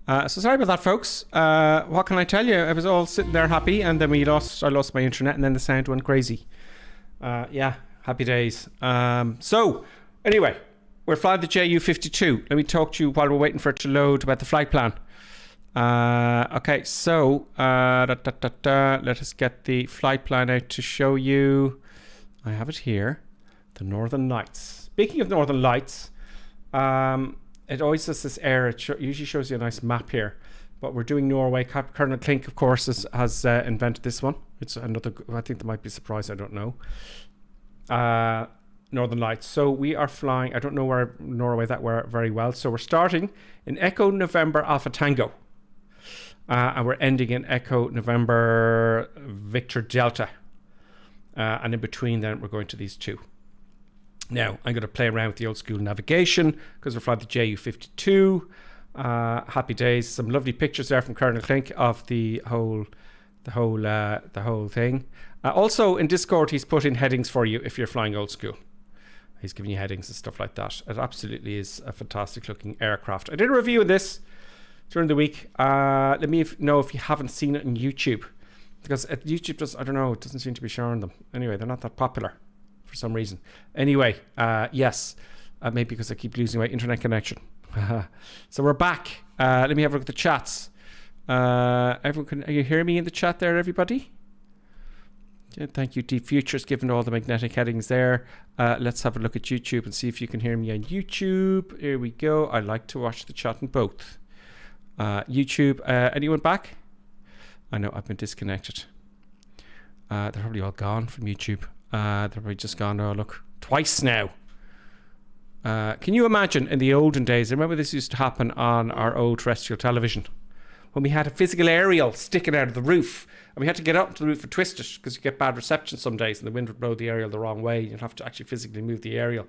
So sorry about that, folks. What can I tell you? I was all sitting there happy, and then I lost my internet, and then the sound went crazy. Yeah, happy days. So anyway, we're flying the JU-52. Let me talk to you while we're waiting for it to load about the flight plan. Okay, so let us get the flight plan out to show you. I have it here. The Northern Lights. Speaking of Northern Lights, it always does this error. It usually shows you a nice map here. But we're doing Norway. Colonel Klink, of course, has invented this one. It's another. I think there might be a surprise. I don't know. Northern Lights. So we are flying. I don't know where Norway that were very well. So we're starting in Echo November Alpha Tango. And we're ending in Echo November Victor Delta. And in between then we're going to these two. Now I'm going to play around with the old school navigation because we're flying the JU-52. Happy days. Some lovely pictures there from Colonel Klink of the whole thing. Also in Discord he's put in headings for you if you're flying old school. He's giving you headings and stuff like that. It absolutely is a fantastic looking aircraft. I did a review of this during the week. Let me know if you haven't seen it on YouTube, because YouTube just, I don't know, it doesn't seem to be showing them. Anyway, they're not that popular for some reason. Anyway, yes, maybe because I keep losing my internet connection. So we're back. Let me have a look at the chats. Everyone, are you hearing me in the chat there, everybody? Yeah, thank you, Deep Futures, given all the magnetic headings there. Let's have a look at YouTube and see if you can hear me on YouTube. Here we go. I like to watch the chat on both. YouTube, anyone back? I know I've been disconnected. They're probably all gone from YouTube. They're probably just gone, oh look, twice now. Can you imagine in the olden days, I remember this used to happen on our old terrestrial television, when we had a physical aerial sticking out of the roof, and we had to get up to the roof and twist it, because you get bad reception some days and the wind would blow the aerial the wrong way. You'd have to actually physically move the aerial.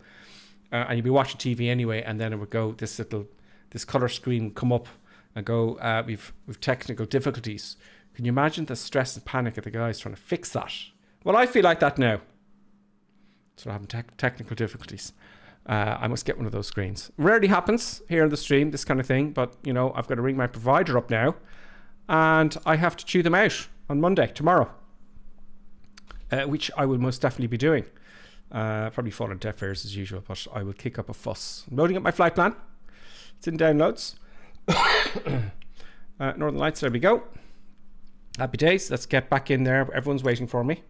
And you'd be watching TV anyway, and then it would go, this colour screen would come up and go, we've technical difficulties. Can you imagine the stress and panic of the guys trying to fix that? Well, I feel like that now. So I'm having technical difficulties. I must get one of those screens. Rarely happens here on the stream, this kind of thing, but you know, I've got to ring my provider up now, and I have to chew them out on Monday, tomorrow, which I will most definitely be doing. Probably fall on deaf ears as usual, but I will kick up a fuss. I'm loading up my flight plan. It's in downloads. Northern Lights, there we go. Happy days. Let's get back in there. Everyone's waiting for me.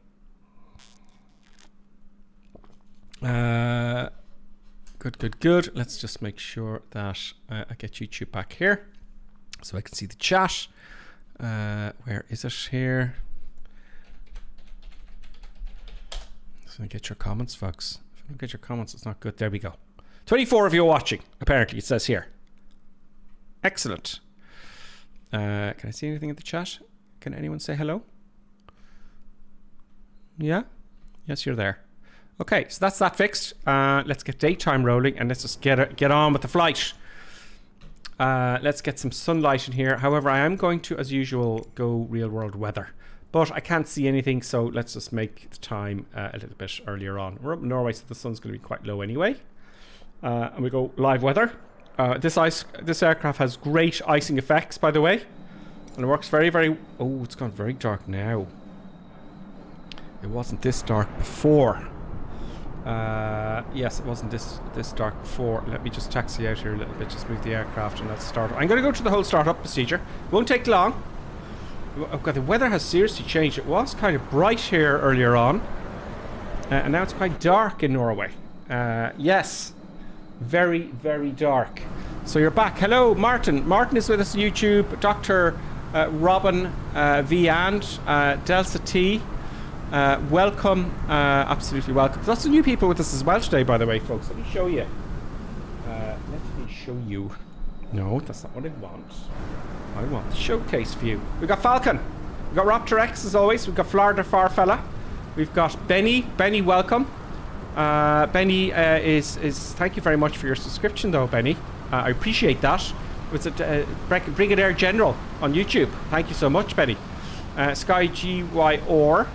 Good. Let's just make sure that I get YouTube back here so I can see the chat. Where is it here? So get your comments, folks. If you don't get your comments, it's not good. There we go. 24 of you watching, apparently, it says here. Excellent. Can I see anything in the chat? Can anyone say hello? Yeah? Yes, you're there. Okay, so that's that fixed. Let's get daytime rolling and let's just get on with the flight. Let's get some sunlight in here. However, I am going to, as usual, go real world weather. But I can't see anything, so let's just make the time a little bit earlier on. We're up in Norway, so the sun's going to be quite low anyway. And we go live weather. This aircraft has great icing effects, by the way. And it works very, very... Oh, it's gone very dark now. It wasn't this dark before. Yes, it wasn't this dark before. Let me just taxi out here a little bit, just move the aircraft and let's start. I'm going to go to the whole startup procedure. It won't take long. Oh God, the weather has seriously changed. It was kind of bright here earlier on. And now it's quite dark in Norway. Yes, very, very dark. So you're back. Hello, Martin. Martin is with us on YouTube. Dr. Robin V. and Delta T. Welcome, absolutely welcome. There's lots of new people with us as well today, by the way, folks. Let me show you. No, that's not what I want. I want the showcase view. We've got Falcon. We've got Raptor X as always. We've got Florida Farfella. We've got Benny. Benny, welcome. Benny is thank you very much for your subscription though, Benny. I appreciate that. Was it Brigadier General on YouTube? Thank you so much, Benny. Sky GYOR.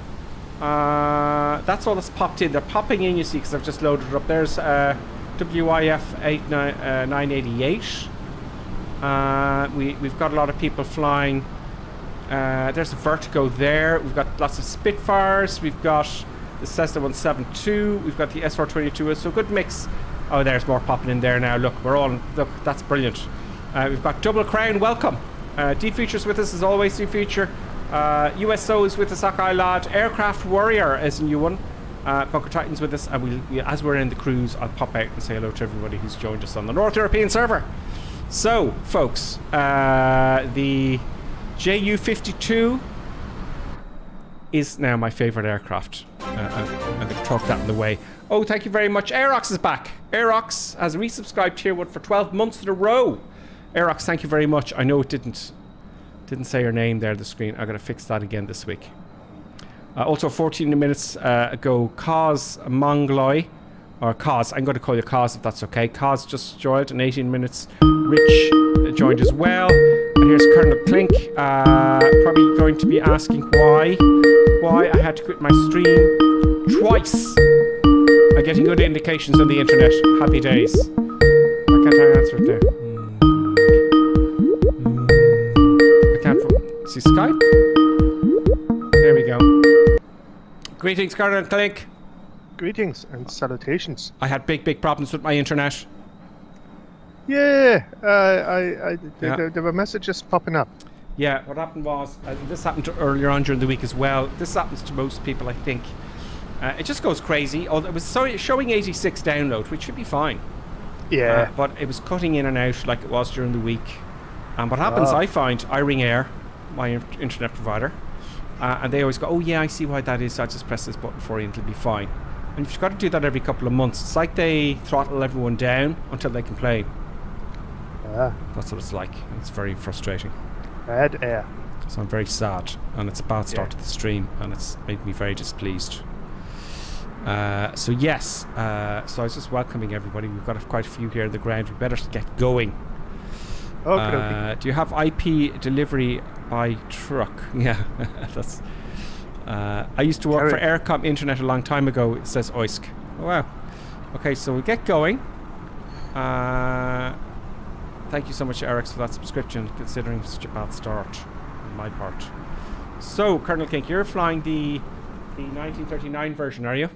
That's all that's popped in. They're popping in, you see, because I've just loaded it up. There's WIF 988. We've got a lot of people flying. There's a Vertigo there. We've got lots of Spitfires. We've got the Cessna 172. We've got the SR-22. So good mix. Oh, there's more popping in there now. Look, look, that's brilliant. We've got Double Crown. Welcome. D-Feature's with us as always. D-Feature. USO is with us. Akai Lad. Aircraft Warrior is a new one. Bunker Titan's with us, and as we're in the cruise, I'll pop out and say hello to everybody who's joined us on the North European server. So, folks, the JU-52 is now my favourite aircraft. I'm going to talk that in the way. Oh, thank you very much. Aerox is back. Aerox has resubscribed Tier 1 for 12 months in a row. Aerox, thank you very much. I know it didn't say your name there on the screen. I'm going to fix that again this week. Also, 14 minutes ago, Kaz Mongloy, or Kaz, I'm going to call you Kaz if that's okay. Kaz just joined in 18 minutes. Rich joined as well. And here's Colonel Clink, probably going to be asking why I had to quit my stream twice. I'm getting good indications on the internet. Happy days. Why can't I answer it there? I can't see Skype. There we go. Greetings, Colonel Clink. Greetings and salutations. I had big problems with my internet. Yeah, there were messages popping up. Yeah, what happened was, this happened earlier on during the week as well. This happens to most people, I think. It just goes crazy. It was showing 86 download, which should be fine. Yeah. But it was cutting in and out like it was during the week. And what happens, I find, I ring Air, my internet provider, and they always go, oh yeah, I see why that is. So I just press this button for you and it'll be fine. And you've got to do that every couple of months. It's like they throttle everyone down until they complain. Yeah. That's what it's like. It's very frustrating. Bad air. So I'm very sad, and it's a bad start to the stream, and it's made me very displeased. So yes, so I was just welcoming everybody. We've got quite a few here in the ground. We better get going. Okay. Do you have IP delivery by truck? Yeah, that's. I used to work for Aircom Internet a long time ago. It says OISC. Oh, wow. Okay, so we'll get going. Thank you so much, Eric, for that subscription, considering such a bad start on my part. So, Colonel Kink, you're flying the 1939 version, are you?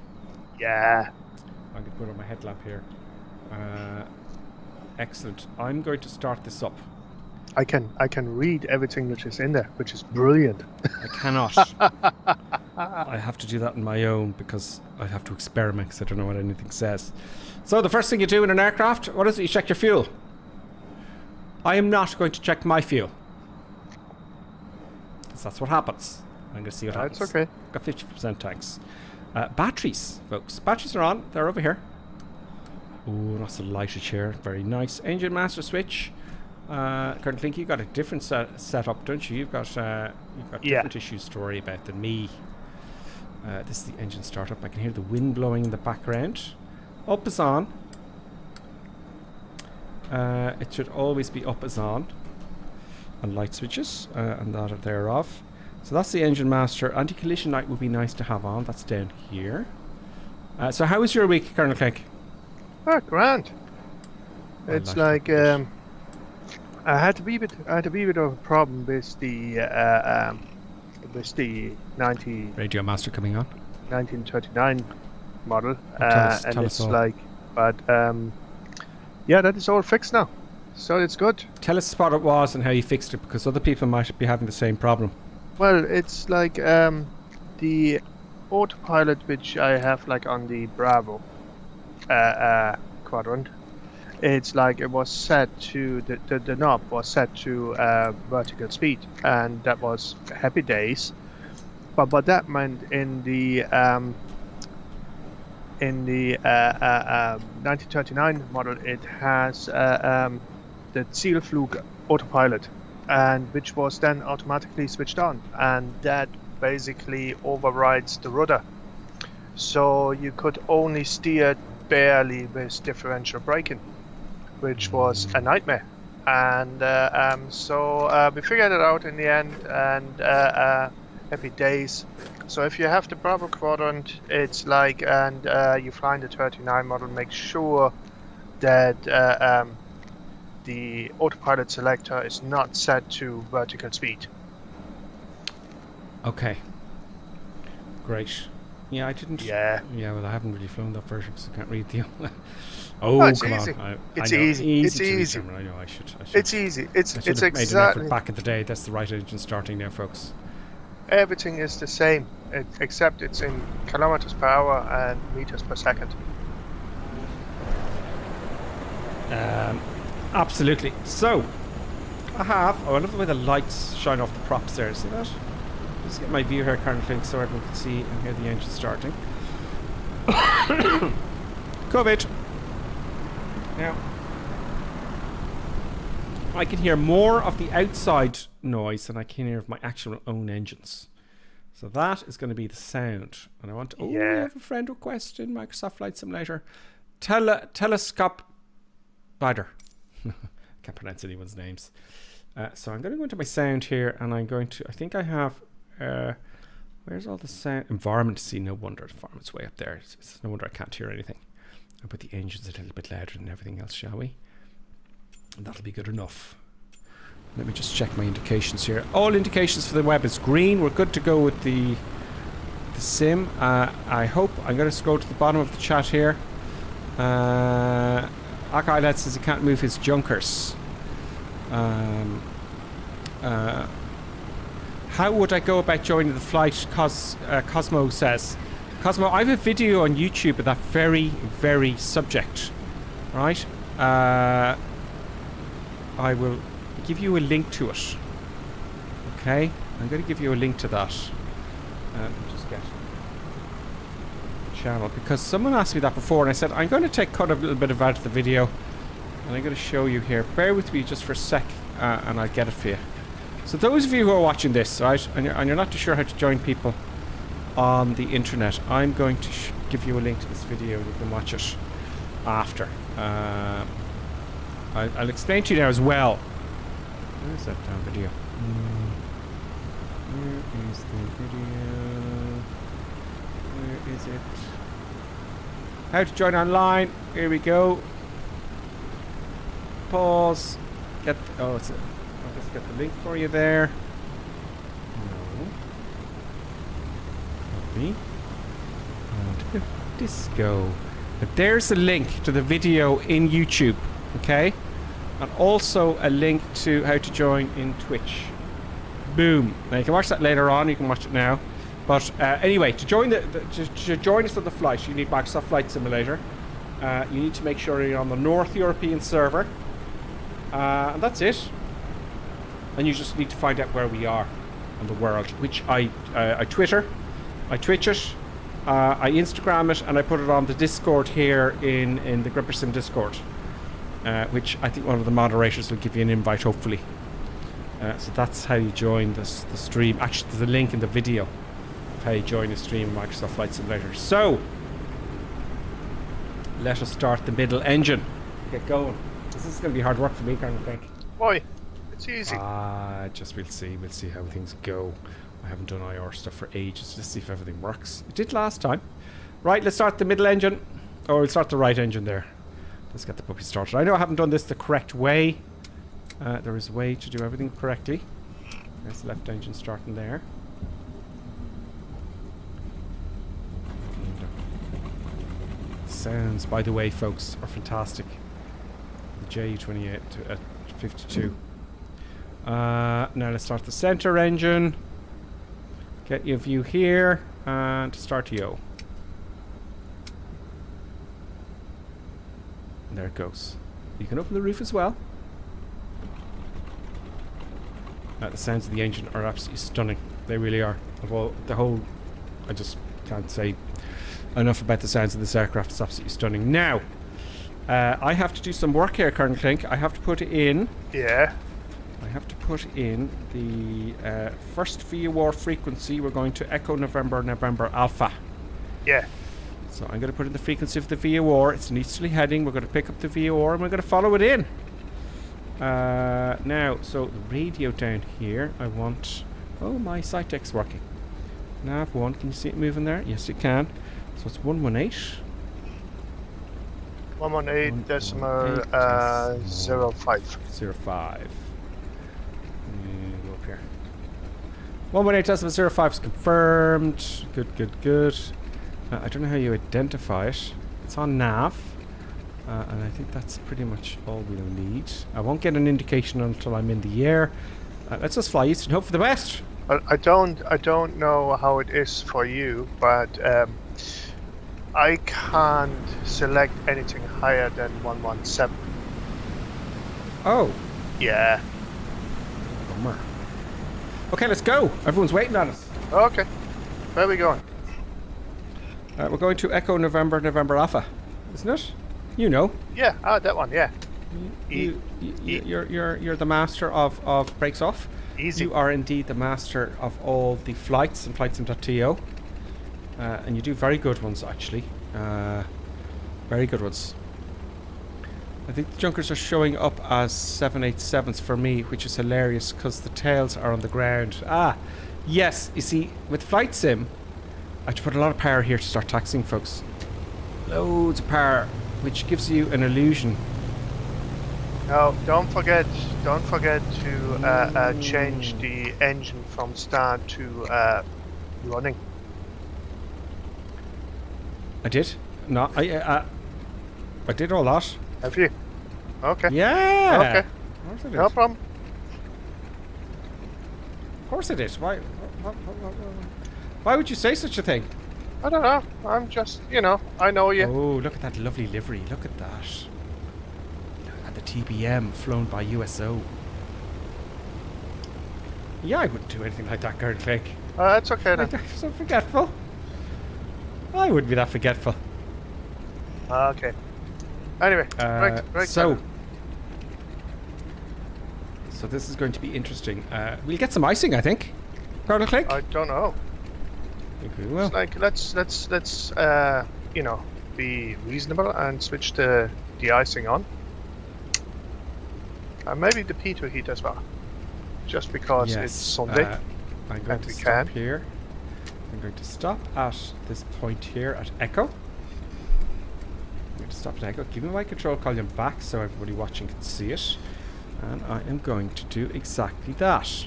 Yeah. I'm going to put on my headlamp here. Excellent. I'm going to start this up. I can read everything that is in there, which is brilliant. I cannot. I have to do that on my own because I have to experiment because I don't know what anything says. So the first thing you do in an aircraft, what is it? You check your fuel. I am not going to check my fuel. Because that's what happens. I'm going to see what happens. It's okay. Got 50% tanks. Batteries, folks. Batteries are on. They're over here. Oh, that's a lighted chair. Very nice. Engine master switch. Colonel Clink, you've got a different setup, don't you? You've got different issues to worry about than me. This is the engine startup. I can hear the wind blowing in the background. Up is on. It should always be up is on. And light switches, and that are thereof. So that's the engine master. Anti-collision light would be nice to have on. That's down here. So how was your week, Colonel Clink? Oh, grand. It's like I had a wee bit of a problem with the 1939 model, and it's like, but yeah, that is all fixed now, so it's good. Tell us what it was and how you fixed it, because other people might be having the same problem. Well, it's like the autopilot which I have like on the Bravo quadrant. It's like it was set to the knob was set to vertical speed, and that was happy days. But what that meant in the 1939 model, it has the Zielflug autopilot, and which was then automatically switched on, and that basically overrides the rudder, so you could only steer barely with differential braking, which was a nightmare. And so we figured it out in the end, and happy days. So if you have the Bravo quadrant, it's like, and you fly in the 39 model, make sure that the autopilot selector is not set to vertical speed. Okay. Great. Yeah, I didn't. Yeah. Yeah, well, I haven't really flown that version because I can't read the. Oh, it's come easy. on! It's I know, easy. It's to read easy. them, I know. I should. It's easy. I should It's have made an exactly. effort back in the day. That's the right engine starting now, folks. Everything is the same, except it's in kilometers per hour and meters per second. Absolutely. So, I have. Oh, I love the way the lights shine off the props there. See that? Just get my view here, Karen Klink, so everyone can see and hear the engine starting. COVID. Now, I can hear more of the outside noise than I can hear of my actual own engines. So that is going to be the sound. And I want to... Oh, we have a friend request in Microsoft Flight Simulator. Telescope Spider. Can't pronounce anyone's names. So I'm going to go into my sound here, and I'm going to... I think I have... where's all the sound? Environment. See, no wonder the environment's way up there. It's no wonder I can't hear anything. I'll put the engines a little bit louder than everything else, shall we? And that'll be good enough. Let me just check my indications here. All indications for the web is green. We're good to go with the sim. I hope. I'm going to scroll to the bottom of the chat here. Akailet says he can't move his junkers. How would I go about joining the flight? Cosmo says. Cosmo, I have a video on YouTube of that very, very subject. Right? I will give you a link to it. Okay? I'm going to give you a link to that. Let me just get the channel. Because someone asked me that before and I said, I'm going to cut a little bit of out of the video. And I'm going to show you here. Bear with me just for a sec and I'll get it for you. So those of you who are watching this, right, and you're not too sure how to join people on the internet, I'm going to give you a link to this video and you can watch it after. I'll explain to you now as well. Where's that damn video? Where is the video? Where is it? How to join online. Here we go. Pause. Get. Oh, it's. I'll just get the link for you there. No. Not me. And disco. But there's a link to the video in YouTube. Okay. And also a link to how to join in Twitch. Boom. Now you can watch that later on. You can watch it now. But anyway, to join to join us on the flight, you need Microsoft Flight Simulator. You need to make sure you're on the North European server, and that's it. And you just need to find out where we are in the world, which I Twitter, I Twitch it, I Instagram it, and I put it on the Discord here in the GripperSim Discord. Which I think one of the moderators will give you an invite, hopefully. So that's how you join the stream. Actually, there's a link in the video of how you join the stream in Microsoft Flight Simulator. So, let us start the middle engine. Get going. This is going to be hard work for me, kind of think. Why? It's easy. Just we'll see. We'll see how things go. I haven't done IR stuff for ages. Let's see if everything works. It did last time. Right, let's start the middle engine. Or we'll start the right engine there. Let's get the puppy started. I know I haven't done this the correct way. There is a way to do everything correctly. There's the left engine starting there. Sounds, by the way, folks, are fantastic. The Ju-28 at 52. Now let's start the center engine. Get your view here and start YO. There it goes. You can open the roof as well. The sounds of the engine are absolutely stunning. They really are. I just can't say enough about the sounds of this aircraft. It's absolutely stunning. Now, I have to do some work here, Colonel Klink. I have to put in... Yeah. I have to put in the first VOR frequency. We're going to Echo November Alpha. Yeah. So I'm going to put in the frequency of the VOR. It's an easterly heading. We're going to pick up the VOR and we're going to follow it in. Now, so the radio down here, I want... Oh, my sight deck's working. Nav 1, can you see it moving there? Yes, you can. So it's 118. 118.05. 05. Go up here. 118.05 is confirmed. Good. I don't know how you identify it. It's on nav. And I think that's pretty much all we'll need. I won't get an indication until I'm in the air. Let's just fly east and hope for the best. I don't know how it is for you, but I can't select anything higher than 117. Oh. Yeah. Bummer. Okay, let's go. Everyone's waiting on us. Okay. Where are we going? We're going to Echo November Alpha, isn't it? You know. Yeah. That one. Yeah. You're the master of breaks off. Easy. You are indeed the master of all the flights and flightsim.to. And you do very good ones, actually. Very good ones. I think the Junkers are showing up as 787s for me, which is hilarious because the tails are on the ground. Yes. You see, with flight sim, I have to put a lot of power here to start taxiing, folks. Loads of power, which gives you an illusion. No, don't forget to change the engine from start to running. I did. No, I did all that. Have you? Okay. Yeah. Okay. Of course I did. No problem. Of course I did. Why would you say such a thing? I don't know. I'm just, I know you. Oh, look at that lovely livery. Look at that. Look at the TBM flown by USO. Yeah, I wouldn't do anything like that, Gerd Clegg. That's okay then. I'm so forgetful. I wouldn't be that forgetful. Okay. Anyway, right. So this is going to be interesting. We'll get some icing, I think. Gerd Clegg? I don't know. I think we will. It's like let's be reasonable and switch the icing on. Maybe the P2 heat as well. Just because it's Sunday. I'm going to stop here. I'm going to stop at this point here at Echo. I'm going to stop at Echo. Give me my control column back so everybody watching can see it. And I am going to do exactly that.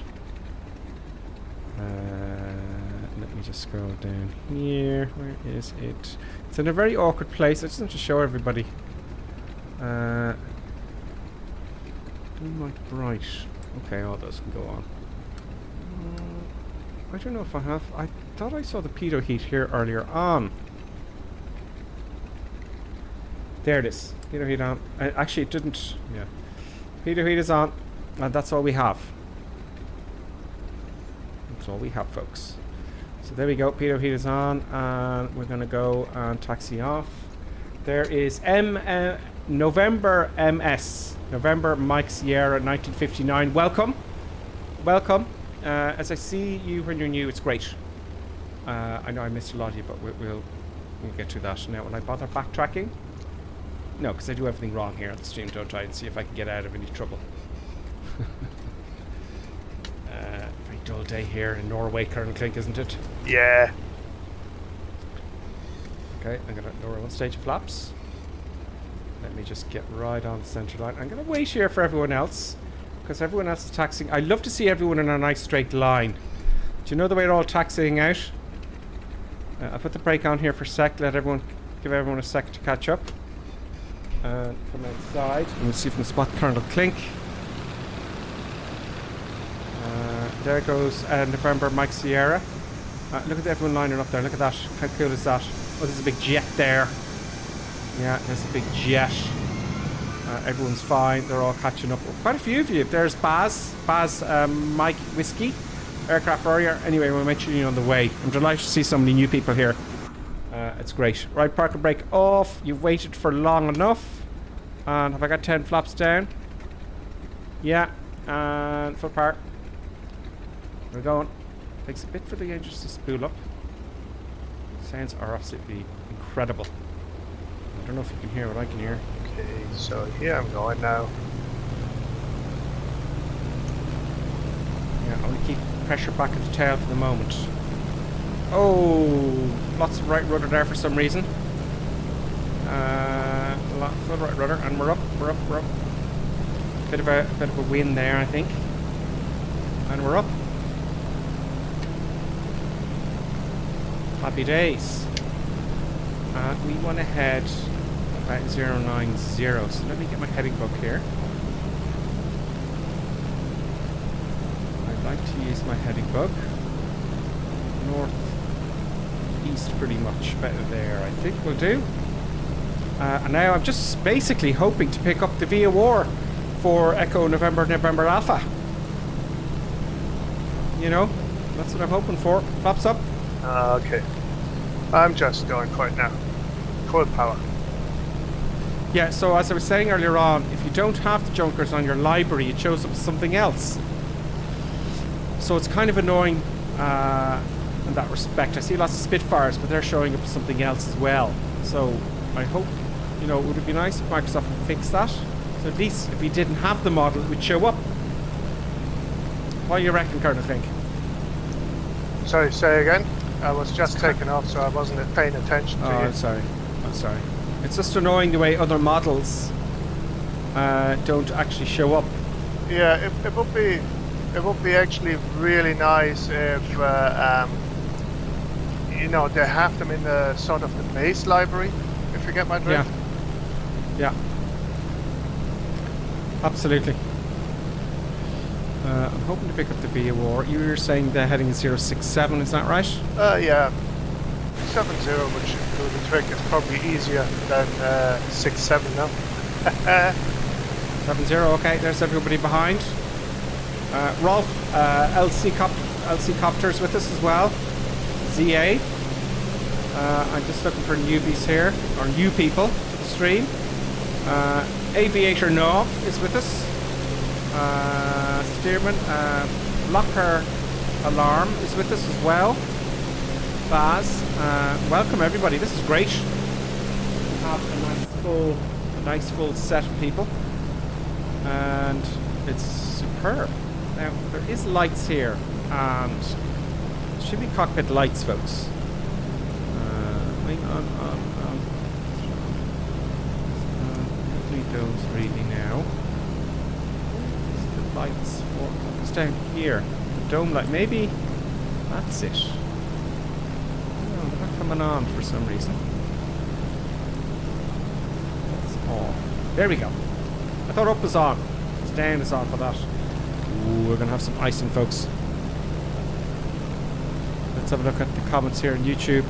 Let me just scroll down here. Where is it? It's in a very awkward place. I just want to show everybody. Like bright. Okay, all those can go on. I don't know if I have. I thought I saw the pitot heat here earlier on. There it is. Pitot heat on. Actually, it didn't. Yeah. Pitot heat is on, and that's all we have. That's all we have, folks. So there we go. Pitot heat is on, and we're going to go and taxi off. There is November MS. November Mike Sierra 1959. Welcome. As I see you when you're new, it's great. I know I missed a lot of you, but we'll get to that. Now, will I bother backtracking? No, because I do everything wrong here on the stream, don't I? And see if I can get out of any trouble. Very dull day here in Norway, Colonel Clink, isn't it? Yeah. Okay, I'm going to lower one stage of flaps. Let me just get right on the centre line. I'm going to wait here for everyone else, because everyone else is taxiing. I love to see everyone in a nice straight line. Do you know the way they're all taxiing out? I'll put the brake on here for a sec. Give everyone a sec to catch up. And come outside. And we'll see if we can spot Colonel Clink. There goes November Mike Sierra. Look at everyone lining up there. Look at that. How cool is that? Oh, there's a big jet there. Yeah, there's a big jet. Everyone's fine. They're all catching up. Quite a few of you. There's Baz, Mike Whiskey, aircraft warrior. Anyway, we'll mention you on the way. I'm delighted to see so many new people here. It's great. Right, park and brake off. You've waited for long enough. And have I got 10 flaps down? Yeah. And full park. We're going. Takes a bit for the engines to spool up. Sounds are absolutely incredible. I don't know if you can hear what I can hear. Okay, so here I'm going now. Yeah, I'm going to keep pressure back at the tail for the moment. Oh, lots of right rudder there for some reason. full right rudder, and we're up. Bit of a wind there, I think. And we're up. Happy days. We want to head about 090. So let me get my heading book here. I'd like to use my heading book. North east pretty much better there, I think will do. And now I'm just basically hoping to pick up the VIA War for Echo November Alpha. You know, that's what I'm hoping for. Flaps up. Okay. I'm just going for it now. Full power. Yeah, so as I was saying earlier on, if you don't have the junkers on your library, it shows up as something else. So it's kind of annoying in that respect. I see lots of Spitfires, but they're showing up as something else as well. So I hope, you know, would it be nice if Microsoft would fix that? So at least if we didn't have the model, it would show up. What do you reckon, Colonel Fink? Sorry, say again? I was just taken off, so I wasn't paying attention to you. I'm sorry. It's just annoying the way other models don't actually show up. Yeah, it would be actually really nice if you know, they have them in the sort of the base library, if you get my drift. Yeah. Absolutely. I'm hoping to pick up the VIA War. You were saying the heading is 067, is that right? Yeah. 70, which include the trick, is probably easier than 67 now. 70, okay, there's everybody behind. Rolf, LC Copters with us as well. ZA. I'm just looking for newbies here, or new people to the stream. Aviator Nov is with us. Steerman, Locker Alarm is with us as well. Baz, welcome everybody. This is great. We have a nice full set of people, and it's superb. Now there is lights here, and it should be cockpit lights, folks. Wait on. Hopefully those reading now. The lights for what's down here. The dome light. Maybe that's it. No, they're not coming on for some reason. That's off. There we go. I thought up was on. It's down is on for that. Ooh, we're gonna have some icing, folks. Let's have a look at the comments here on YouTube.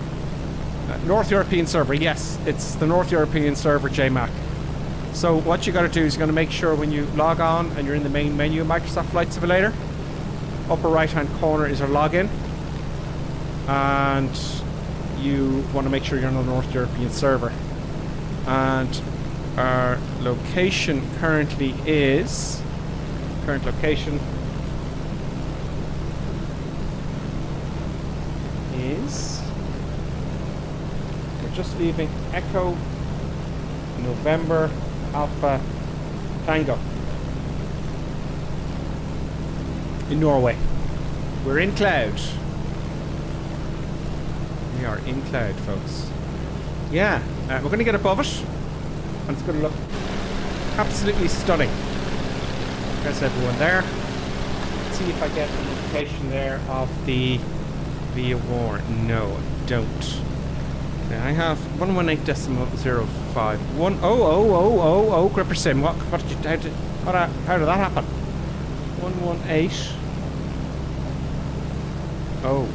North European server, yes, it's the North European server JMac. So what you got to do is you got to make sure when you log on and you're in the main menu of Microsoft Flight Simulator, upper right hand corner is our login, and you want to make sure you're on the North European server. And our location currently is we're just leaving Echo November Alpha Tango in Norway. We're in cloud. We are in cloud, folks. Yeah, we're going to get above it, and it's going to look absolutely stunning. There's everyone there. Let's see if I get an indication there of the VIA War. No, I don't. Okay, I have 118.05. 10000. Gripper Sim. What did you? How did that happen? 118. Oh,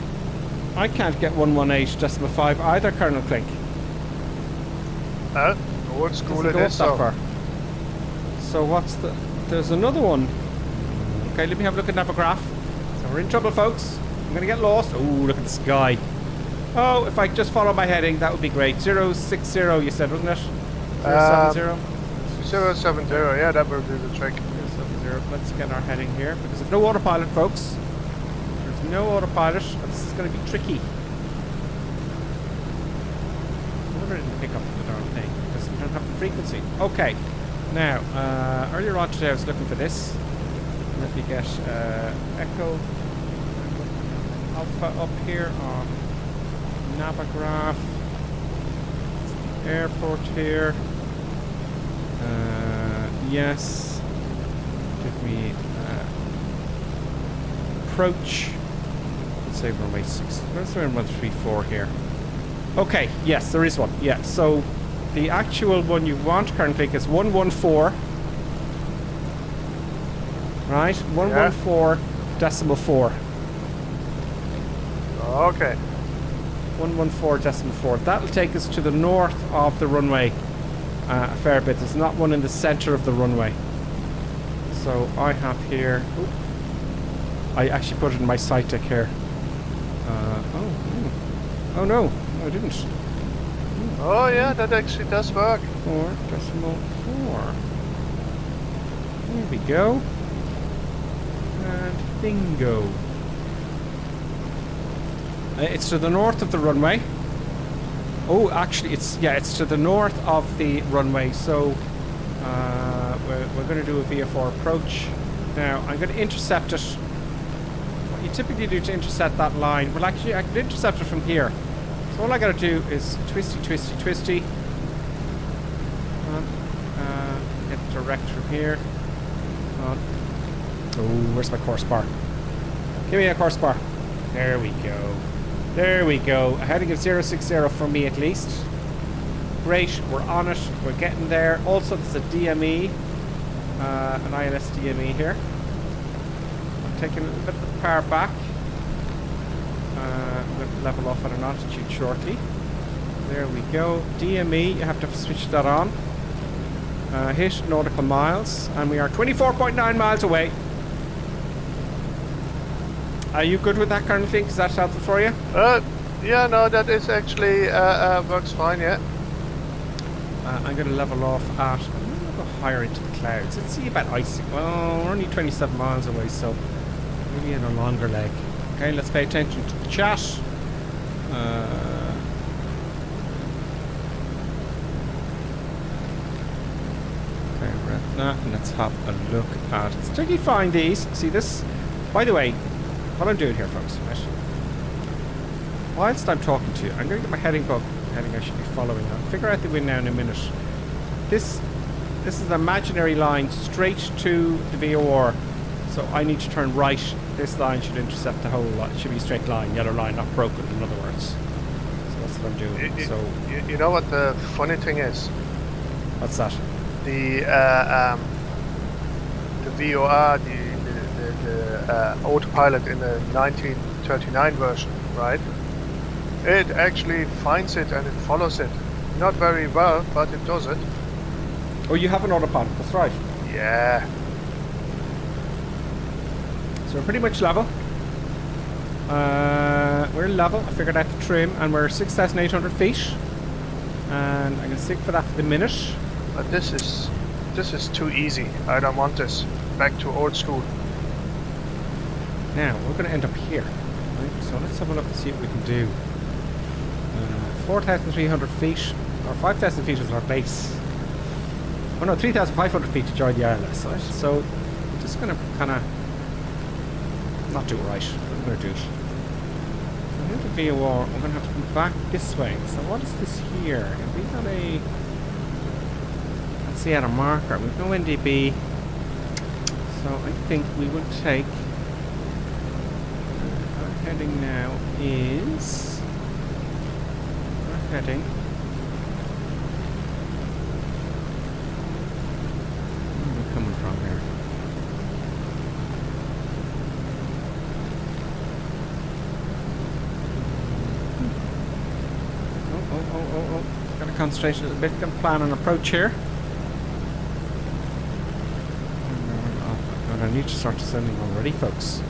I can't get 118.5 either, Colonel Clink. Old school it go is. up that far. So what's the? There's another one. Okay, let me have a look at Navograph. So we're in trouble, folks. I'm gonna get lost. Oh, look at the sky. Oh, if I just follow my heading, that would be great. 060, you said, wasn't it? 070? 070, yeah, that would do the trick. 070. Let's get our heading here, because there's no autopilot, folks. There's no autopilot. This is going to be tricky. I wonder if I didn't pick up the darn thing, because we don't have the frequency. Okay. Now, earlier on today I was looking for this. Let me get Echo Alpha up here on Navograph. Airport here. Yes. Give me approach. Let's say runway 6. Let's say 134 here. Okay, yes, there is one. Yeah, so the actual one you want currently is 114. Right? 114.4. Okay. 114.4. That'll take us to the north of the runway a fair bit. There's not one in the center of the runway. So I have here... Ooh, I actually put it in my site deck here. Oh no, I didn't. Oh yeah, that actually does work. 4.4. There we go. And bingo. It's to the north of the runway. Oh, actually, it's to the north of the runway. So we're going to do a VFR approach. Now I'm going to intercept it. What you typically do to intercept that line, well, actually, I can intercept it from here. So all I got to do is twisty, twisty, twisty. Get direct from here. Oh, where's my course bar? Give me a course bar. There we go. There we go. A heading of 060 for me at least. Great, we're on it. We're getting there. Also, there's a DME, an ILS DME here. I'm taking a little bit of the power back. I'm going to level off at an altitude shortly. There we go. DME, you have to switch that on. Hit nautical miles, and we are 24.9 miles away. Are you good with that kind of thing? Is that helpful for you? Yeah, no, that is actually works fine. Yeah. I'm going to level off at. I'm going to go higher into the clouds. Let's see about icing. Well, we're only 27 miles away, so maybe in a longer leg. Okay, let's pay attention to the chat. Okay, we're at that, and let's have a look at. It's tricky to find these. See this? By the way, what I'm doing here, folks, right? Whilst I'm talking to you, I'm going to get my heading book. Heading I should be following. I'll figure out the wind now in a minute. This is an imaginary line straight to the VOR. So I need to turn right. This line should intercept the whole lot. It should be a straight line, yellow line, not broken, in other words. So that's what I'm doing. You know what the funny thing is? What's that? The VOR, the autopilot in the 1939 version, right? It actually finds it and it follows it. Not very well, but it does it. Oh, you have an autopilot, that's right. Yeah. So we're pretty much level. We're level. I figured out the trim, and we're 6,800 feet. And I can stick for that for the minute. But this is too easy. I don't want this. Back to old school. Now we're going to end up here. Right? So let's have a look and see what we can do. 4,300 feet, or 5,000 feet is our base. Oh no, 3,500 feet to join the ILS. Right? So we're just going to kind of not do it right. We're going to do it. So here's the VOR. We're going to have to come back this way. So what is this here? Have we got a... Let's see, at a marker. We've no NDB. So I think we will take... our heading now is... Our heading... Where are we coming from here? Oh. Gotta concentrate a little bit. Gotta plan an approach here. I need to start descending already, folks.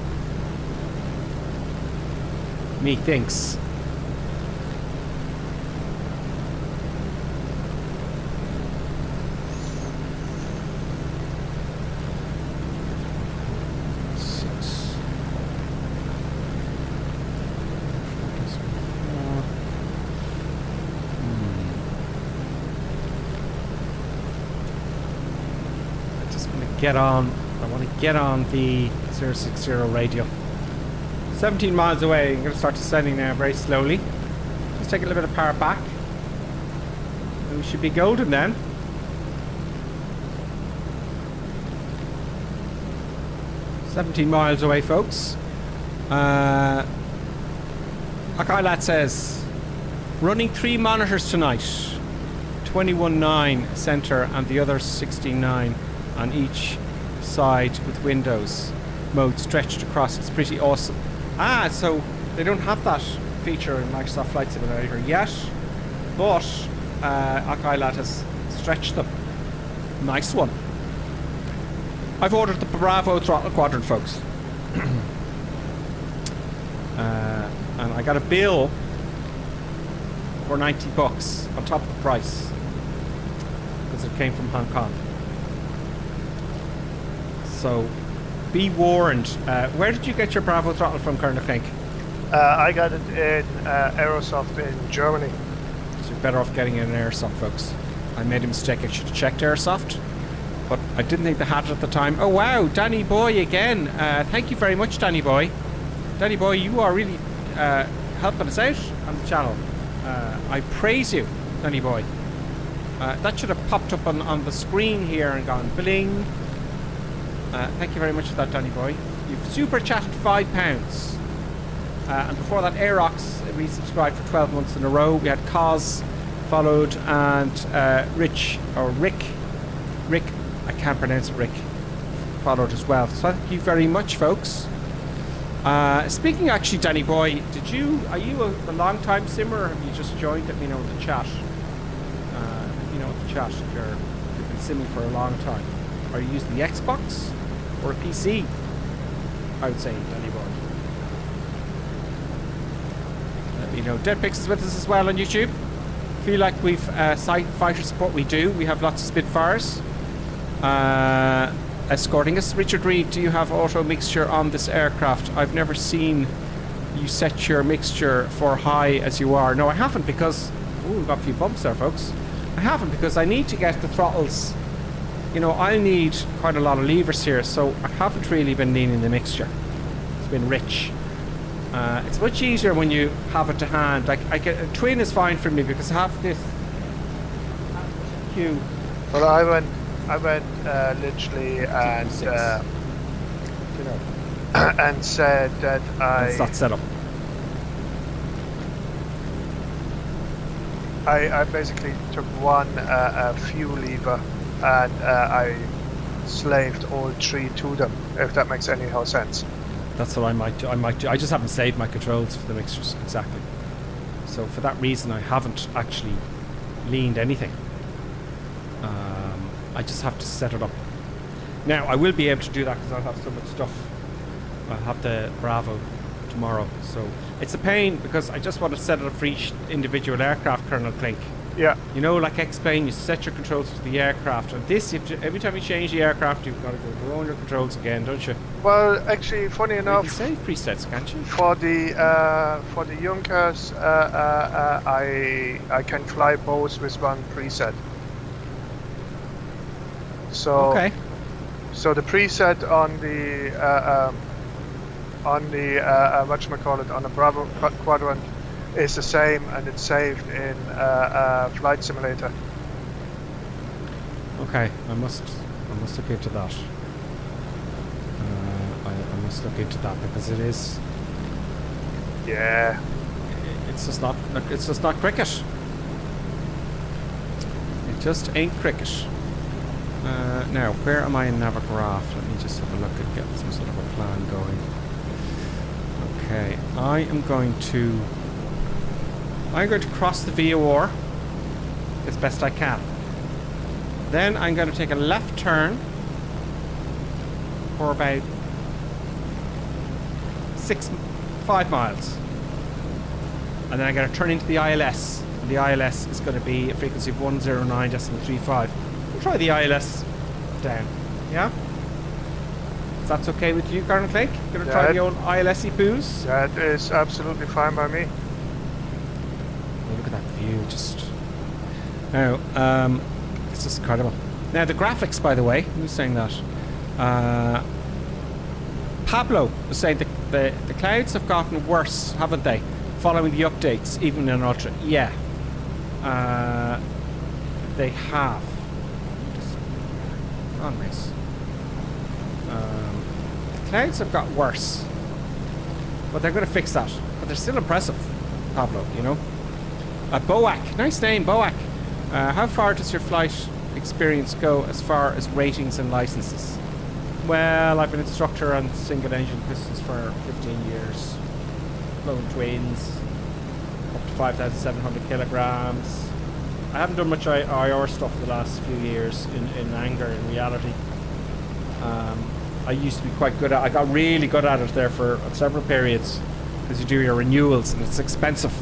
Methinks. Get on. I want to get on the 060 radio. 17 miles away. I'm going to start descending now very slowly. Just take a little bit of power back. And we should be golden then. 17 miles away, folks. Akailat says, running 3 monitors tonight. 21.9 center and the other 16.9 on each side with Windows mode stretched across. It's pretty awesome. So they don't have that feature in Microsoft Flight Simulator yet, but Akailat has stretched them. Nice one. I've ordered the Bravo throttle quadrant, folks. And I got a bill for $90 on top of the price because it came from Hong Kong. So be warned. Where did you get your Bravo throttle from, Colonel Klink? I got it in Aerosoft in Germany. So you're better off getting it in Airsoft, folks. I made a mistake. I should have checked Airsoft, but I didn't think they had it at the time. Oh wow, Danny Boy again. Thank you very much, Danny Boy. Danny Boy, you are really helping us out on the channel. I praise you, Danny Boy. That should have popped up on the screen here and gone bling. Thank you very much for that, Danny Boy. You've super chatted £5. And before that, Aerox resubscribed for 12 months in a row. We had Cos followed, and Rick, I can't pronounce it, Rick, followed as well. So thank you very much, folks. Speaking actually, Danny Boy, are you a long time simmer, or have you just joined? Let me know in the chat. Let me know in the chat if you've been simming for a long time. Are you using the Xbox or a PC? I would say, Danny Boy. Let me know. Deadpix is with us as well on YouTube. Feel like we've fighter support. We do. We have lots of Spitfires escorting us. Richard Reed, do you have auto mixture on this aircraft? I've never seen you set your mixture for high as you are. No, I haven't, because we've got a few bumps there, folks. I haven't, because I need to get the throttles. You know, I need quite a lot of levers here, so I haven't really been leaning the mixture. It's been rich. It's much easier when you have it to hand. Like, I get a twin is fine for me because I have this queue. Well, I went literally and and said that It's not set up. I basically took one fuel lever and I slaved all 3 to them, if that makes any sense. That's what I might do. I just haven't saved my controls for the mixtures, exactly. So for that reason, I haven't actually leaned anything. I just have to set it up. Now, I will be able to do that because I'll have so much stuff. I'll have the Bravo tomorrow. So it's a pain because I just want to set it up for each individual aircraft, Colonel Klink. Yeah. You know, like X-Plane, you set your controls to the aircraft, and this, every time you change the aircraft, you've got to go through all your controls again, don't you? Well, actually, funny enough, you can save presets, can't you? For the Junkers, I can fly both with one preset. So okay. So the preset on the whatchamacallit, on the Bravo quadrant is the same, and it's saved in Flight Simulator. Okay, I must look into that. I must look into that because it is. Yeah. It's just not cricket. It just ain't cricket. Now, where am I in Naviggraph? Let me just have a look and get some sort of a plan going. Okay, I'm going to cross the VOR as best I can. Then I'm going to take a left turn for about 5 miles. And then I'm going to turn into the ILS. And the ILS is going to be a frequency of 109.35. We'll try the ILS down. Yeah? If that's okay with you, Colonel Klink? Going to try the old ILS-y poos? That is absolutely fine by me. Oh, look at that view, just... Now, it's just incredible. Now, the graphics, by the way, who's saying that? Pablo was saying the clouds have gotten worse, haven't they? Following the updates, even in Ultra. Yeah. They have. clouds have got worse. But they're going to fix that. But they're still impressive, Pablo, you know. Boac, nice name, Boac. How far does your flight experience go as far as ratings and licenses? Well, I've been instructor on single engine pistons for 15 years. Flown twins, up to 5,700 kilograms. I haven't done much IR stuff the last few years in anger, in reality. I used to be quite good at I got really good at it there for several periods because you do your renewals and it's expensive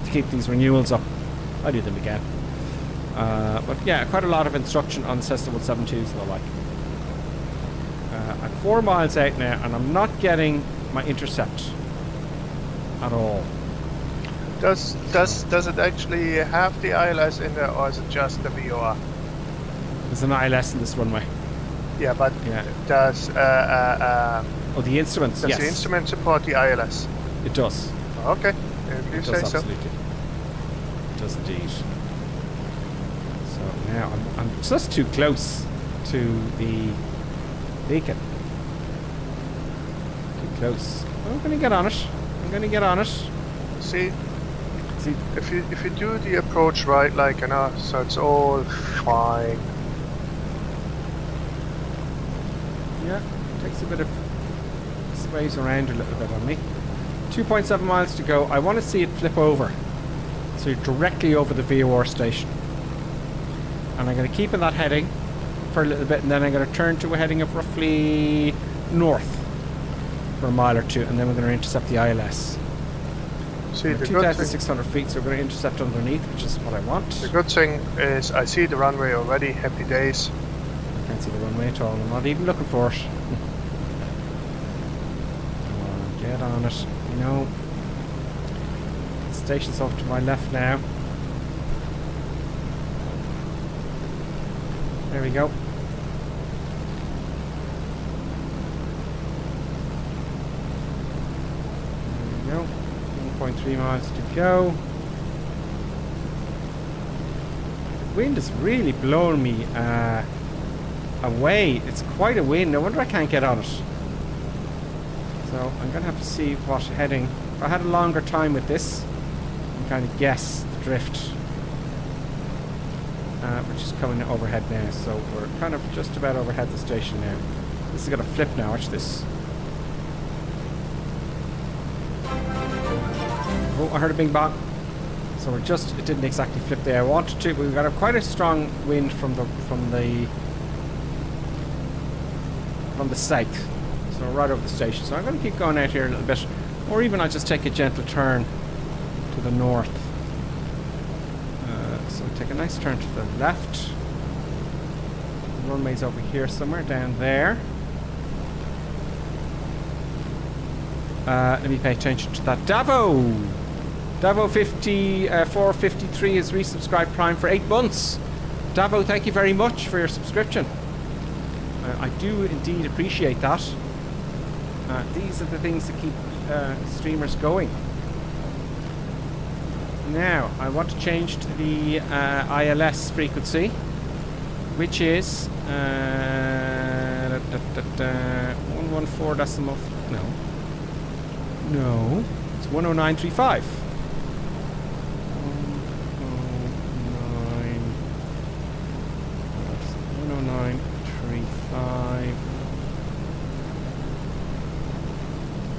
to keep these renewals up. I do them again. But yeah, quite a lot of instruction on Cessna 172s and the like. I'm 4 miles out now and I'm not getting my intercept at all. Does it actually have the ILS in there, or is it just the VOR? There's an ILS in this runway. Yeah, but Yeah. does Oh, the instruments, does yes. the instrument support the ILS? It does. Okay, if you It say does, so. absolutely. It does indeed. So now I'm just too close to the beacon. Too close. I'm going to get on it. I'm going to get on it. See, if you do the approach right, like, you know, so it's all fine. Yeah, takes a bit of sways around a little bit on me. 2.7 miles to go. I want to see it flip over. So you're directly over the VOR station. And I'm going to keep in that heading for a little bit, and then I'm going to turn to a heading of roughly north for a mile or two, and then we're going to intercept the ILS. See, We're the good thing, 2,600 feet, so we're going to intercept underneath, which is what I want. the good thing is I see the runway already. Happy days. I can't see the runway at all. I'm not even looking for it. Come on, get on it. You know, the station's off to my left now. There we go. There we go. 1.3 miles to go. The wind is really blowing me away. It's quite a wind. No wonder I can't get on it. So I'm going to have to see what heading. If I had a longer time with this, I can kind of guess the drift. We're just coming overhead now, so we're kind of just about overhead the station now. This is going to flip now. Watch this. Oh, I heard a bing bong. So we're just, it didn't exactly flip the way I wanted to, but we've got quite a strong wind from the south. So we're right over the station. So I'm going to keep going out here a little bit, or even I'll just take a gentle turn to the north. So take a nice turn to the left. The runway's over here somewhere, down there. Let me pay attention to that. Davo 453 is resubscribed Prime for 8 months. Davo, thank you very much for your subscription. I do indeed appreciate that. These are the things that keep streamers going. Now, I want to change to the ILS frequency, which is 114 decimal. No, it's 10935. 10935.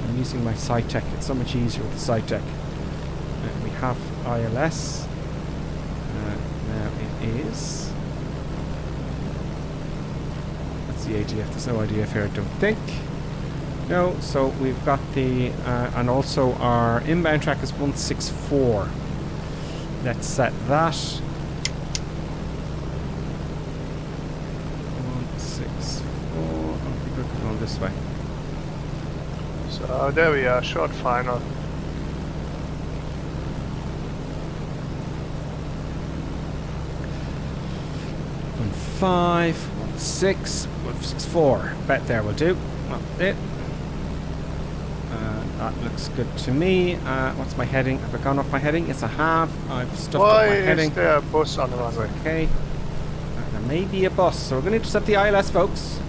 I'm using my SciTech. It's so much easier with the SciTech. We have ILS. Now it is. That's the ADF. There's no IDF here, I don't think. No, so we've got the, and also our inbound track is 164. Let's set that. 164. I think we're going this way. So there we are, short final. 1.5, 1.6, 1.64. Bet there will do. That's it. That looks good to me. What's my heading? Have I gone off my heading? Yes, I have. I've stuffed up my heading. Why is there a bus on the runway? Okay. There may be a bus. So we're going to intercept the ILS, folks.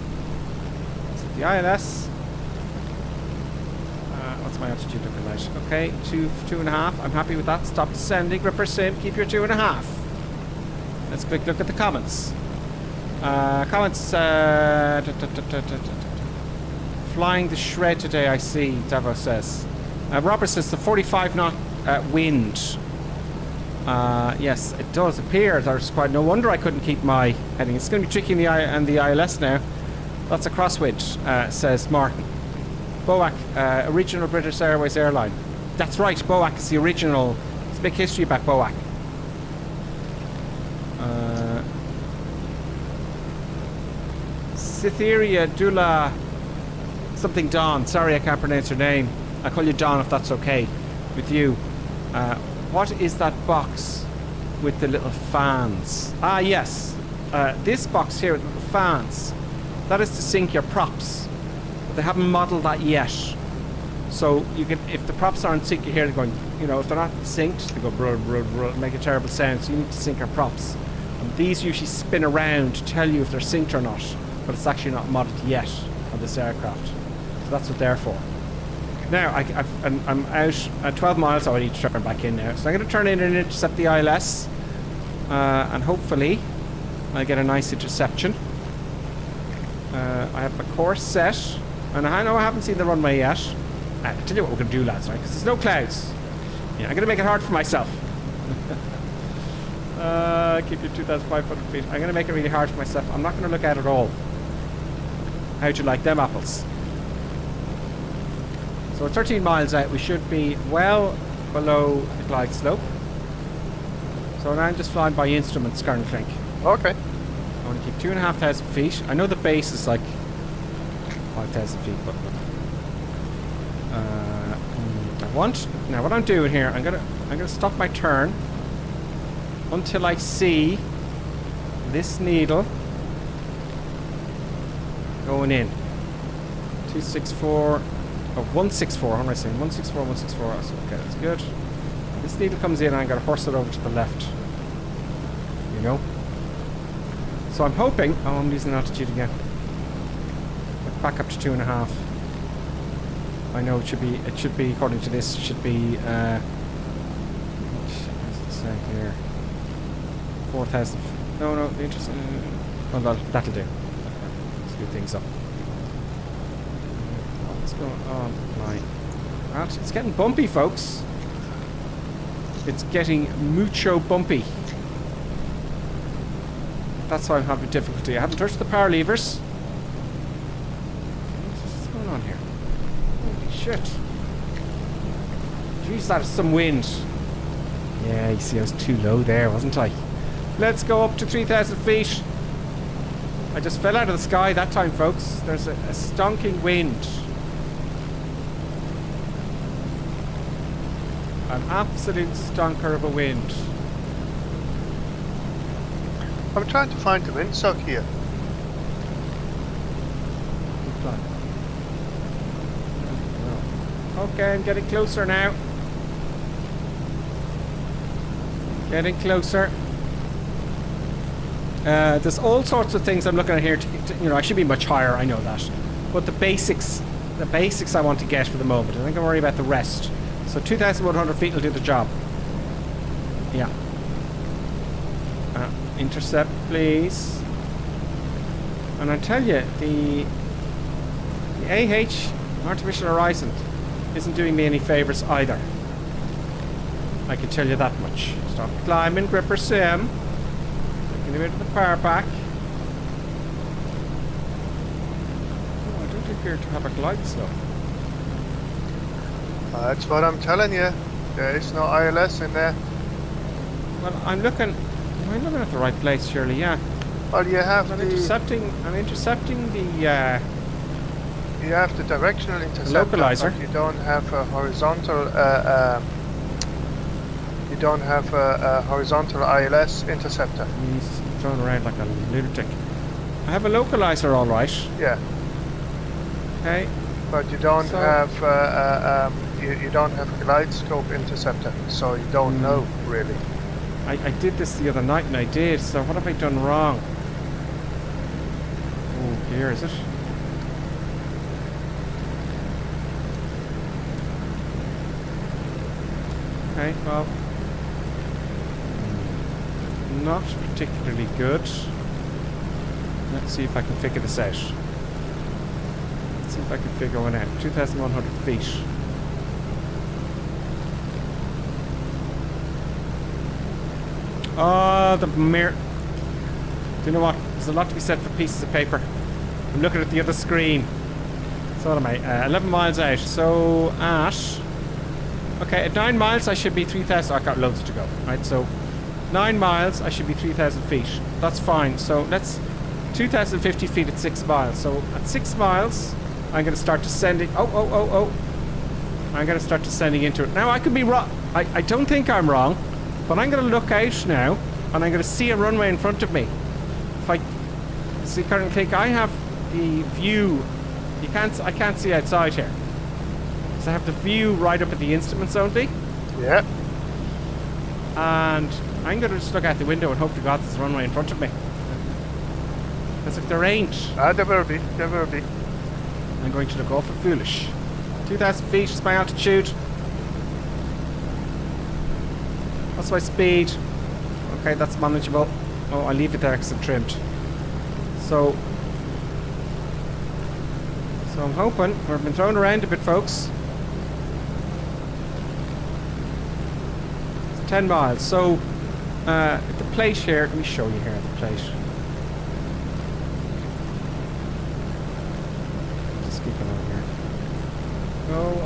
Intercept the ILS. What's my altitude looking like? Okay, 2.5. I'm happy with that. Stop descending. Ripper Sim, keep your 2.5. Let's quick look at the comments. Comments. Flying the shred today, I see, Davos says. Robert says the 45 knot wind. Yes, it does appear. There's quite no wonder I couldn't keep my heading. It's going to be tricky in the ILS now. That's a crosswind, says Martin. BOAC, original British Airways airline. That's right, BOAC is the original. There's a big history about BOAC. Cytheria Dula something Don. Sorry, I can't pronounce her name. I'll call you Don if that's okay with you. What is that box with the little fans? Ah, yes. This box here with the little fans. That is to sink your props. But they haven't modelled that yet. So you can, if the props aren't synced, you hear them going, you know, if they're not synced, they go brr, brr, brr, make a terrible sound. So you need to sync your props. And these usually spin around to tell you if they're synced or not. But it's actually not modelled yet on this aircraft. So that's what they're for. Now, I'm out at 12 miles. I need to turn back in now. So I'm going to turn in and intercept the ILS. And hopefully, I'll get a nice interception. I have my course set. And I know I haven't seen the runway yet. I'll tell you what we're going to do, lads, right? Because there's no clouds. Yeah, I'm going to make it hard for myself. Keep your 2,500 feet. I'm going to make it really hard for myself. I'm not going to look at it all. How'd you like them apples? So we're 13 miles out. We should be well below the glide slope. So now I'm just flying by instruments currently. Okay. I want to keep 2,500 feet. I know the base is like 5,000 feet, but I want. Now what I'm doing here, I'm gonna stop my turn until I see this needle going in. 264. Oh, 164. What am I saying? 164, 164. Okay, that's good. This needle comes in and I'm going to horse it over to the left. You know? So I'm hoping... Oh, I'm losing altitude again. Back up to 2.5. I know it should be, according to this, it should be... what does it say here? 4,000... No, the interest... Oh, that'll do. Let's speed things up. What's going on? Right. It's getting bumpy, folks. It's getting mucho bumpy. That's why I'm having difficulty. I haven't touched the power levers. What's going on here? Holy shit. Jeez, that is some wind. Yeah, you see I was too low there, wasn't I? Let's go up to 3,000 feet. I just fell out of the sky that time, folks. There's a stonking wind. An absolute stonker of a wind. I'm trying to find the windsock here. Okay, I'm getting closer now. Getting closer. There's all sorts of things I'm looking at here. You know, I should be much higher. I know that, but the basics I want to get for the moment. I think I'll worry about the rest. So 2,100 feet will do the job. Yeah. Intercept, please. And I tell you, the AH Artificial Horizon isn't doing me any favours either. I can tell you that much. Stop climbing, Gripper Sim. Taking a bit of the power back. Oh, I don't appear to have a glide slope. That's what I'm telling you. There is no ILS in there. Well, I'm looking at the right place, surely, yeah. Well, you have I'm intercepting the you have the directional interceptor, localizer. but you don't have a horizontal you don't have a horizontal ILS interceptor. He's thrown around like a lunatic. I have a localizer, all right. Yeah. Okay. But you don't have you don't have a glide slope interceptor, so you don't know really. I did this the other night and I did, so what have I done wrong? Oh, here is it? Okay, well, not particularly good. Let's see if I can figure this out. Let's see if I can figure one out. 2,100 feet. Oh, the mirror. Do you know what? There's a lot to be said for pieces of paper. I'm looking at the other screen. So what am I? 11 miles out. So at... Okay, at 9 miles I should be 3,000... I've got loads to go. Right, so 9 miles I should be 3,000 feet. That's fine. So let's... 2,050 feet at 6 miles. So at 6 miles, I'm going to start descending... Oh. I'm going to start descending into it. Now, I could be wrong. I don't think I'm wrong. But I'm going to look out now, and I'm going to see a runway in front of me. If I see, currently think I have the view. I can't see outside here. So I have the view right up at the instruments only. Yeah. And I'm going to just look out the window and hope to God there's a runway in front of me. Because if there ain't... There will be. I'm going to look awful foolish. 2,000 feet is my altitude. That's my speed. Okay, that's manageable. Oh, I'll leave it there because I'm trimmed. So I'm hoping, we've been thrown around a bit, folks. It's 10 miles. So the plate here, let me show you here the plate. Just keep an eye here. Oh.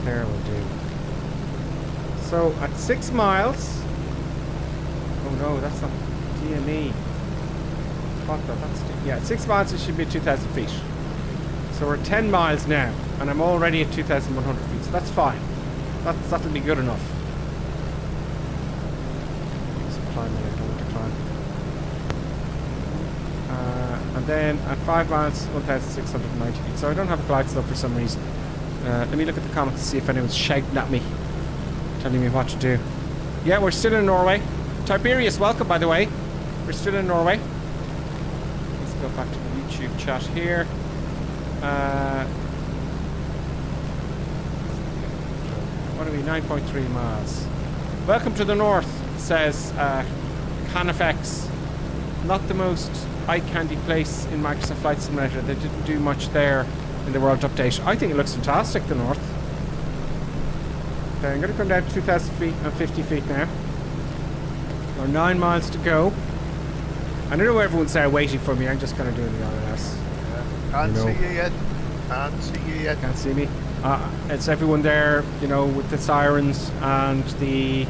There will do. So at 6 miles. Oh no, that's not DME. Fuck that, yeah, at 6 miles it should be 2,000 feet. So we're at 10 miles now, and I'm already at 2,100 feet, so that's fine. That'll be good enough. Some climbing, I don't want to climb. And then at 5 miles, 1,690 feet. So I don't have a glide slope for some reason. Let me look at the comments to see if anyone's shouting at me, telling me what to do. Yeah, we're still in Norway. Tiberius, welcome, by the way. We're still in Norway. Let's go back to the YouTube chat here. What are we? 9.3 miles. Welcome to the north, says Canifex. Not the most eye-candy place in Microsoft Flight Simulator. They didn't do much there in the world update. I think it looks fantastic, the north. Okay, I'm going to come down to 2,000 feet and 50 feet now. There are 9 miles to go. I don't know where everyone's there waiting for me. I'm just kind of doing the RLS. Can't see you yet. Can't see me. It's everyone there, you know, with the sirens and the...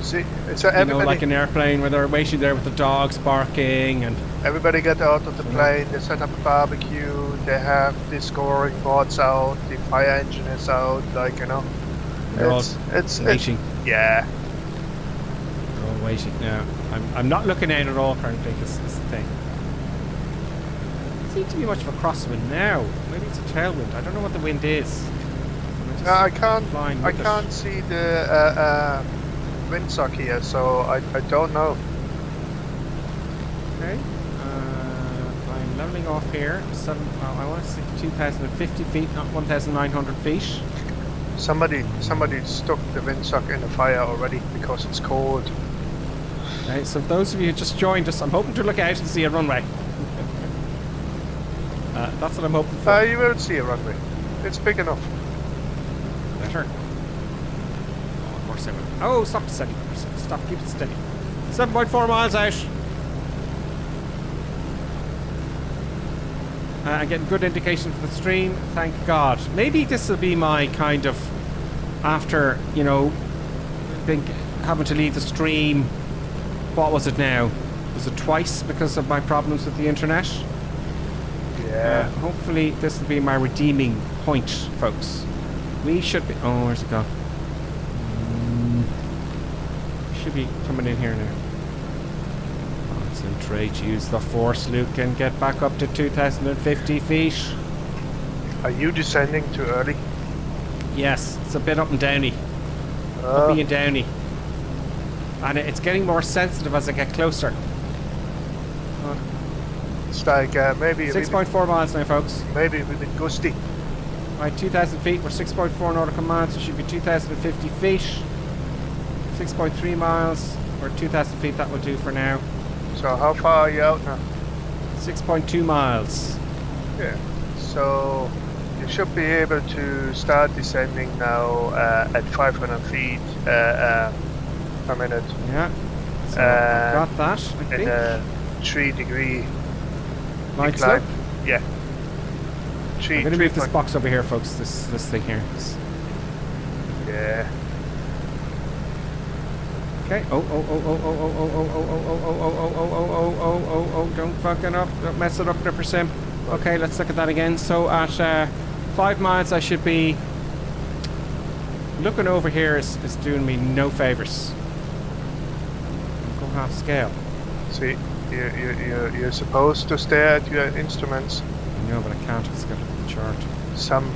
See, so everybody, like an airplane where they're waiting there with the dogs barking and... Everybody get out of the plane, they set up a barbecue, they have the scoring boards out, the fire engine is out, like, you know. They're all waiting. Yeah. They're all waiting now. I'm not looking out at all currently, because this is the thing. Doesn't seem to be much of a crosswind now. Maybe it's a tailwind. I don't know what the wind is. I can't see the windsock here, so I don't know. Okay. I'm leveling off here. I want to see 2,050 feet, not 1,900 feet. Somebody stuck the windsock in the fire already because it's cold. Okay, so those of you who just joined us, I'm hoping to look out and see a runway. That's what I'm hoping for. You will see a runway. It's big enough. Better. Oh, of course I will. Oh, stop steady. Stop, keep it steady. 7.4 miles out. I'm getting good indication for the stream, thank God. Maybe this will be my kind of, after, you know, having to leave the stream, what was it now? Was it twice because of my problems with the internet? Yeah. Hopefully this will be my redeeming point, folks. We should be... Oh, where's it go? Should be coming in here now. Concentrate, use the force, Luke, and get back up to 2,050 feet. Are you descending too early? Yes, it's a bit up and downy. Uppy and downy. And it's getting more sensitive as I get closer. It's like maybe 6.4 miles now, folks. Maybe a bit gusty. Right, 2,000 feet. We're 6.4 nautical miles. So it should be 2,050 feet. 6.3 miles. Or 2,000 feet. That will do for now. So how far are you out now? 6.2 miles. Yeah. So you should be able to start descending now at 500 feet per minute. Yeah. So I've got that, I think. In a 3-degree Light decline. slope. Yeah. I'm going to move this box over here, folks. This thing here. Yeah. Okay. Oh, don't fuck it up. Don't mess it up, Ripper Sim. Okay, let's look at that again. So at 5 miles, I should be... Looking over here is doing me no favours. Go half scale. See, you're supposed to stare at your instruments. I know, but I can't. It's got the chart. Some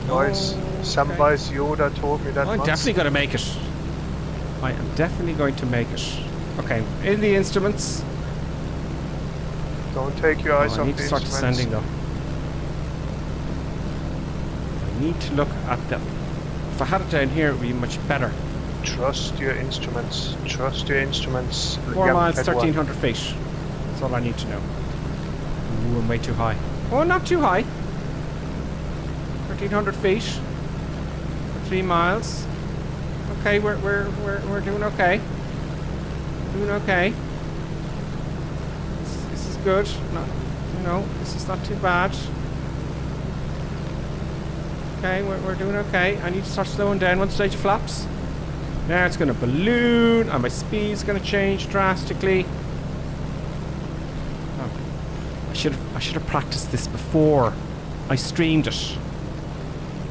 voice Yoda told me that I'm once. definitely going to make it. I am definitely going to make it. Okay, in the instruments. Don't take your eyes I off need the to start instruments. descending though. I need to look at them. If I had it down here, it would be much better. Trust your instruments. Trust your instruments. 4 miles, 1,300 feet. That's all I need to know. Ooh, I'm way too high. Oh, not too high. 1,300 feet. 3 miles. Okay, we're doing okay. Doing okay. This is good. Not, this is not too bad. Okay, we're doing okay. I need to start slowing down one stage of flaps. Now it's going to balloon, and my speed's going to change drastically. Oh, I should have practiced this before I streamed it.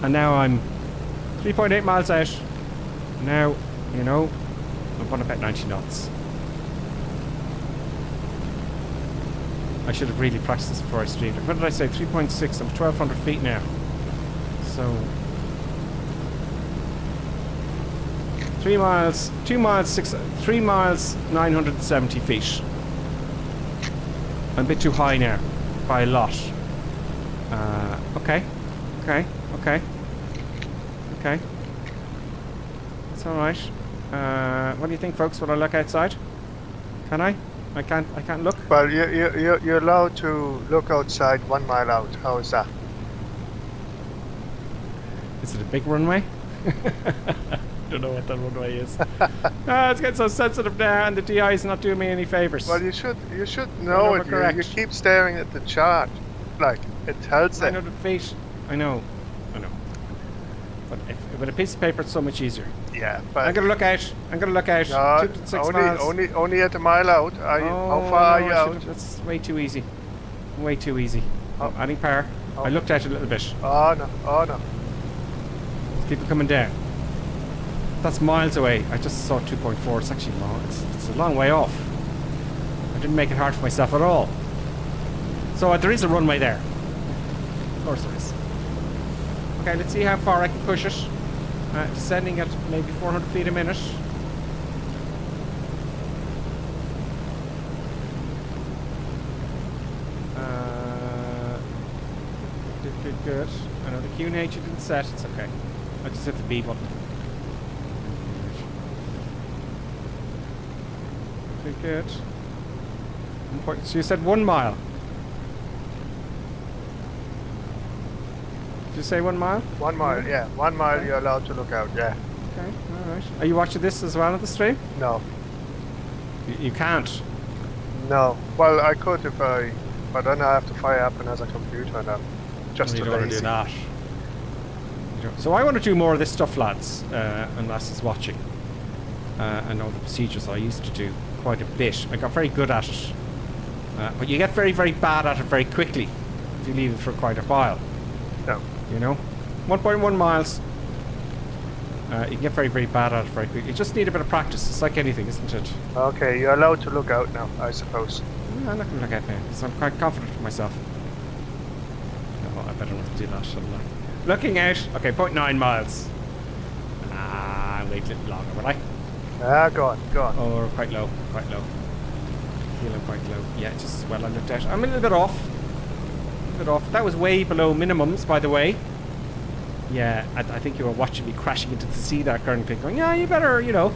And now I'm 3.8 miles out. Now, I'm on about 90 knots. I should have really practiced this before I streamed it. What did I say? 3.6. I'm 1,200 feet now. So 3 miles, 2 miles, 3 miles, 970 feet. I'm a bit too high now, by a lot. Okay. That's all right. What do you think, folks? Will I look outside? Can I? I can't look. Well, you're allowed to look outside 1 mile out. How is that? Is it a big runway? Don't know what that runway is. It's getting so sensitive now, and the DI is not doing me any favors. Well, you should know it. You keep staring at the chart, like it tells it. 900 feet. I know. But with a piece of paper, it's so much easier. Yeah, but I'm gonna look out. No, 2 to 6 miles. only at a mile out. How far are you out? That's way too easy. Way too easy. Oh, adding power. Oh. I looked out a little bit. Oh no. Keep it coming down. That's miles away. I just saw 2.4. It's actually long. It's a long way off. I didn't make it hard for myself at all. So there is a runway there. Of course there is. Okay, let's see how far I can push it. Descending at maybe 400 feet a minute. Good. I know the QNH didn't set. It's okay. I just hit the B button. Okay, good. So you said 1 mile. Did you say 1 mile? 1 mile, yeah. 1 mile you're allowed to look out, yeah. Okay, alright. Are you watching this as well on the stream? No. You can't? No. Well, I could if but then I have to fire up another computer and I'm just too lazy. You don't want to do that. So I want to do more of this stuff, lads, unless it's watching. I know the procedures I used to do quite a bit. I got very good at it. But you get very, very bad at it very quickly if you leave it for quite a while. No. 1.1 miles. You can get very, very bad at it very quickly. You just need a bit of practice. It's like anything, isn't it? Okay, you're allowed to look out now, I suppose. I'm not going to look at now because I'm quite confident of myself. No, I better not do that, shouldn't I? Looking out. Okay, 0.9 miles. Wait a little longer, will I? Go on. Oh, we're quite low. Feeling quite low. Yeah, just as well I looked out. I'm a little bit off. A bit off. That was way below minimums, by the way. Yeah, I think you were watching me crashing into the sea there, currently, going, yeah, you better, you know,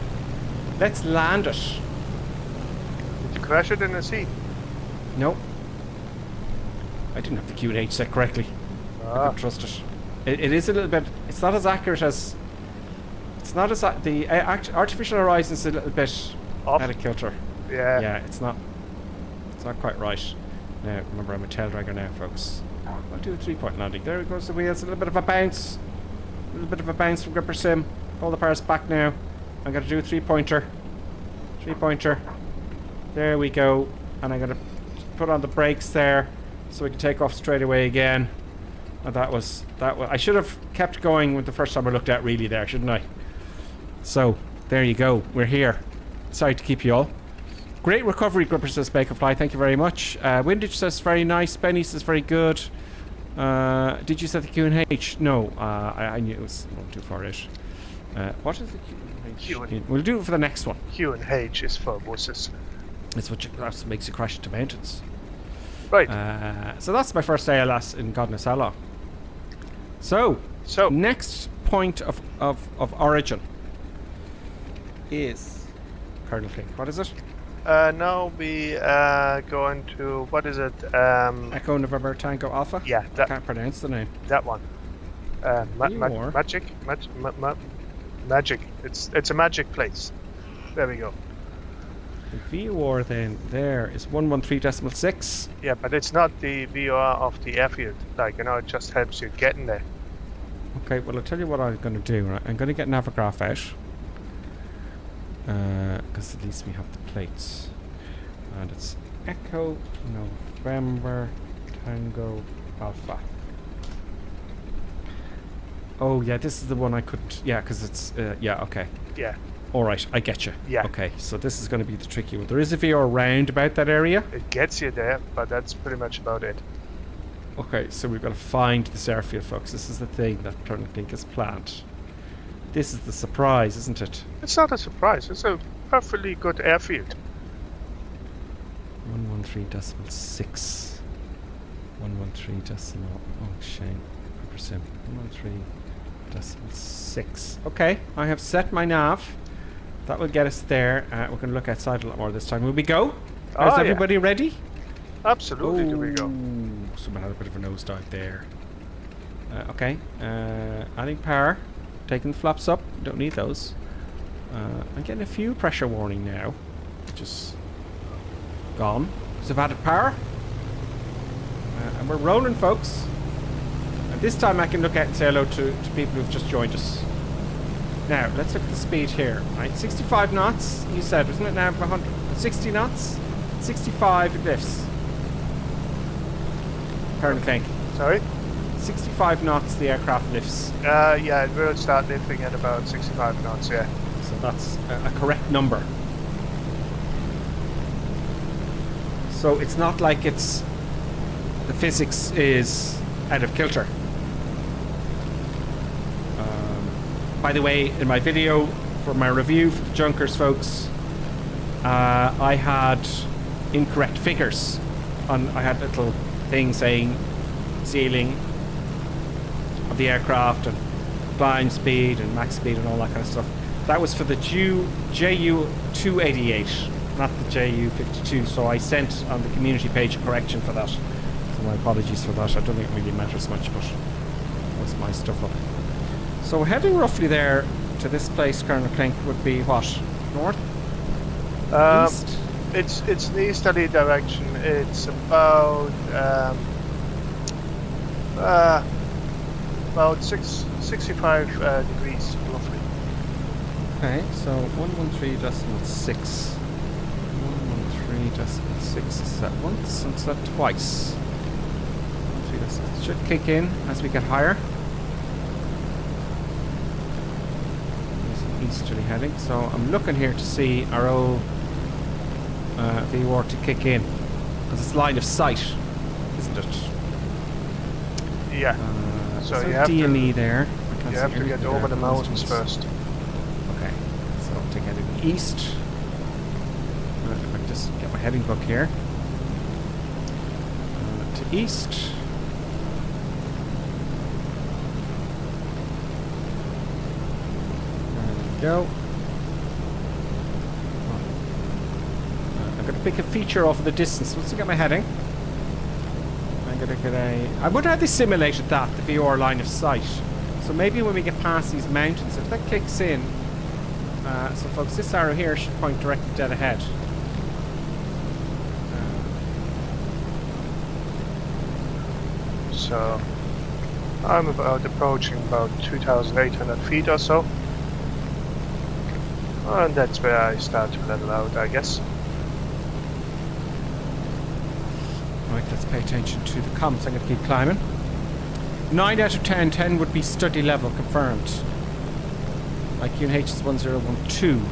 let's land it. Did you crash it in the sea? No. I didn't have the QNH set correctly. I couldn't trust it. It is a little bit, it's not as accurate as, it's not as, the artificial horizon is a little bit off. out of kilter. Yeah. Yeah, it's not quite right. Now, remember, I'm a tail dragger now, folks. I'll do a 3-point landing. There it goes the wheels. A little bit of a bounce. A little bit of a bounce from Gripper Sim. Hold the parts back now. I'm going to do a 3-pointer. 3-pointer. There we go. And I'm going to put on the brakes there so we can take off straight away again. And that was... I should have kept going with the first time I looked at really there, shouldn't I? So, there you go. We're here. Sorry to keep you all. Great recovery, Gripper says Bake Fly. Thank you very much. Windage says very nice. Benny says very good. Did you set the QNH? No, I knew it was too far out. What is the QNH? We'll do it for the next one. QNH is for buses. That's what makes you crash into mountains. Right. So that's my first ALS in Godness how long. So next point of origin is Colonel King. What is it? Now we are going to, what is it? Echo November Tango Alpha? Yeah, I can't pronounce the name. that one. Magic. Magic. It's a magic place. There we go. The VOR then there is 113.6. Yeah, but it's not the VOR of the airfield. Like, you know, it just helps you getting there. Okay, well, I'll tell you what I'm going to do. Right? I'm going to get Navigraph out. Because at least we have the plates. And it's Echo November Tango Alpha. Oh, yeah, this is the one I couldn't... Yeah, because it's... yeah, okay. Yeah. Alright, I get you. Yeah. Okay, so this is going to be the tricky one. There is a VR round about that area. It gets you there, but that's pretty much about it. Okay, so we've got to find this airfield, folks. This is the thing that Colonel Klink has planned. This is the surprise, isn't it? It's not a surprise. It's a perfectly good airfield. 113.6. 113 decimal. Oh, shame. 113.6. Okay, I have set my nav. That will get us there. We're going to look outside a lot more this time. Will we go? Is everybody ready? Absolutely, do we go. Someone had a bit of a nosedive there. Okay. Adding power. Taking the flaps up. Don't need those. I'm getting a few pressure warning now. Which is gone. Because I've added power. And we're rolling, folks. And this time I can look out and say hello to people who've just joined us. Now, let's look at the speed here. Right, 65 knots, you said, wasn't it now? 160 knots? 65 it lifts. Colonel Klink. Sorry? 65 knots the aircraft lifts. Yeah, it will start lifting at about 65 knots, yeah. So that's a correct number. So it's not like it's... the physics is out of kilter. By the way, in my video for my review for the Junkers folks, I had incorrect figures. I had a little thing saying ceiling of the aircraft and climb speed and max speed and all that kind of stuff. That was for the JU288, not the JU52. So I sent on the community page a correction for that. So my apologies for that. I don't think it really matters much, but that was my stuff up. So heading roughly there to this place, Colonel Klink, would be what? North? East? It's the easterly direction. It's about 65 degrees roughly. Okay, so 113.6. 113.6 is that once, and is that twice? 113.6 should kick in as we get higher. Easterly heading, so I'm looking here to see our old VOR to kick in because it's line of sight, isn't it? Yeah. So you so have D&E there. You have to get over the mountains first. Okay, so to get it east. If I can just get my heading book here. To east. go. I'm going to pick a feature off of the distance. Once I get my heading, I'm going to get a... I wonder how they simulated that, the VOR line of sight. So maybe when we get past these mountains, if that kicks in... so folks, this arrow here should point directly dead ahead. So I'm approaching about 2,800 feet or so. And that's where I start to level out, I guess. Right, let's pay attention to the comps. I'm going to keep climbing. 9 out of 10. 10 would be study level, confirmed. My QNH is 1012.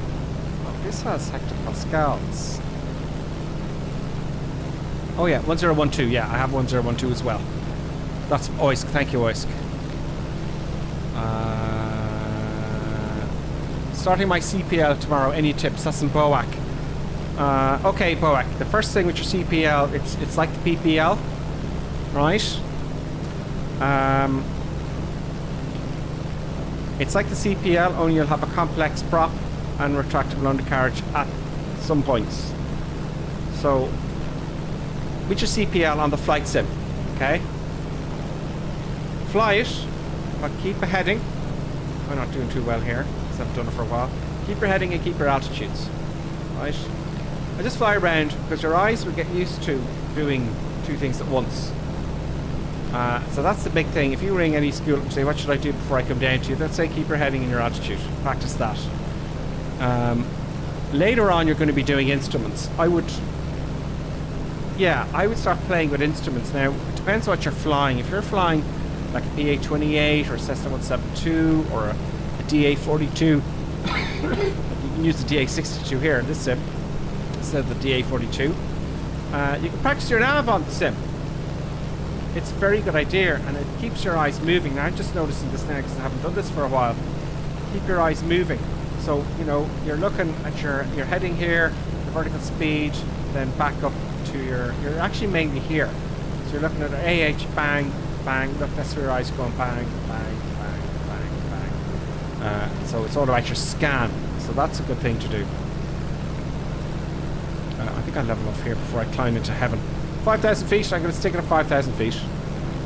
Oh, this has hectopascals. Oh yeah, 1012. Yeah, I have 1012 as well. That's OISC. Thank you, OISC. Starting my CPL tomorrow. Any tips? That's in BOAC. Okay, BOAC. The first thing with your CPL, it's like the PPL, right? It's like the CPL, only you'll have a complex prop and retractable undercarriage at some points. So, with your CPL on the flight sim, okay? Fly it, but keep a heading. I'm not doing too well here, because I've done it for a while. Keep your heading and keep your altitudes, right? I just fly around, because your eyes will get used to doing two things at once. So that's the big thing. If you ring any school and say, what should I do before I come down to you? They'll say, keep your heading and your altitude. Practice that. Later on, you're going to be doing instruments. I would start playing with instruments. Now, it depends what you're flying. If you're flying like a PA-28 or a Cessna 172 or a DA-42, you can use the DA-62 here in this sim instead of the DA-42. You can practice your nav on the sim. It's a very good idea, and it keeps your eyes moving. Now, I'm just noticing this now because I haven't done this for a while. Keep your eyes moving. So, you know, you're looking at your heading here, the vertical speed, then back up to you're actually mainly here. So you're looking at an AH, bang, bang. Look, that's where your eyes are going, bang, bang, bang, bang, bang. So it's all about your scan. So that's a good thing to do. I think I'll level off here before I climb into heaven. 5,000 feet, I'm going to stick it at 5,000 feet.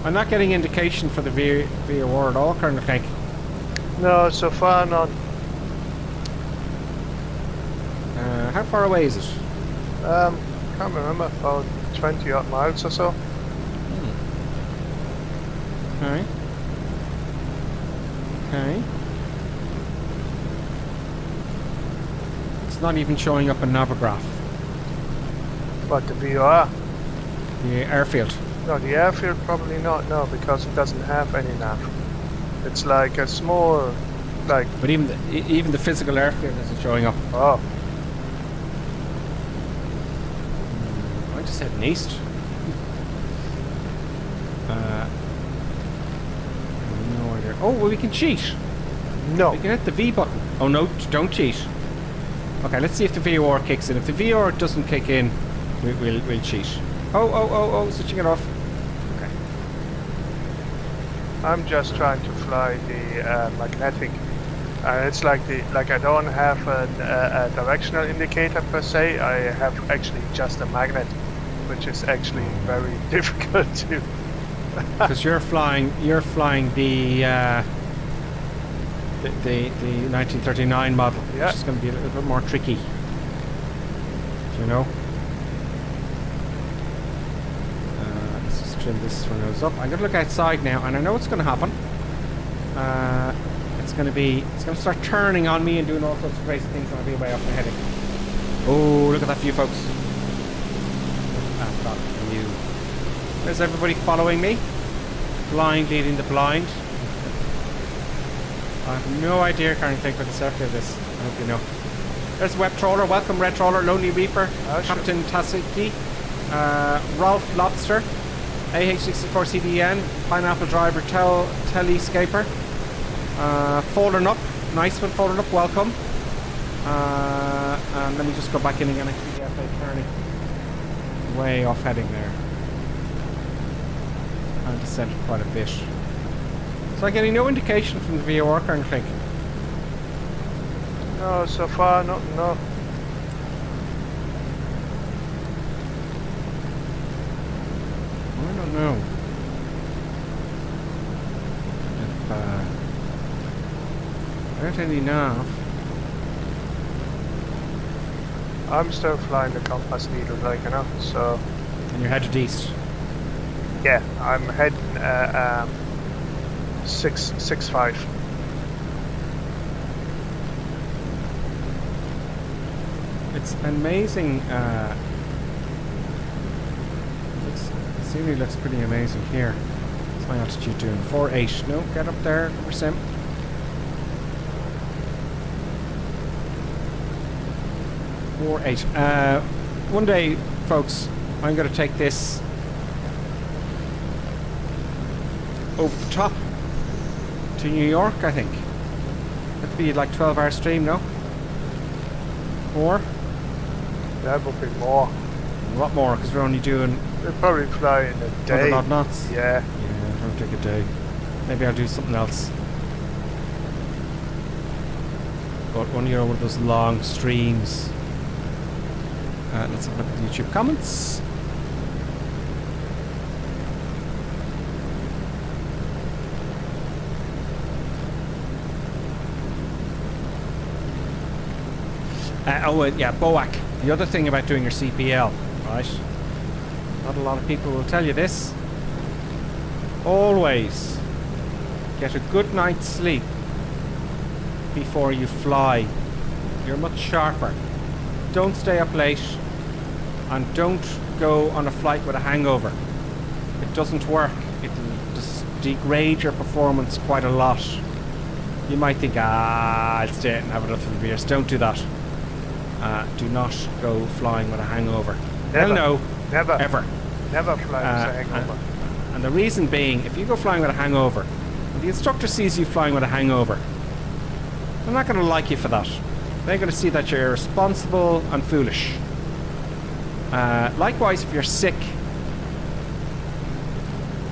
I'm not getting indication for the VOR at all, Colonel Clegg. No, so far not. How far away is it? Can't remember, about 20 odd miles or so. Okay. Okay. It's not even showing up in Navograph. What, the VOR? The airfield. No, the airfield probably not, no, because it doesn't have any nav. It's like a small, like... But even the physical airfield isn't showing up. Oh. I just heading east. No idea. Oh, well, we can cheat. No. We can hit the V button. Oh no, don't cheat. Okay, let's see if the VOR kicks in. If the VOR doesn't kick in, we'll cheat. Oh, switching it off. Okay. I'm just trying to fly the magnetic. It's like I don't have a directional indicator per se. I have actually just a magnet, which is actually very difficult to. Because you're flying the 1939 model, yeah. Which is going to be a little bit more tricky. You know. Let's just trim this one goes up. I'm going to look outside now, and I know what's going to happen. It's going to start turning on me and doing all sorts of crazy things, and I'll be way off my heading. Oh, look at that view, folks. Look at that view. There's everybody following me. Blind leading the blind. I have no idea, Karen Clegg, what the airfield is. I hope you know. There's Web Trawler. Welcome, Red Trawler. Lonely Reaper. Captain Tasiki. Rolf Lobster. AH64 CDN. Pineapple Driver. Telescaper. Fallen Up. Nice one, Fallen Up. Welcome. And let me just go back in again. I can see the airplane turning. Way off heading there. And descended quite a bit. So I'm getting no indication from the VOR, Colonel Clegg. No, so far, no. I don't know. If, aren't any nav. I'm still flying the compass needle, like, you know, so... And you're headed east. Yeah, I'm heading 665. It's amazing. The scenery looks pretty amazing here. What's my altitude doing? 4.8. No, get up there, number sim. One day, folks, I'm going to take this over the top to New York, I think. That'd be like 12-hour stream, no? More? That would be more. A lot more, because we're only doing... We'll probably fly in a day. 100 knots. Yeah. Yeah, it'll take a day. Maybe I'll do something else. But one, you know, one of those long streams. Let's have a look at the YouTube comments. Yeah, BOAC. The other thing about doing your CPL, right? Not a lot of people will tell you this. Always get a good night's sleep before you fly. You're much sharper. Don't stay up late, and don't go on a flight with a hangover. It doesn't work. It'll just degrade your performance quite a lot. You might think, I'll stay and have another few beers. Don't do that. Do not go flying with a hangover. Never. Hell no. Never. Ever. Never fly with a hangover. And the reason being, if you go flying with a hangover, and the instructor sees you flying with a hangover, they're not going to like you for that. They're going to see that you're irresponsible and foolish. Likewise, if you're sick,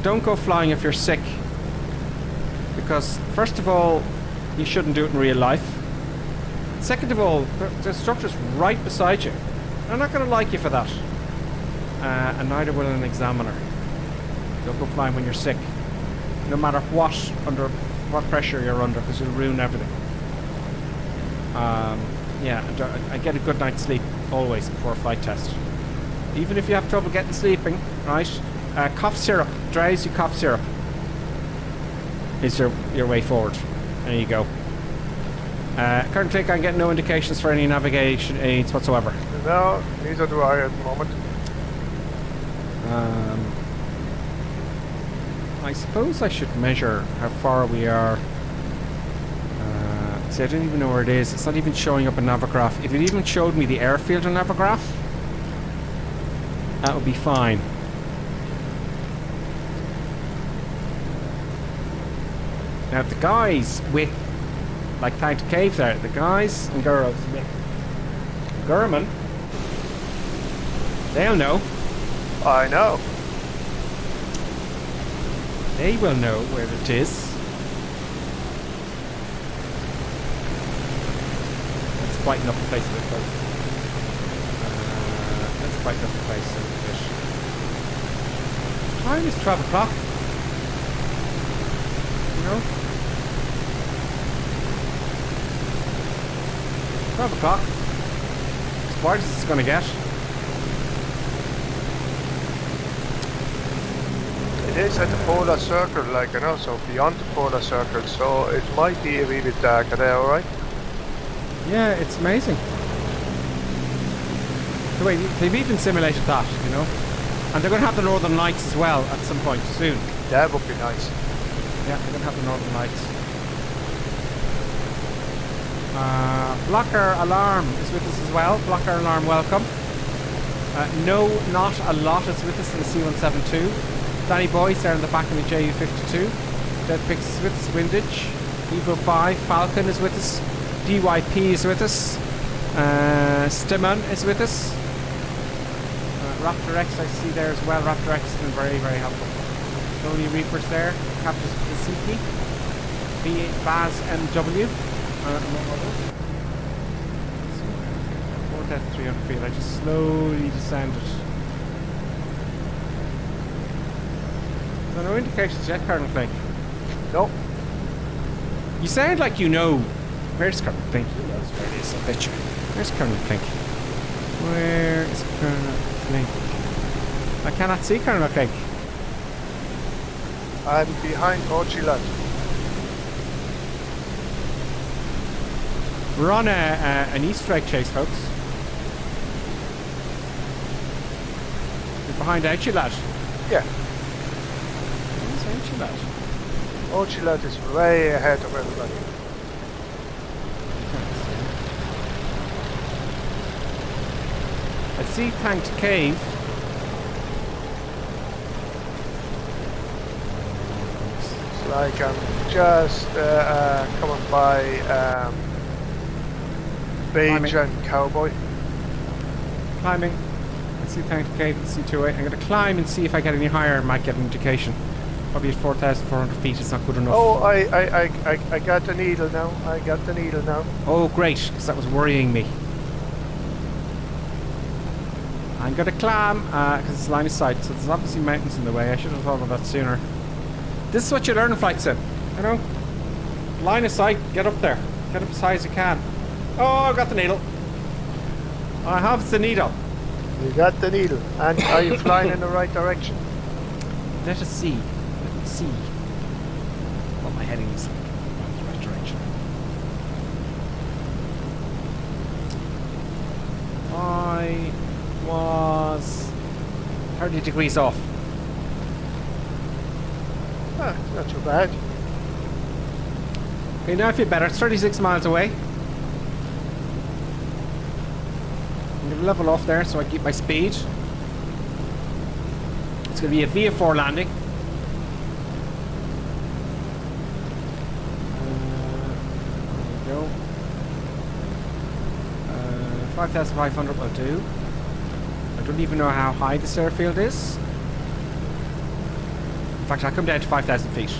don't go flying if you're sick. Because, first of all, you shouldn't do it in real life. Second of all, the instructor's right beside you. They're not going to like you for that. And neither will an examiner. Don't go flying when you're sick. No matter under what pressure you're under, because you'll ruin everything. Yeah, I get a good night's sleep always before a flight test. Even if you have trouble getting sleeping, right? Cough syrup, drowsy cough syrup is your way forward. There you go. Current click, I'm getting no indications for any navigation aids whatsoever. No, neither do I at the moment. I suppose I should measure how far we are. See, I don't even know where it is. It's not even showing up in Navigraph. If it even showed me the airfield in Navigraph, that would be fine. Now, the guys with, like Thank to Cave there, the guys and girls with Gurman, they'll know. I know. They will know where it is. Let's brighten up the place a bit, folks. Let's brighten up the place a bit. Time is 12 o'clock. You know? 12 o'clock. As bright as it's going to get. It is at the polar circle, like, you know, so beyond the polar circle, so it might be a wee bit darker there, alright? Yeah, it's amazing. The way they've even simulated that, you know, and they're going to have the Northern Lights as well at some point soon. That would be nice. Yeah, they're going to have the Northern Lights. Blocker Alarm is with us as well. Blocker Alarm, welcome. No, not a lot is with us in the C172. Danny Boyce there in the back of the JU52. Dead Pix is with us. Windage. Evo 5. Falcon is with us. DYP is with us. Stimman is with us. Raptor X I see there as well. Raptor X has been very, very helpful. Tony Reapers there. Captain Kasiki. B8 Baz MW. Among others. 4,300 feet. I just slowly descended. So no indications yet, Colonel Clink. No. You sound like you know. Where's Colonel Clink? He knows where it is, I bet you. Where's Colonel Clink? Where is Colonel Clink? I cannot see Colonel Clink. I'm behind Orchilad. We're on an Easter egg chase, folks. You're behind Ouchilad. Yeah. Where's Ouchilad? Orchilad is way ahead of everybody. I see Tanked Cave. It's like I'm just coming by Beige and Cowboy. Climbing. I see Tanked Cave at C28. I'm going to climb and see if I get any higher. I might get an indication. Probably at 4,400 feet it's not good enough. Oh, I got the needle now. I got the needle now. Oh, great, because that was worrying me. I'm going to climb, because it's line of sight, so there's obviously mountains in the way. I should have thought of that sooner. This is what you learn in flight sim, you know? Line of sight, get up there. Get up as high as you can. Oh, I got the needle. I have the needle. You got the needle. And are you flying in the right direction? Let us see. Let me see what my heading is like. In the right direction. I was 30 degrees off. Ah, not too bad. Okay, now I feel better. It's 36 miles away. I'm going to level off there so I keep my speed. It's going to be a VF4 landing. There we go. 5,500 will do. I don't even know how high this airfield is. In fact, I'll come down to 5,000 feet.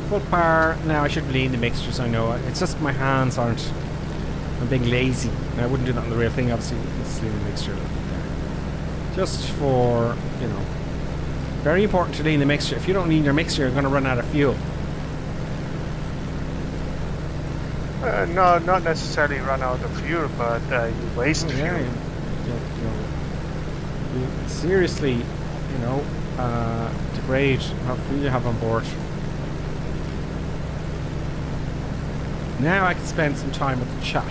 Full power. Now I shouldn't lean the mixtures, I know. It's just my hands aren't. I'm being lazy. And I wouldn't do that on the real thing, obviously. Let's lean the mixture a little bit there. Just for, you know. Very important to lean the mixture. If you don't lean your mixture, you're going to run out of fuel. No, not necessarily run out of fuel, but you waste fuel. You seriously, you know, degrade what fuel you have on board. Now I can spend some time with the chat.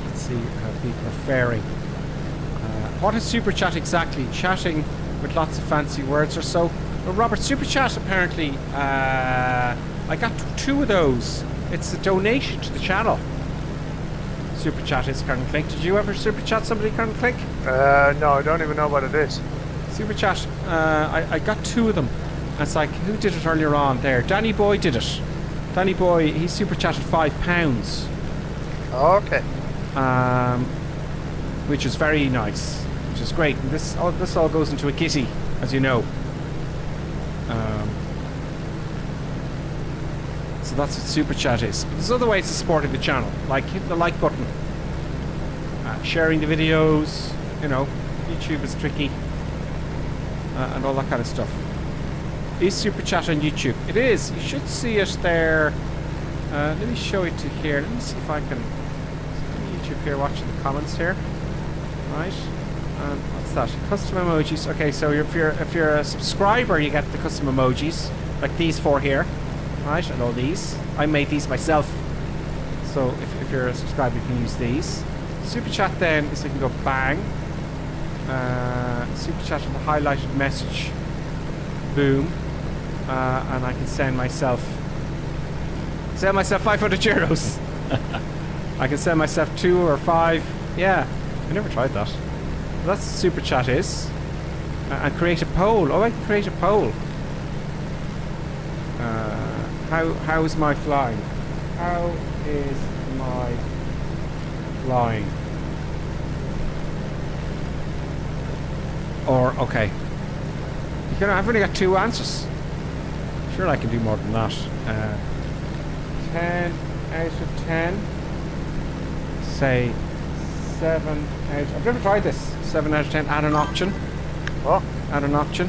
Let's see how people are faring. What is super chat exactly? Chatting with lots of fancy words or so. Well, Robert, super chat apparently. I got 2 of those. It's a donation to the channel. Super chat is Colonel Clink. Did you ever super chat somebody, Colonel Clink? No, I don't even know what it is. Super chat. I got 2 of them. And it's like, who did it earlier on there? Danny Boy did it. Danny Boy, he super chatted £5. Okay. Which is very nice. Which is great. And this all goes into a kitty, as you know. So that's what super chat is. But there's other ways of supporting the channel, like hitting the like button, sharing the videos. You know, YouTube is tricky, and all that kind of stuff. Is super chat on YouTube? It is. You should see it there. Let me show it to here. Let me see if I can. YouTube here, watching the comments here. Right. And what's that? Custom emojis. Okay, so if you're a subscriber, you get the custom emojis, like these 4 here. Right, and all these. I made these myself. So if you're a subscriber, you can use these. Super chat then is you can go bang. Super chat on the highlighted message. Boom. And I can send myself 500 euros. I can send myself 2 or 5. Yeah, I never tried that. But that's what super chat is. And create a poll. Oh, I can create a poll. How is my flying? How is my flying? Or okay. I've only got 2 answers. Sure, I can do more than that. 10 out of 10. say 7 out. I've never tried this. 7 out of 10. Add an option. What? Add an option.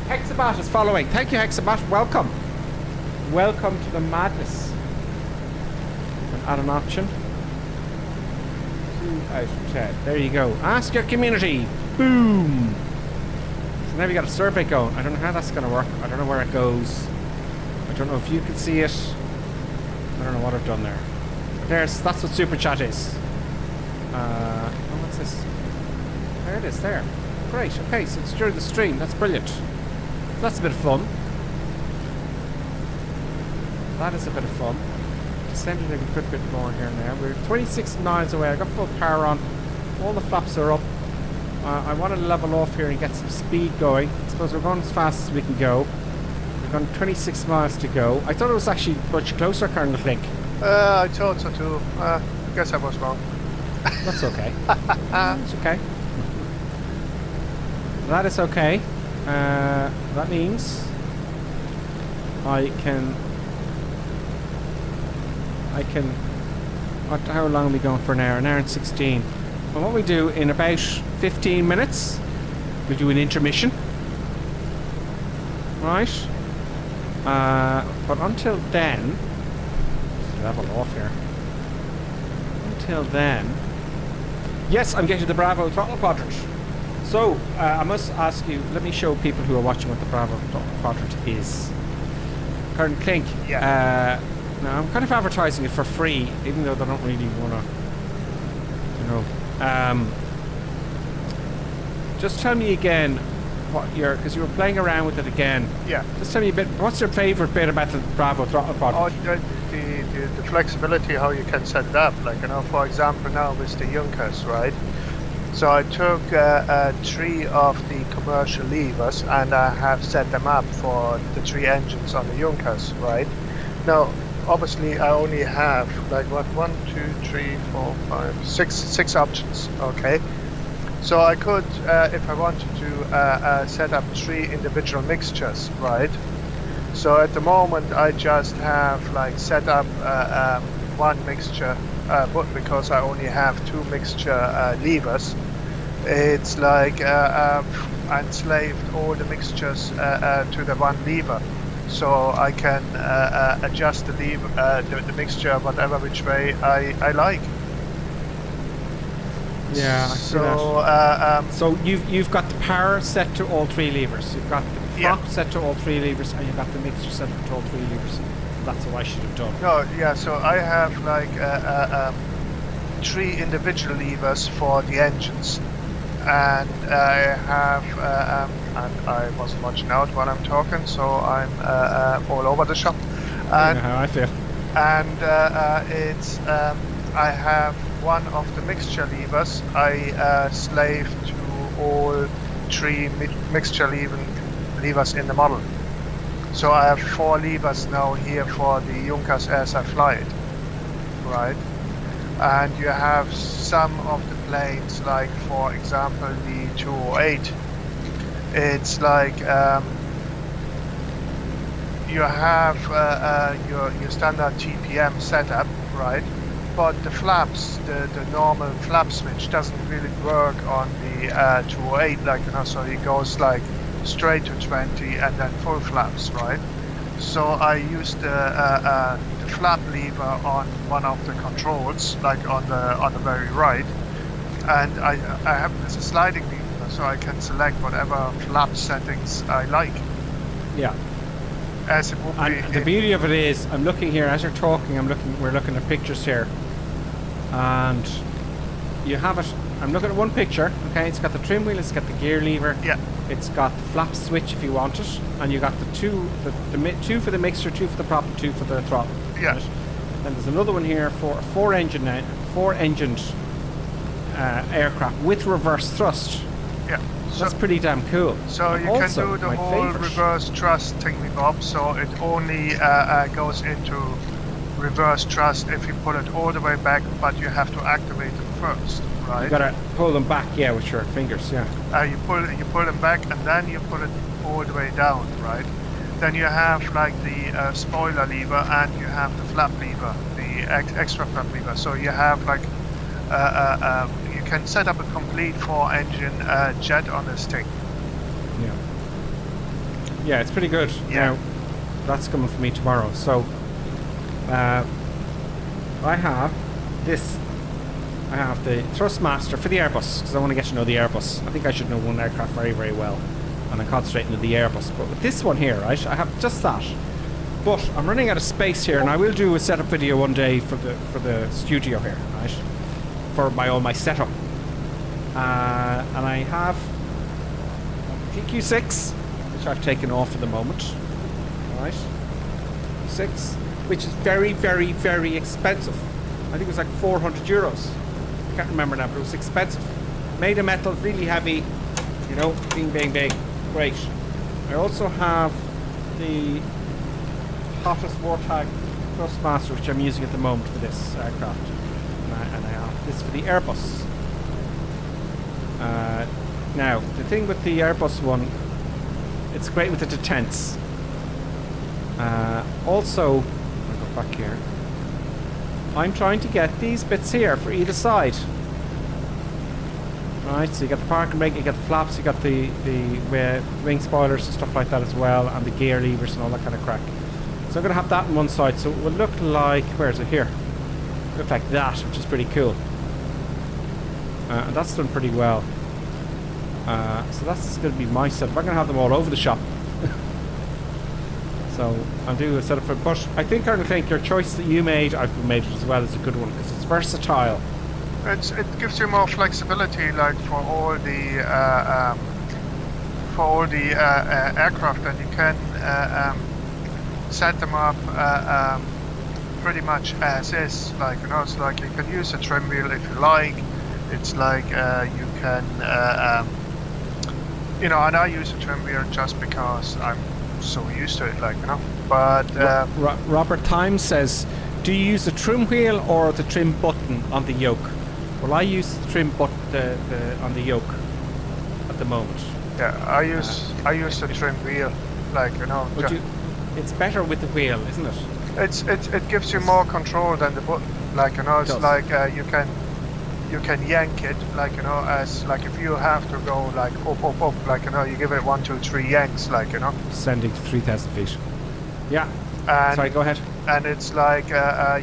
Hexabat is following. Thank you, Hexabat. Welcome. Welcome to the madness. Add an option. 2 out of 10. There you go. Ask your community. Boom. So now we got a survey going. I don't know how that's going to work. I don't know where it goes. I don't know if you can see it. I don't know what I've done there. That's what Super Chat is. Oh, what's this? There it is, there. Great, okay, so it's during the stream. That's brilliant. So that's a bit of fun. That is a bit of fun. Descending a good bit more here now. We're 26 miles away. I got full power on. All the flaps are up. I want to level off here and get some speed going. I suppose we're going as fast as we can go. We've got 26 miles to go. I thought it was actually much closer, Colonel Klink. I thought so too. I guess I was wrong. That's okay. It's okay. That is okay. That means I can. How long are we going for an hour? An hour and 16. Well, what we do in about 15 minutes, we do an intermission. Right? But until then, level off here. Until then, yes, I'm getting the Bravo throttle quadrant. So I must ask you. Let me show people who are watching what the Bravo throttle quadrant is. Colonel Klink. Yeah. Now I'm kind of advertising it for free, even though they don't really want to. You know. Just tell me again what because you were playing around with it again. Yeah. Just tell me a bit. What's your favourite bit about the Bravo throttle quadrant? Oh, the flexibility, how you can set it up. Like, you know, for example, now with the Junkers, right? So I took 3 of the commercial levers and I have set them up for the 3 engines on the Junkers, right? Now, obviously, I only have like what 1, 2, 3, 4, 5, 6 options. Okay. So I could, if I wanted to, set up 3 individual mixtures, right? So at the moment I just have like set up 1 mixture, but because I only have 2 mixture levers, it's like I enslaved all the mixtures to the 1 lever. So I can adjust the lever, the mixture whatever which way I like. Yeah, I see so that. So you've got the power set to all 3 levers. You've got the prop set to all 3 levers, and you've got the mixture set to all 3 levers. That's what I should have done. No, yeah. So I have like 3 individual levers for the engines, and I have and I wasn't watching out while I'm talking, so I'm all over the shop. And, you know how I feel. And it's I have 1 of the mixture levers. I slave to all 3 mixture levers in the model. So I have 4 levers now here for the Junkers as I fly it, right? And you have some of the planes, like for example the 208. It's like you have your standard TPM setup, right? But the flaps, the normal flap switch doesn't really work on the 208, like, you know, so it goes like straight to 20 and then full flaps, right? So I used the flap lever on one of the controls, like on the very right, and I have this sliding lever, so I can select whatever flap settings I like. Yeah. As it would and be. The beauty of it is, I'm looking here as you're talking. We're looking at pictures here, and you have it. I'm looking at one picture. Okay, it's got the trim wheel, it's got the gear lever. Yeah. It's got the flap switch if you want it, and you got the two for the mixer, 2 for the prop, and 2 for the throttle. Yeah. Right? Then there's another one here for a 4-engined aircraft with reverse thrust. Yeah. So that's pretty damn cool. So and you can do the whole favorite. reverse thrust thingy-bob, so it only goes into reverse thrust if you pull it all the way back, but you have to activate it first, right? You gotta pull them back, yeah, with your fingers, yeah. You pull them back and then you pull it all the way down, right? Then you have like the spoiler lever and you have the flap lever, the extra flap lever. So you have like you can set up a complete 4-engine jet on this thing. Yeah. Yeah, it's pretty good. Yeah. Now, that's coming for me tomorrow. So, I have this. I have the Thrustmaster for the Airbus, because I want to get to know the Airbus. I think I should know one aircraft very, very well, and I'm concentrating on the Airbus. But with this one here, right, I have just that. But I'm running out of space here, and I will do a setup video one day for the studio here, right, for all my setup. And I have TQ6, which I've taken off at the moment, right? 6, which is very, very, very expensive. I think it was like 400 euros. I can't remember now, but it was expensive. Made of metal, really heavy, you know, bing, bang, bang. Great. I also have the hottest Warthog Thrustmaster, which I'm using at the moment for this aircraft. And I have this for the Airbus. Now, the thing with the Airbus one, it's great with the detents. Also, I'll go back here. I'm trying to get these bits here for either side. Right, so you got the parking brake, you got the flaps, you got the wing spoilers and stuff like that as well, and the gear levers and all that kind of crack. So I'm going to have that on one side, so it will look like, where is it here? Look like that, which is pretty cool. And that's done pretty well. So that's going to be my setup. I'm going to have them all over the shop. So I'll do a setup for, but I think your choice that you made, I've made it as well, is a good one because it's versatile. It gives you more flexibility, like for all the aircraft, and you can set them up pretty much as is. Like, you know, it's like you can use a trim wheel if you like. It's like you can, you know, and I use a trim wheel just because I'm so used to it, like, you know. But Robert Time says, do you use the trim wheel or the trim button on the yoke? Well, I use the trim button on the yoke at the moment. Yeah, I use the trim wheel, like, you know. It's better with the wheel, isn't it? It gives you more control than the button, like, you know. It's like you can yank it, like, you know, as like if you have to go like up, like, you know, you give it 1, 2, 3 yanks, like, you know. Sending to 3,000 feet. Yeah. And, sorry, go ahead. And it's like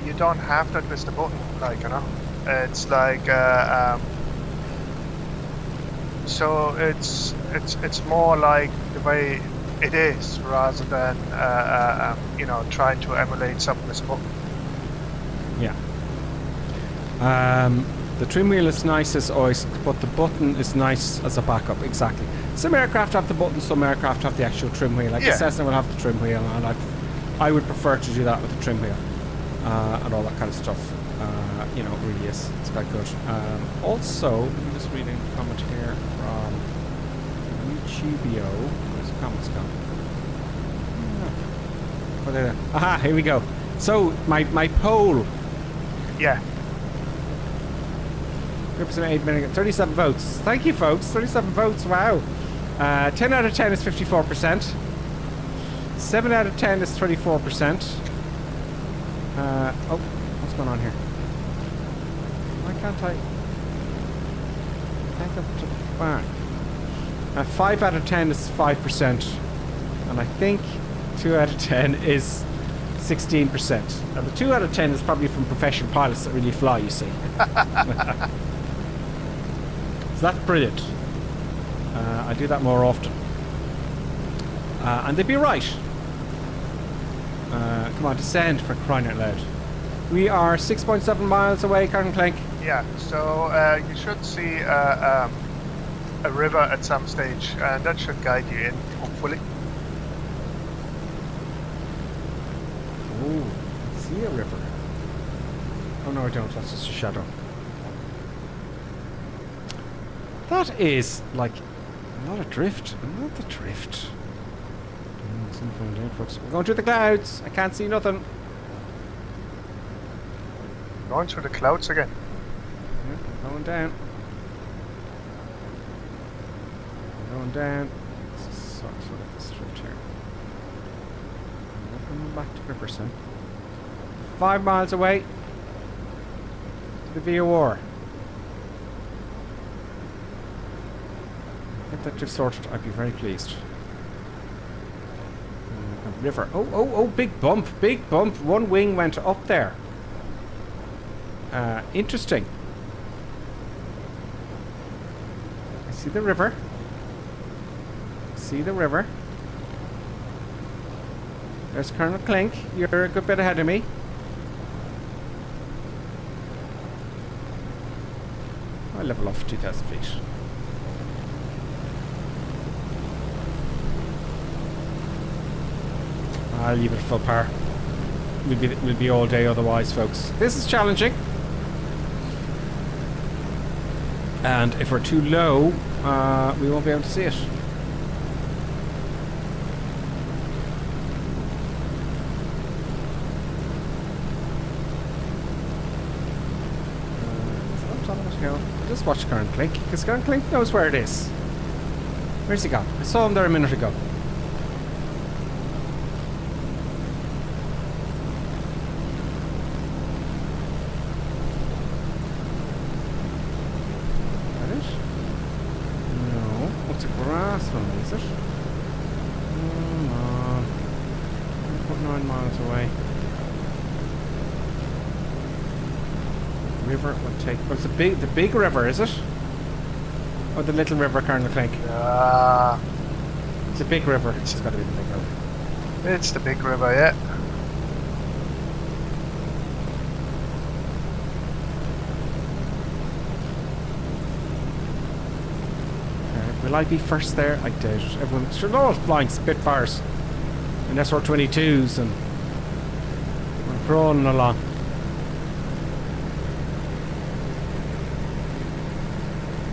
you don't have that with the button, like, you know. It's like so it's more like the way it is rather than you know, trying to emulate something with the button. Yeah. The trim wheel is nice as always, but the button is nice as a backup. Exactly. Some aircraft have the button, some aircraft have the actual trim wheel. Like the Cessna will have the trim wheel, and I would prefer to do that with the trim wheel and all that kind of stuff. You know, it really is. It's quite good. Also, let me just read a comment here from YouTubio. Where's the comments gone? Oh, there. Aha, here we go. So, my poll. Yeah. 8 minutes, 37 votes. Thank you, folks. 37 votes. Wow. 10 out of 10 is 54%. 7 out of 10 is 24%. Oh, what's going on here? Why can't I go to the back? 5 out of 10 is 5%. And I think 2 out of 10 is 16%. Now, the 2 out of 10 is probably from professional pilots that really fly, you see. So that's brilliant. I do that more often. And they'd be right. Come on, descend for crying out loud. We are 6.7 miles away, Captain Clank. Yeah, so you should see a river at some stage, and that should guide you in, hopefully. Oh, I see a river. Oh no, I don't. That's just a shadow. That is like a lot of drift. Not the drift. We're going through the clouds. I can't see nothing. Going through the clouds again. Yeah, we're going down. We're going down. This sucks. Look at this drift here. We're coming back to Gripperson. 5 miles away. to the VOR. Get that just sorted, I'd be very pleased. River. Oh, big bump, big bump. One wing went up there. Interesting. I see the river. See the river. There's Colonel Clink. You're a good bit ahead of me. I'll level off 2,000 feet. I'll leave it at full power. We'll be all day otherwise, folks. This is challenging. And if we're too low, we won't be able to see it. Just watch Colonel Clink, because Colonel Clink knows where it is. Where's he gone? I saw him there a minute ago. Is it? Come on. 9 miles away. River will take. Oh, it's the big river, is it? Or the little river, Colonel Clink? It's a big river. It's got to be the big river. It's the big river, yeah. Will I be first there? I doubt it. Everyone, sure, they're all flying Spitfires and SR-22s, and we're crawling along.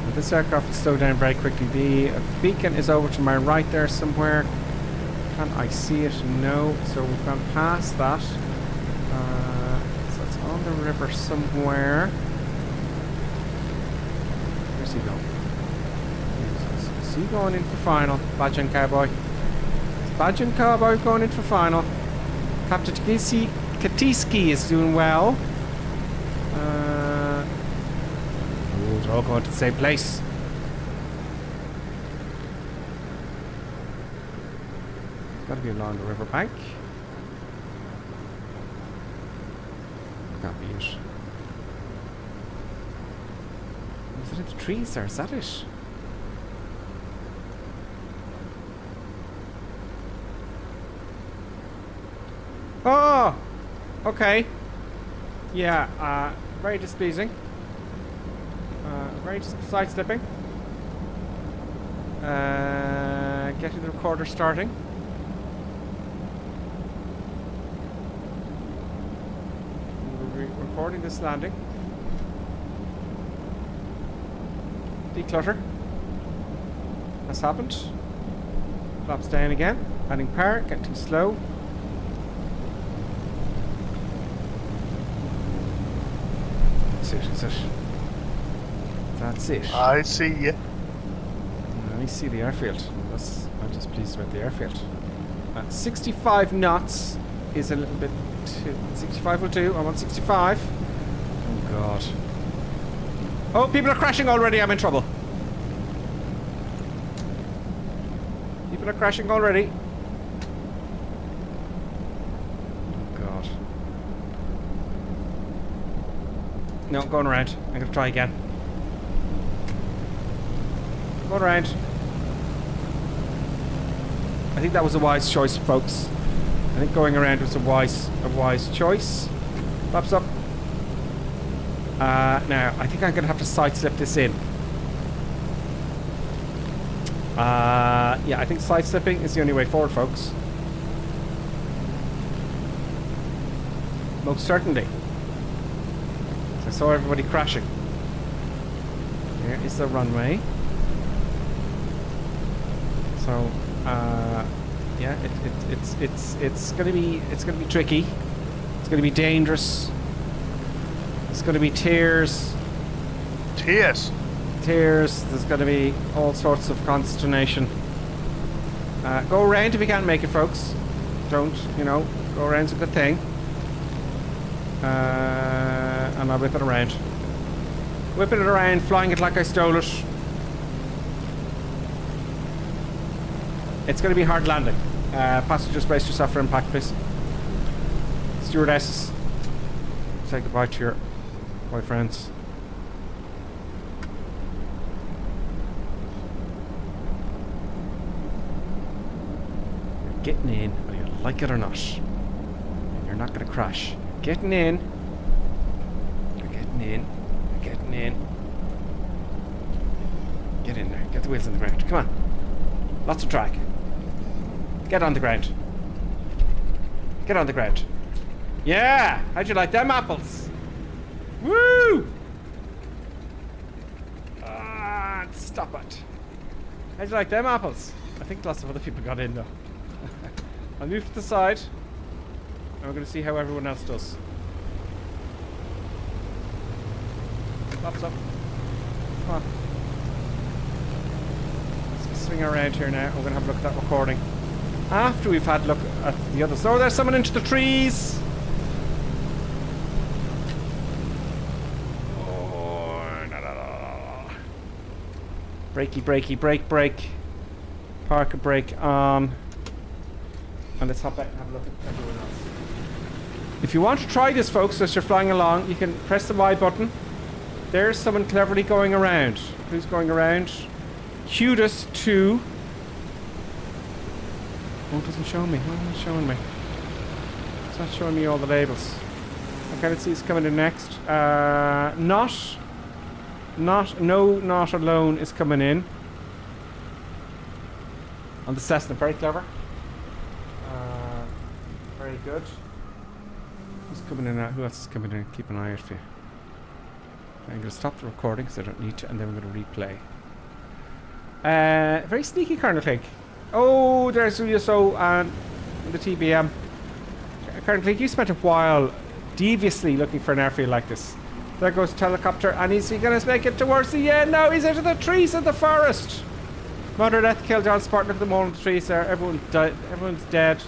And this aircraft will slow down very quickly. The beacon is over to my right there somewhere. Can I see it? No. So we've gone past that. So it's on the river somewhere. Where's he going? Is he going in for final? Badge and Cowboy. Is Badge and Cowboy going in for final? Captain Katiski is doing well. Oh, they're all going to the same place. It's got to be along the riverbank. Can't be it. Is it in the trees there? Is that it? Oh! Okay. Yeah, very displeasing. Very side-slipping. Getting the recorder starting. We're recording this landing. Declutter. That's happened. Flaps down again. Adding power, getting too slow. That's it. That's it. I see you. I see the airfield. I'm just pleased about the airfield. 65 knots is a little bit too... 65 will do. I'm on 65. Oh, God. Oh, people are crashing already. I'm in trouble. People are crashing already. Oh, God. No, I'm going around. I'm going to try again. Going around. I think that was a wise choice, folks. I think going around was a wise choice. Flaps up. Now, I think I'm going to have to side-slip this in. Yeah, I think side-slipping is the only way forward, folks. Most certainly. I saw everybody crashing. Here is the runway. So, yeah, it's gonna be tricky. It's gonna be dangerous. It's gonna be tears. Tears. Tears. There's gonna be all sorts of consternation. Go around if you can't make it, folks. Don't, go around's a good thing. And I'll whip it around. Whipping it around, flying it like I stole it. It's going to be hard landing. Passengers, brace yourself for impact, please. Stewardesses, say goodbye to your boyfriends. You're getting in, whether you like it or not. You're not going to crash. You're getting in. You're getting in. You're getting in. Get in there. Get the wheels on the ground. Come on. Lots of drag. Get on the ground. Get on the ground. Yeah! How'd you like them apples? Woo! Stop it. How'd you like them apples? I think lots of other people got in though. I'll move to the side. And we're going to see how everyone else does. Pops up. Come on. Let's swing around here now. We're going to have a look at that recording. After we've had a look at the other. So there's someone into the trees. Oh, no, no, no. Brakey, brakey, brake, brake. Park a brake on. And let's hop back and have a look at everyone else. If you want to try this, folks, as you're flying along, you can press the Y button. There's someone cleverly going around. Who's going around? Cutest to... Oh, it doesn't show me. Oh, it's showing me. It's not showing me all the labels. Okay, let's see who's coming in next. Not alone is coming in. On the Cessna, very clever. Very good. Who's coming in now? Who else is coming in? Keep an eye out for you. I'm going to stop the recording because I don't need to, and then we're going to replay. Very sneaky Colonel Clink. Oh, there's USO and the TBM. Colonel Clink, you spent a while deviously looking for an airfield like this. There goes the helicopter, and is he going to make it towards the end? No, he's into the trees in the forest. Mother Death killed John Spartan at the moment. The trees there. Everyone's dead.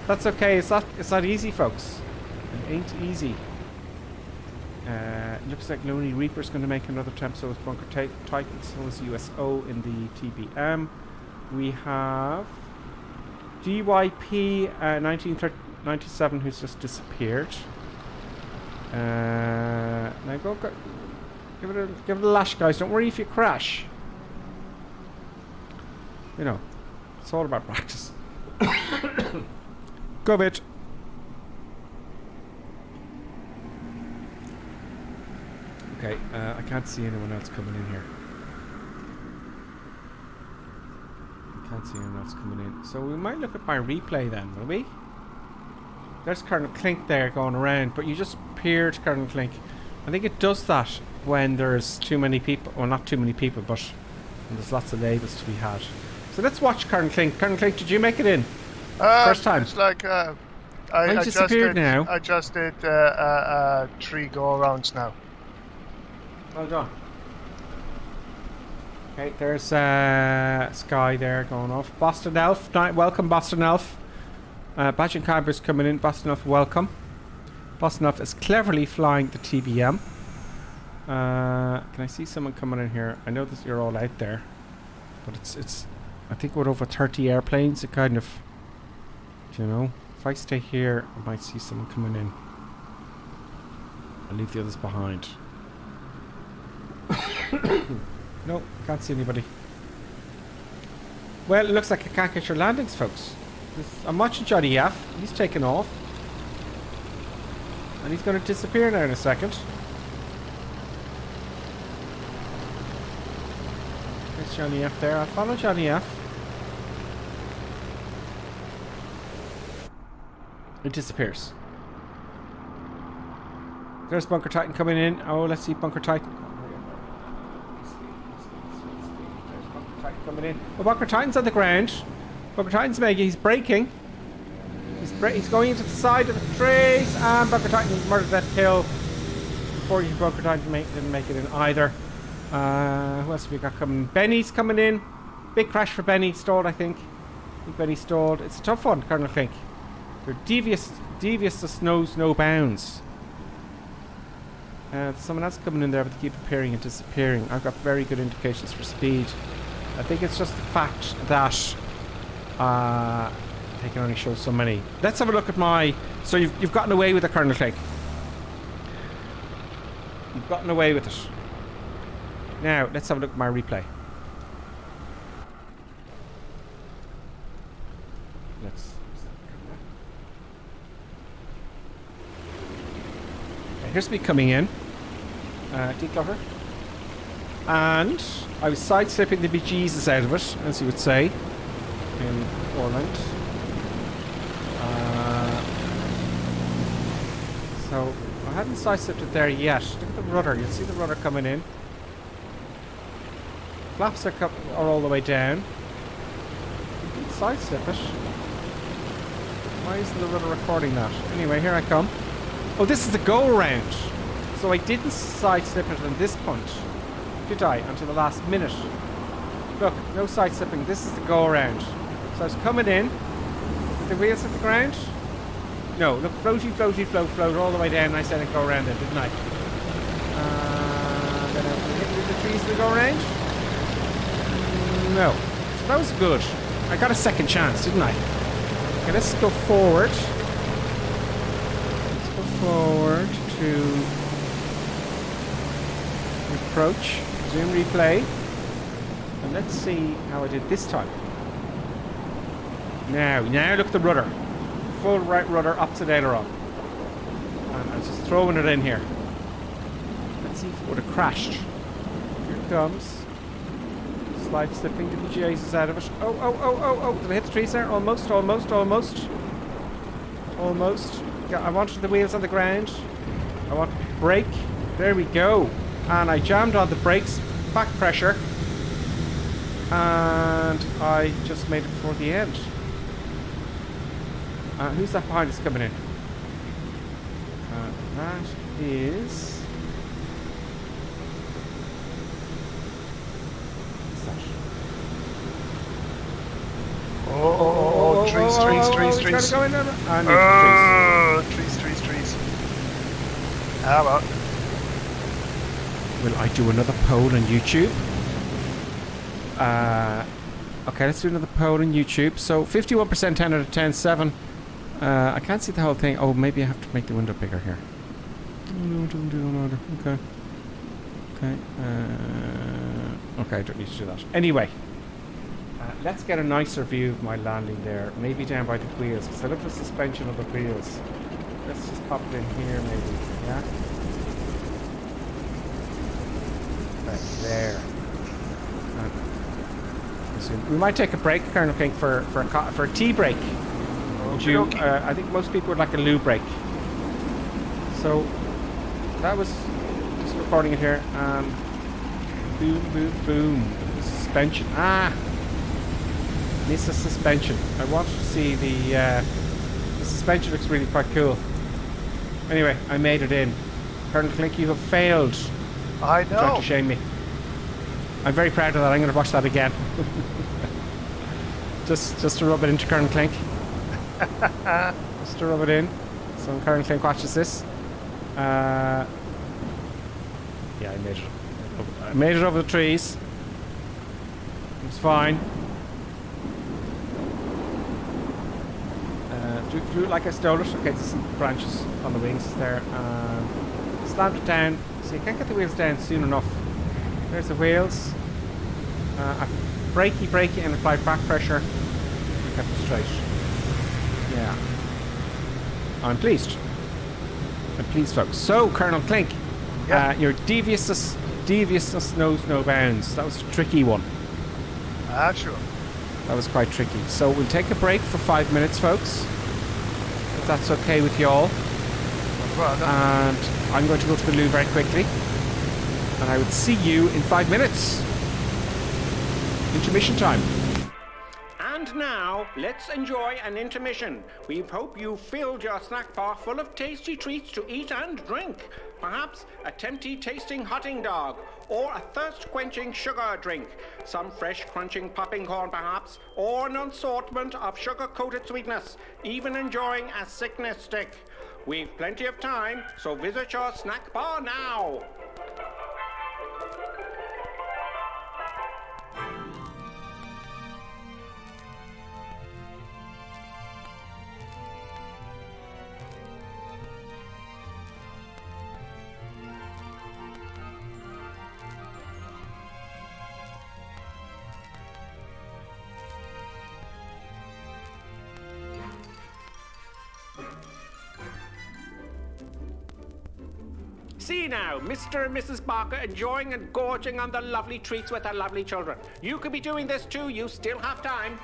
That's okay. It's not easy, folks. It ain't easy. Looks like Lonely Reaper's going to make another attempt. So is Bunker Titan. So is USO in the TBM. We have DYP 1997 who's just disappeared. Now go give it a lash, guys. Don't worry if you crash. You know, it's all about practice. Go bit. Okay, I can't see anyone else coming in here. Can't see anyone else coming in. So we might look at my replay then, will we? There's Colonel Clink there going around, but you just appeared, Colonel Clink. I think it does that when there's too many people. Well, not too many people, but when there's lots of labels to be had. So let's watch Colonel Clink. Colonel Clink, did you make it in? First time? It's like, I disappeared now. I just did 3 go-arounds now. Well done. Okay, there's Sky there going off. Boston Elf, welcome Boston Elf. Badge and Camber's coming in. Boston Elf, welcome. Boston Elf is cleverly flying the TBM. Can I see someone coming in here? I know that you're all out there, but it's. I think with over 30 airplanes, it kind of, you know. If I stay here, I might see someone coming in. I'll leave the others behind. No, can't see anybody. Well, it looks like I can't get your landings, folks. I'm watching Johnny F. He's taking off. And he's going to disappear now in a second. There's Johnny F there. I'll follow Johnny F. It disappears. There's Bunker Titan coming in. Oh, let's see Bunker Titan. There's Bunker Titan coming in. Oh, Bunker Titan's on the ground. Bunker Titan's making. He's braking. He's going into the side of the trees, and Bunker Titan murdered that kill. Before you, Bunker Titan didn't make it in either. Who else have we got coming? Benny's coming in. Big crash for Benny. Stalled, I think. I think Benny stalled. It's a tough one, Colonel Clink. They're devious as knows no bounds. Someone else coming in there, but they keep appearing and disappearing. I've got very good indications for speed. I think it's just the fact that they can only show so many. Let's have a look at my... So you've gotten away with it, Colonel Clegg. You've gotten away with it. Now, let's have a look at my replay. Let's... Okay, here's me coming in. Declutter. And I was side-slipping the bejesus out of it, as you would say, in Orland. So I hadn't side-slipped it there yet. Look at the rudder. You'll see the rudder coming in. Flaps are all the way down. You can side-slip it. Why isn't the rudder recording that? Anyway, here I come. Oh, this is the go-around. So I didn't side-slip it at this point, did I? Until the last minute. Look, no side-slipping. This is the go-around. So I was coming in. Did the wheels hit the ground? No, look, floaty, floaty, float all the way down. And I said I'd go around it, didn't I? Then I hit with the trees to go around? No. So that was good. I got a second chance, didn't I? Okay, let's go forward. Let's go forward to approach, zoom replay, and let's see how I did this time. Now look at the rudder. Full right rudder, upside down on. And I was just throwing it in here. Let's see if it would have crashed. Here it comes. Slide slipping the bejesus out of it. Oh. Did I hit the trees there? Almost. I wanted the wheels on the ground. I want to brake. There we go. And I jammed on the brakes, back pressure, and I just made it before the end. Who's that behind us coming in? That is... What's that? Trees. Go in there. Trees. How about? Will I do another poll on YouTube? Okay, let's do another poll on YouTube. So 51% 10 out of 10, 7. I can't see the whole thing. Oh, maybe I have to make the window bigger here. Okay. Okay, I don't need to do that. Anyway, let's get a nicer view of my landing there. Maybe down by the wheels, because I love the suspension of the wheels. Let's just pop it in here, maybe. Yeah. Right there. We might take a break, Colonel King, for a tea break. I think most people would like a loo break. So that was just recording it here. Boom. Suspension. Miss the suspension. I wanted to see the suspension. Looks really quite cool. Anyway, I made it in. Colonel Clink, you have failed. I know. Trying to shame me. I'm very proud of that. I'm going to watch that again. just to rub it into Colonel Clink. Just to rub it in. So when Colonel Clink watches this. Yeah, I made it. I made it over the trees. It's fine. Flew it like I stole it. Okay, there's some branches on the wings there. Slammed it down. So you can't get the wheels down soon enough. There's the wheels. I brakey and applied back pressure. I kept it straight. Yeah. I'm pleased. Folks. So, Colonel Clink, your deviousness knows no bounds. That was a tricky one. Sure. That was quite tricky. So we'll take a break for 5 minutes, folks. If that's okay with you all. And I'm going to go to the loo very quickly. And I would see you in 5 minutes. Intermission time. And now, let's enjoy an intermission. We hope you filled your snack bar full of tasty treats to eat and drink. Perhaps a tempting tasting hotting dog, or a thirst-quenching sugar drink. Some fresh crunching popping corn perhaps, or an assortment of sugar-coated sweetness. Even enjoying a sickness stick. We've plenty of time, so visit your snack bar now. See now, Mr. and Mrs. Barker enjoying and gorging on the lovely treats with their lovely children. You could be doing this too, you still have time.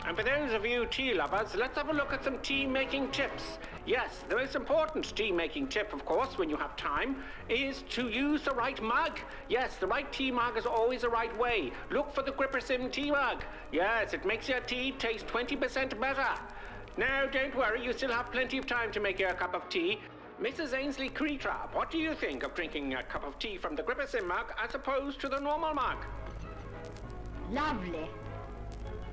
And for those of you tea lovers, let's have a look at some tea-making tips. Yes, the most important tea-making tip, of course, when you have time, is to use the right mug. Yes, the right tea mug is always the right way. Look for the Grippersim tea mug. Yes, it makes your tea taste 20% better. Now, don't worry, you still have plenty of time to make your cup of tea. Mrs. Ainsley Creetrap, what do you think of drinking a cup of tea from the Grippersim mug as opposed to the normal mug? Lovely.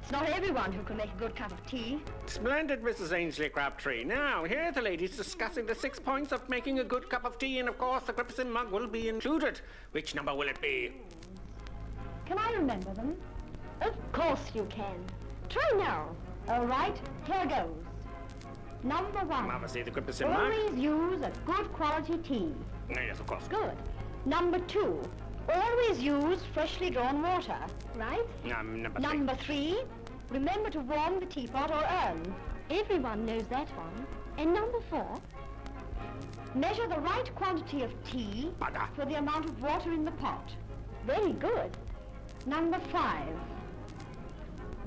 It's not everyone who can make a good cup of tea. Splendid, Mrs. Ainsley Crabtree. Now, here are the ladies discussing the 6 points of making a good cup of tea, and of course the Grippersim mug will be included. Which number will it be? Can I remember them? Of course you can. Try now. All right, here goes. Number 1. Obviously the Grippersim mug. Always use a good quality tea. Yes, of course. Good. Number 2. Always use freshly drawn water. Right? Number 3. Remember to warm the teapot or urn. Everyone knows that one. And number 4. Measure the right quantity of tea for the amount of water in the pot. Very good. Number 5.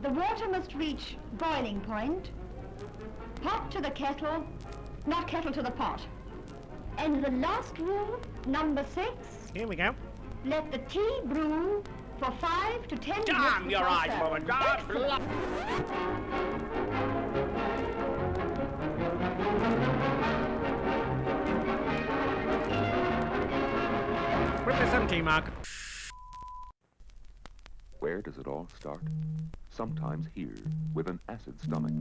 The water must reach boiling point. Pot to the kettle, not kettle to the pot. And the last rule, number 6. Here we go. Let the tea brew for 5 to 10 minutes. Damn your eyes, before woman. serving. God, Grippersim tea mug. Where does it all start? Sometimes here, with an acid stomach,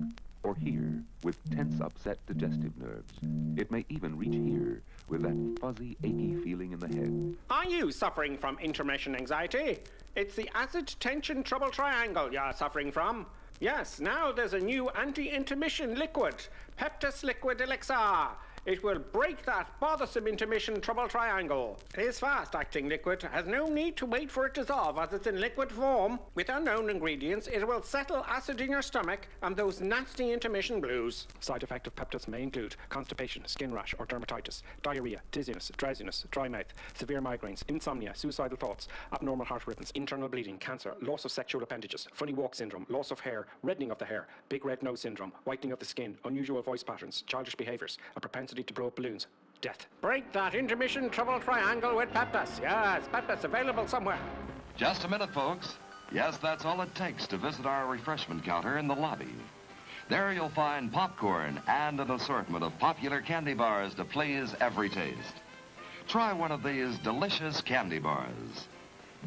or here, with tense, upset digestive nerves. It may even reach here, with that fuzzy, achy feeling in the head. Are you suffering from intermission anxiety? It's the acid tension trouble triangle you're suffering from. Yes, now there's a new anti-intermission liquid, Peptus Liquid Elixir. It will break that bothersome intermission trouble triangle. It is fast-acting liquid, has no need to wait for it to dissolve as it's in liquid form. With unknown ingredients, it will settle acid in your stomach and those nasty intermission blues. Side effect of Peptus may include constipation, skin rash or dermatitis, diarrhea, dizziness, drowsiness, dry mouth, severe migraines, insomnia, suicidal thoughts, abnormal heart rhythms, internal bleeding, cancer, loss of sexual appendages, funny walk syndrome, loss of hair, reddening of the hair, big red nose syndrome, whitening of the skin, unusual voice patterns, childish behaviours, a propensity to blow up balloons, death. Break that intermission trouble triangle with Peptus. Yes, Peptus available somewhere. Just a minute, folks. Yes, that's all it takes to visit our refreshment counter in the lobby. There you'll find popcorn and an assortment of popular candy bars to please every taste. Try one of these delicious candy bars.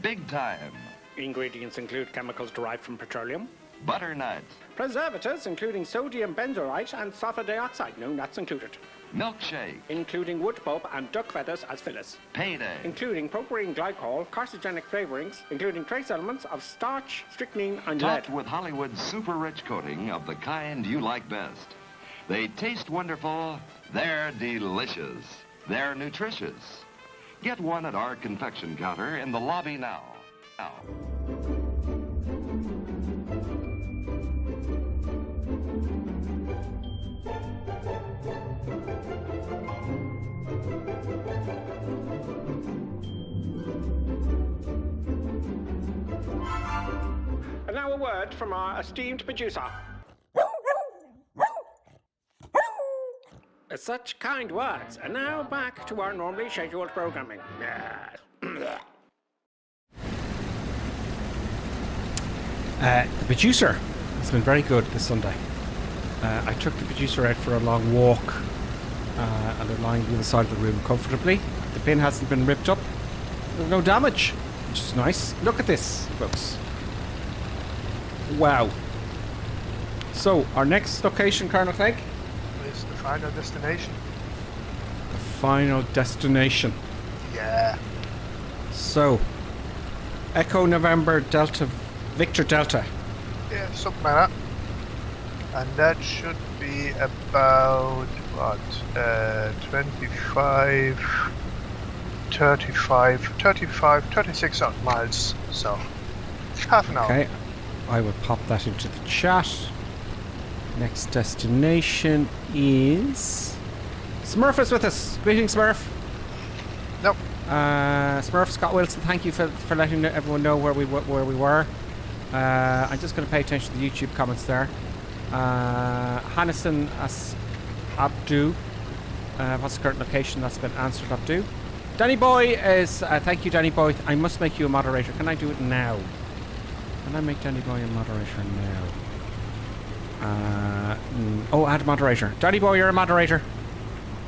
Big time. Ingredients include chemicals derived from petroleum, Butternut, preservatives including sodium benzoate and sulfur dioxide, no nuts included, milkshake, including wood pulp and duck feathers as fillers, payday, including propylene glycol, carcinogenic flavorings, including trace elements of starch, strychnine and topped lead. with Hollywood's super rich coating of the kind you like best. They taste wonderful, they're delicious, they're nutritious. Get one at our confection counter in the lobby now. And now a word from our esteemed producer. Such kind words. And now back to our normally scheduled programming. The producer has been very good this Sunday. I took the producer out for a long walk and they're lying on the other side of the room comfortably. The bin hasn't been ripped up. There's no damage. which is nice. Look at this, folks. Wow. So, our next location, Colonel Clegg? Is the final destination. The final destination. Yeah. So, Echo November Delta Victor Delta. Yeah, something like that. And that should be about, what, 36 odd miles. So, half an hour. Okay, I will pop that into the chat. Next destination is... Smurf is with us. Greetings, Smurf. Nope. Smurf, Scott Wilson, thank you for letting everyone know where we were. I'm just going to pay attention to the YouTube comments there. Hannison as Abdu. What's the current location? That's been answered, Abdu. Danny Boy is... thank you, Danny Boy. I must make you a moderator. Can I do it now? Can I make Danny Boy a moderator now? Add a moderator. Danny Boy, you're a moderator.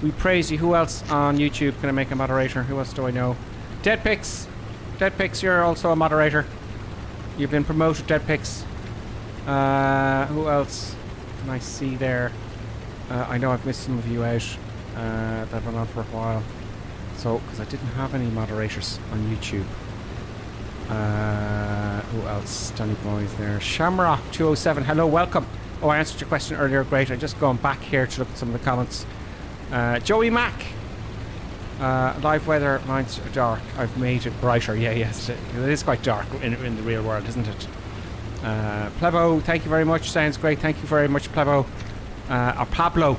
We praise you. Who else on YouTube can I make a moderator? Who else do I know? Deadpix. Deadpix, you're also a moderator. You've been promoted, Deadpix. Who else can I see there? I know I've missed some of you out. That went on for a while. So, because I didn't have any moderators on YouTube. Who else? Danny Boy's there. Shamrock 207. Hello, welcome. Oh, I answered your question earlier. Great. I'm just going back here to look at some of the comments. Joey Mack. Live weather, mine's dark. I've made it brighter. Yeah, yes. It is quite dark in the real world, isn't it? Plebo, thank you very much. Sounds great. Thank you very much, Plebo. Or Pablo.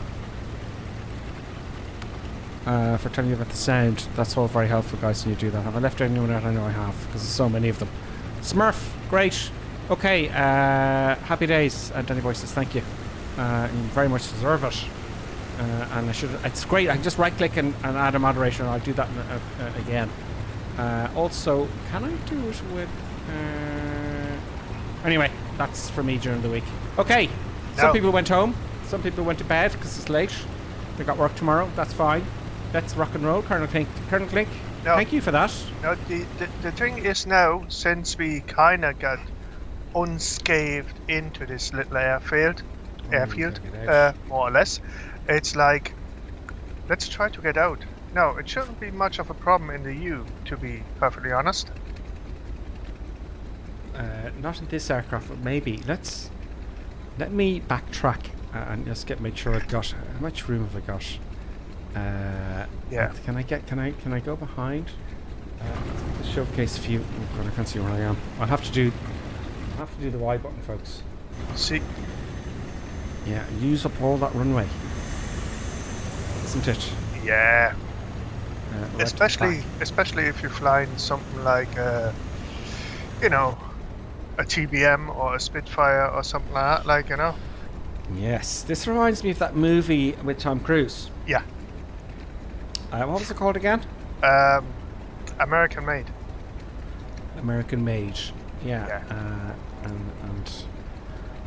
For telling you about the sound. That's all very helpful, guys, when you do that. Have I left anyone out? I know I have, because there's so many of them. Smurf, great. Okay, happy days. Danny Boy says thank you. You very much deserve it. And I should. It's great. I can just right click and add a moderator, and I'll do that again. Also, can I do it with? Anyway, that's for me during the week. Okay. Some people went home. Some people went to bed because it's late. They got work tomorrow. That's fine. Let's rock and roll, Colonel Clink. Colonel Clink. No, thank you for that. No, the thing is now, since we kind of got unscathed into this little airfield, more or less. It's like, let's try to get out. No, it shouldn't be much of a problem in the U, to be perfectly honest. Not in this aircraft, but maybe. Let me backtrack and just make sure I've got... How much room have I got? Yeah. Can I go behind? Let's showcase a few... Oh God, I can't see where I am. I'll have to do the Y button, folks. See? Yeah, use up all that runway. Isn't it? Yeah. Especially if you're flying something like, you know, a TBM or a Spitfire or something like that, like, you know. Yes, this reminds me of that movie with Tom Cruise. Yeah. What was it called again? American Made. American Made. Yeah. And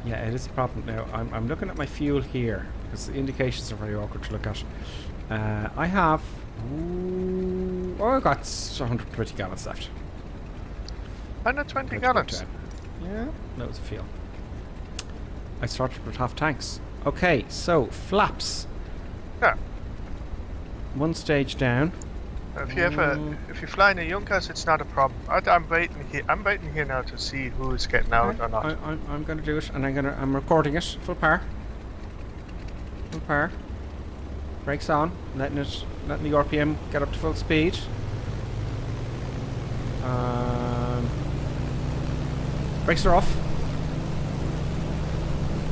yeah, it is a problem now. I'm looking at my fuel here because the indications are very awkward to look at. I have... I've got 120 gallons left. 120 gallons? Yeah, loads of fuel. I started with half tanks. Okay, so flaps. Yeah. One stage down. If you fly in a Junkers, it's not a problem. I'm waiting here. I'm waiting here now to see who's getting out or not. I'm going to do it, and I'm recording it full power. Full power. Brakes on, letting the RPM get up to full speed. Brakes are off.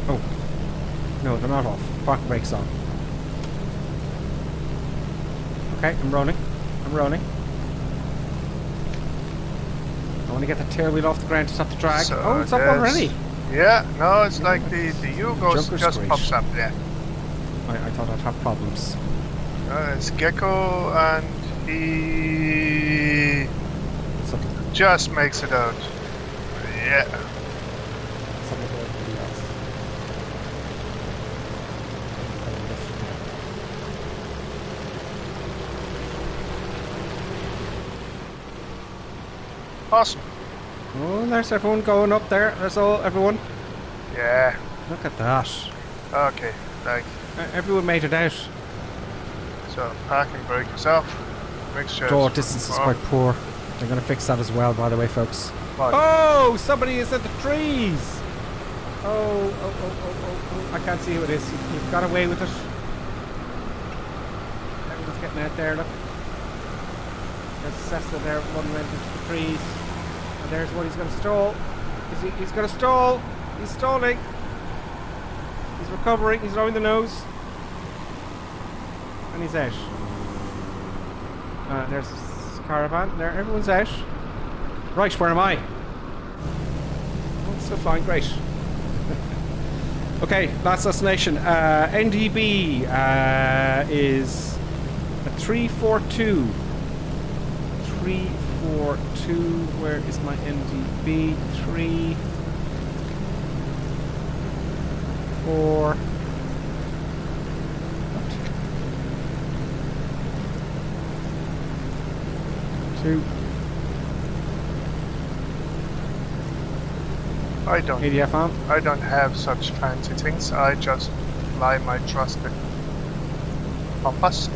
Oh, no, they're not off. Park brakes on. Okay, I'm rolling. I want to get the tail wheel off the ground to stop the drag. So oh, it's up already. Yeah, no, it's like the U goes just great. pops up there. I thought I'd have problems. It's Gecko, and he just makes it out. Yeah. Awesome. Oh, there's everyone going up there. There's everyone. Yeah. Look at that. Okay. Like, Everyone made it out. so parking brake is off. Mixture. Door distance is quite poor. They're going to fix that as well, by the way, folks. What? Oh, somebody is in the trees. Oh. I can't see who it is. You've got away with it. Everyone's getting out there, look. There's Cessna there running around into the trees. And there's one he's going to stall. He's going to stall. He's stalling. He's recovering. He's lowering the nose. And he's out. There's this caravan. There, everyone's out. Right, where am I? Oh, it's still flying. Great. Okay, last destination. NDB is a 342. 342. Where is my NDB? 3, 4. What? 2. I don't. ADF on. I don't have such fancy things. I just fly my trusted compass.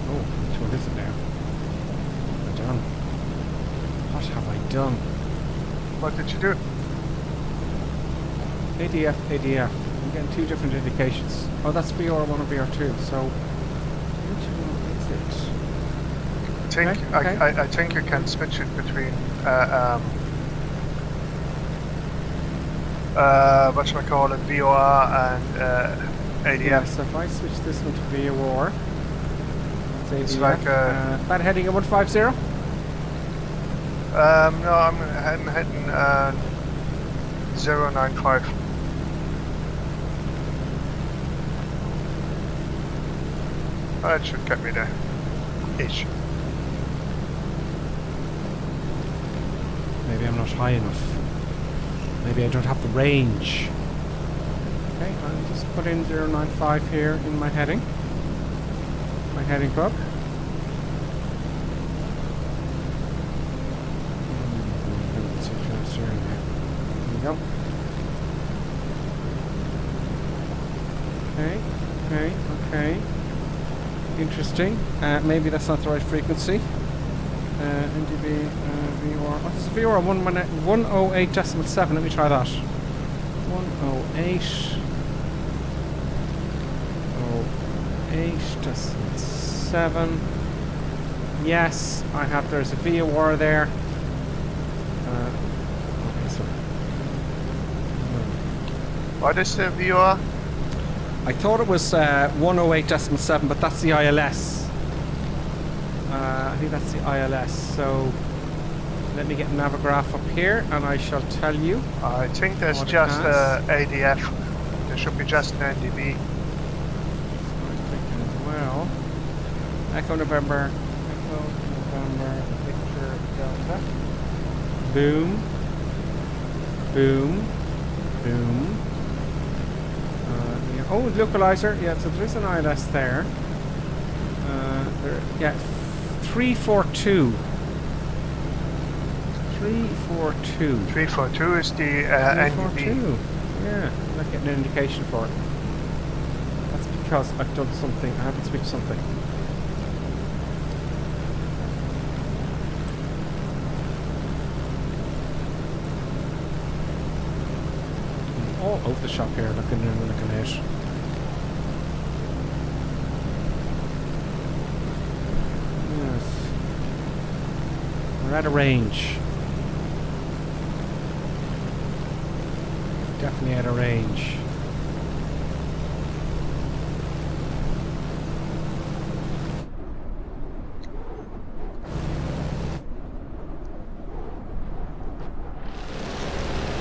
Oh, which one is it now? What have I done? What have I done? What did you do? ADF. I'm getting 2 different indications. Oh, that's VR1 and VR2. So, which one is it? Okay. I think you can switch it between whatchamacallit, VOR and ADF. Yeah, so if I switch this one to VOR, that's ADF. It's like that heading at 150? no, I'm heading 095. That should get me there. Ish. Maybe I'm not high enough. Maybe I don't have the range. Okay, I'll just put in 095 here in my heading. My heading book. Let's see faster in there. There we go. Okay. Interesting. Maybe that's not the right frequency. NDB, VOR. What is VOR? 108.7. Let me try that. 108.7. Yes, I have. There's a VOR there. Okay, so. What is the VOR? I thought it was 108.7, but that's the ILS. I think that's the ILS. So let me get Navigraph up here, and I shall tell you. I think there's what it just has. ADF. There should be just an NDB. Well, Echo November, Victor Delta. Boom. Yeah. Oh, localizer. Yeah, so there is an ILS there. 342. 342. 342 is the NDB. 342. Yeah, I'm not getting an indication for it. That's because I've done something. I haven't switched something. All over the shop here, looking in and looking out. Yes. We're at a range. Definitely at a range.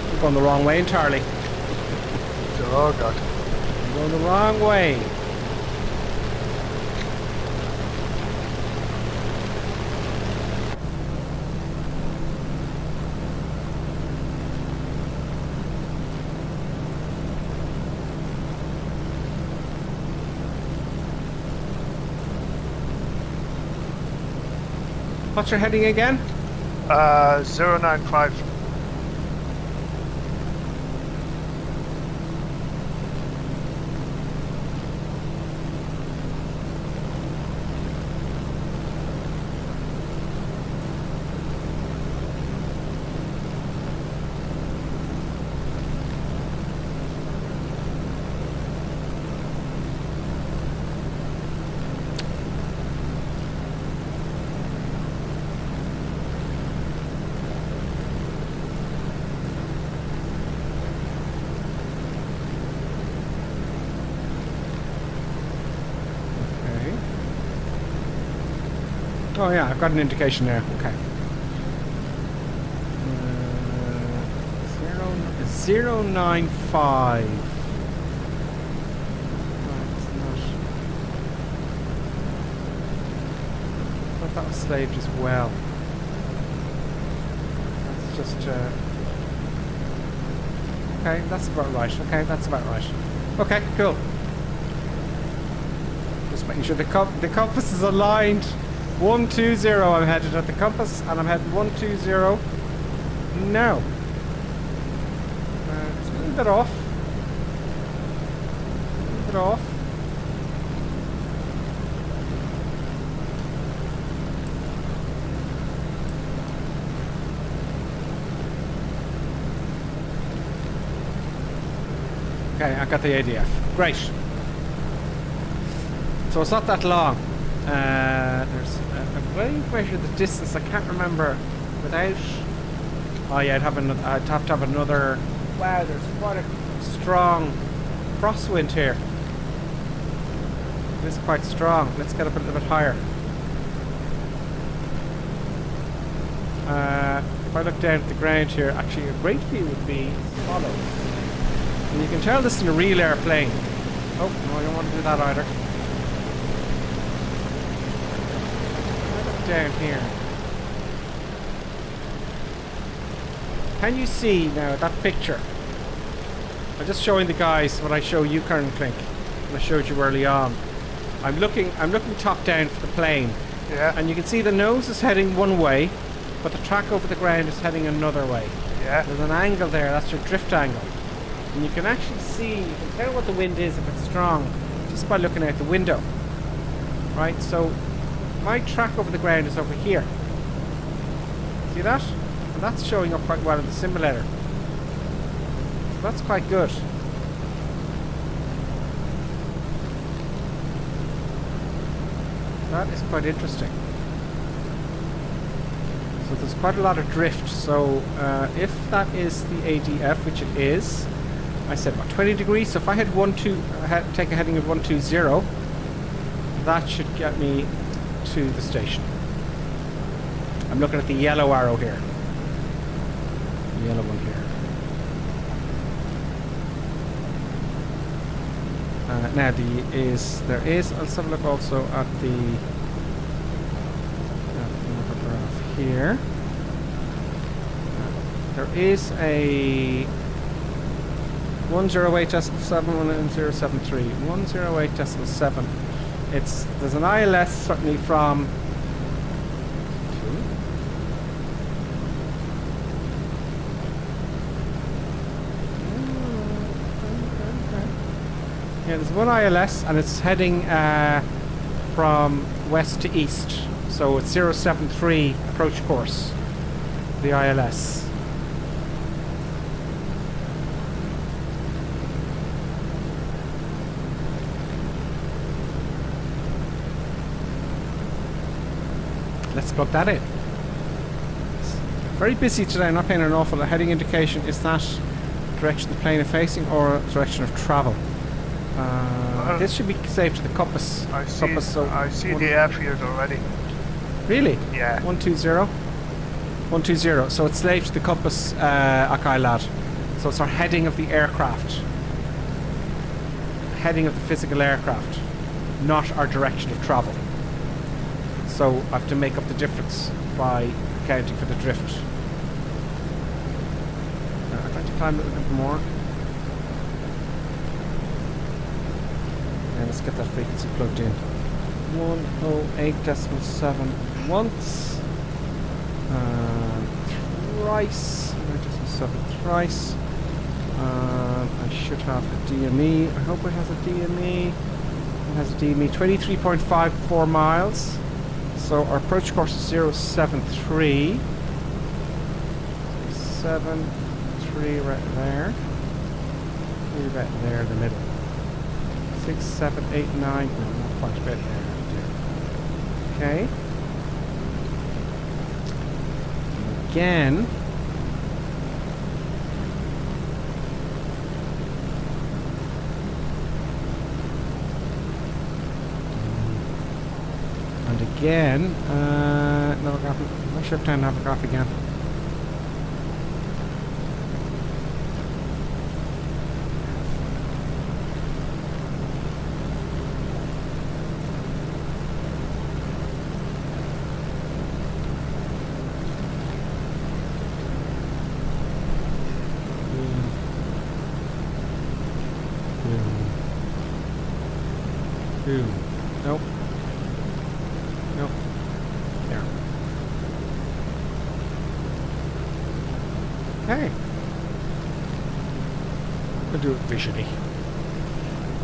We're going the wrong way entirely. Oh god. We're going the wrong way. What's your heading again? 095. Oh yeah, I've got an indication there. Okay. 095. I thought that was slaved as well. That's just okay, that's about right. Okay, that's about right. Okay, cool. Just making sure the compass is aligned. 120, I'm headed at the compass, and I'm heading 120 now. It's a little bit off. A little bit off. Okay, I got the ADF. Great. So it's not that long. There's a way measure the distance. I can't remember without. Oh yeah, I'd have to have another. Wow, there's quite a strong crosswind here. It is quite strong. Let's get up a little bit higher. If I look down at the ground here, actually a great view would be as follows. And you can tell this is a real airplane. Oh no, I don't want to do that either. Down here. Can you see now that picture? I'm just showing the guys what I show you, Karen Klink, and I showed you early on. I'm looking top down for the plane. Yeah. And you can see the nose is heading one way, but the track over the ground is heading another way. Yeah. There's an angle there, that's your drift angle. And you can actually see, you can tell what the wind is if it's strong just by looking out the window. Right, so my track over the ground is over here. See that? And that's showing up quite well in the simulator. So that's quite good. That is quite interesting. So there's quite a lot of drift. So if that is the ADF, which it is, I said what, 20 degrees. So if I had take a heading of 120, that should get me to the station. I'm looking at the yellow arrow here. The yellow one here. Now there is. Let's have a look also at the another graph here. There is a 108.7 and 073. 108.7. There's an ILS certainly from. Yeah, there's one ILS and it's heading from west to east. So it's 073 approach course, the ILS. Let's plug that in. It's very busy today, I'm not paying an awful lot. Heading indication, is that direction the plane is facing or direction of travel? This should be saved to the compass. I see the airfield already. Really? Yeah. 120? 120. So it's saved to the compass, Akai lad. So it's our heading of the aircraft. Heading of the physical aircraft, not our direction of travel. So I have to make up the difference by accounting for the drift. I'd like to climb a little bit more. And let's get that frequency plugged in. 108.7 once. Thrice. I'm going to do some stuff at Thrice. I should have a DME. I hope it has a DME. It has a DME. 23.54 miles. So our approach course is 073. 73 right there. Maybe right there in the middle. 6, 7, 8, 9. No, not quite a bit there. Okay. Again. And again. No, I should have time to have a coffee again. Nope. Nope. There. Okay. We'll do it visually.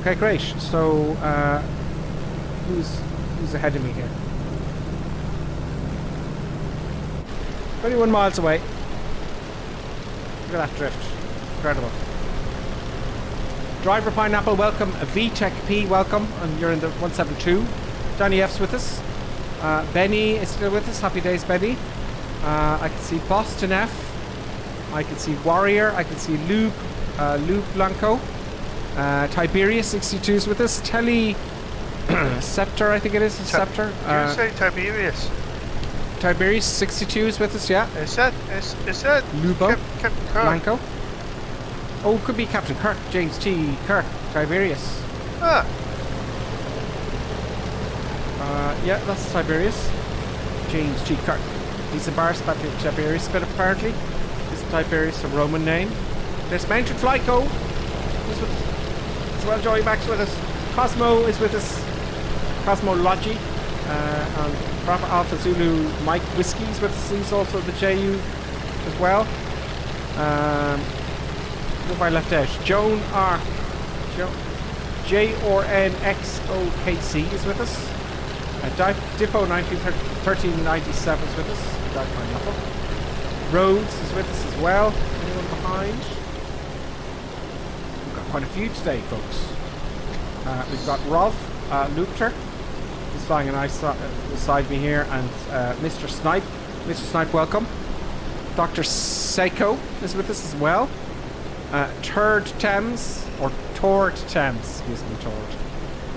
Okay, great. So, who's ahead of me here? 21 miles away. Look at that drift. Incredible. Driver Pineapple, welcome. VTech P, welcome. And you're in the 172. Danny F's with us. Benny is still with us. Happy days, Benny. I can see Boston F. I can see Warrior. I can see Lube Blanco. Tiberius 62 is with us. Telly Scepter, I think it is. Scepter. Did you say Tiberius? Tiberius 62 is with us, yeah. Is that Lubo Captain Kirk? Blanco. Oh, it could be Captain Kirk. James T. Kirk. Tiberius. Ah. Yeah, that's Tiberius. James T. Kirk. He's embarrassed about the Tiberius bit, apparently. Is Tiberius a Roman name? There's Mounted Flyco. He's with us. As well, Joey Max with us. Cosmo is with us. Cosmo Logi. And Bravo Alpha Zulu Mike Whiskey's with us. He's also the JU as well. Who have I left out? Joan R. JRNXOKC is with us. Dippo 1397 is with us. Dark Pineapple. Rhodes is with us as well. Anyone behind? We've got quite a few today, folks. We've got Rolf Lupter. He's flying a nice beside me here. And Mr. Snipe. Mr. Snipe, welcome. Dr. Seiko is with us as well. Turd Thames, or Tord Thames, excuse me,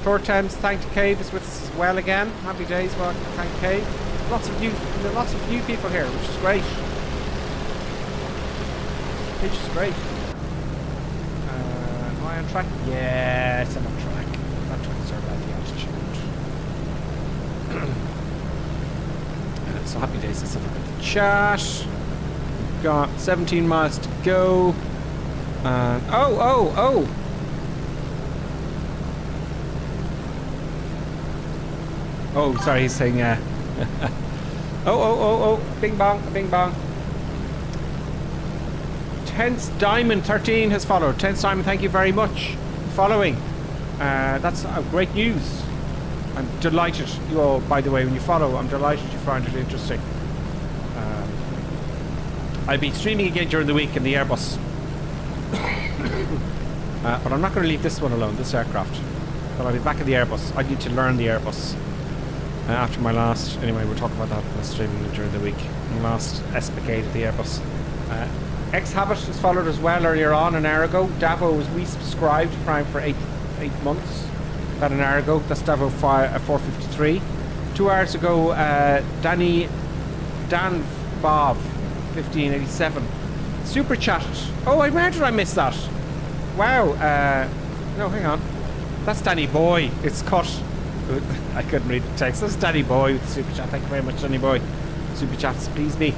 Tord Thames, Thank to Cave is with us as well again. Happy days, welcome to Thank Cave. Lots of new people here, which is great. Which is great. Am I on track? Yes, I'm on track. I'm not too concerned about the altitude. So happy days, let's have a look at the chat. We've got 17 miles to go. Oh! Oh, sorry, he's saying, oh, bing bong. Tense Diamond 13 has followed. Tense Diamond, thank you very much for following. That's great news. I'm delighted. You all, by the way, when you follow, I'm delighted you find it interesting. I'll be streaming again during the week in the Airbus. But I'm not going to leave this one alone, this aircraft. But I'll be back in the Airbus. I need to learn the Airbus. After my last... Anyway, we'll talk about that in the streaming during the week. My last escapade of the Airbus. X-Habit was followed as well earlier on, an hour ago. Davo was resubscribed, Prime for 8 months. About an hour ago. That's Davo 453. 2 hours ago, Dan Bob 1587 super chatted. Oh, how did I miss that? Wow. No, hang on. That's Danny Boy. It's cut. I couldn't read the text. That's Danny Boy with the super chat. Thank you very much, Danny Boy. Super chats please me.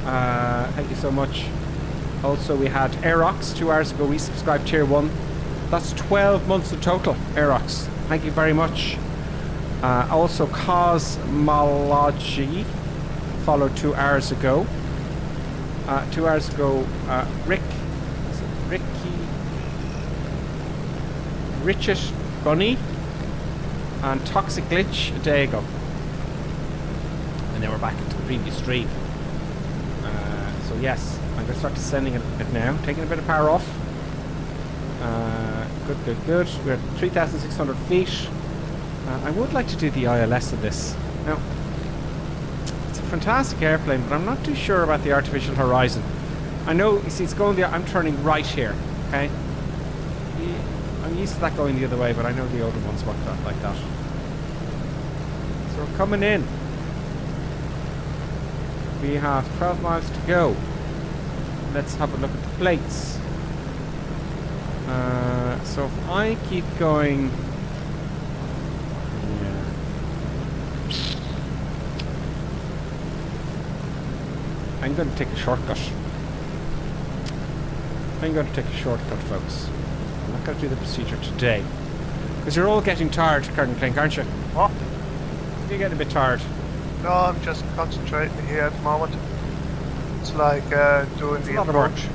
Thank you so much. Also, we had Aerox 2 hours ago. We subscribed tier 1. That's 12 months in total, Aerox. Thank you very much. Also, Cosmology followed 2 hours ago. 2 hours ago, Richard Bunny and Toxic Glitch a day ago. And then we're back into the previous stream. So yes, I'm going to start descending it now, taking a bit of power off. Good. We're at 3,600 feet. I would like to do the ILS of this. Now, it's a fantastic airplane, but I'm not too sure about the artificial horizon. I know, you see, it's going I'm turning right here, okay? I'm used to that going the other way, but I know the older ones work like that. So we're coming in. We have 12 miles to go. Let's have a look at the plates. So if I keep going... Yeah. I'm going to take a shortcut. Folks. I'm not going to do the procedure today. Because you're all getting tired, Colonel Clink, aren't you? What? You're getting a bit tired. No, I'm just concentrating here at the moment. It's like doing the approach.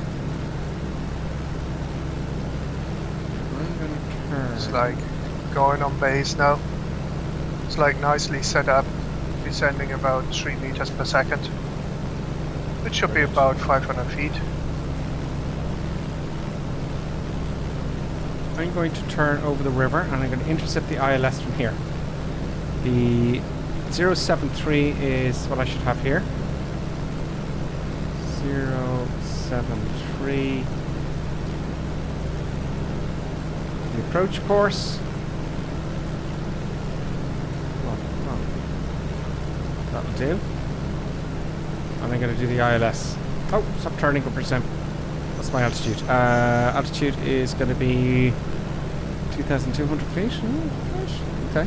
I'm going to turn. It's like going on base now. It's like nicely set up, descending about 3 meters per second. It should be about 500 feet. I'm going to turn over the river and I'm going to intercept the ILS from here. The 073 is what I should have here. 073. The approach course. Oh. That'll do. And I'm going to do the ILS. Oh, stop turning up percent. What's my altitude? Altitude is going to be 2,200 feet. Right. Okay.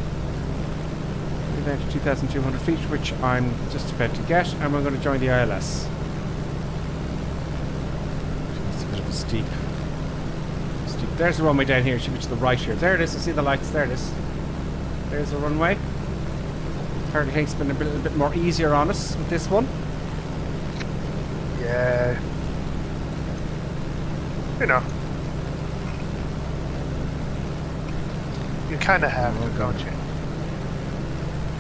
We're down to 2,200 feet, which I'm just about to get, and we're going to join the ILS. It's a bit of a steep. There's the runway down here. It should be to the right here. There it is. I see the lights. There it is. There's the runway. Colonel Clink's been a little bit more easier on us with this one. Yeah. You know. You kind of have to, don't you?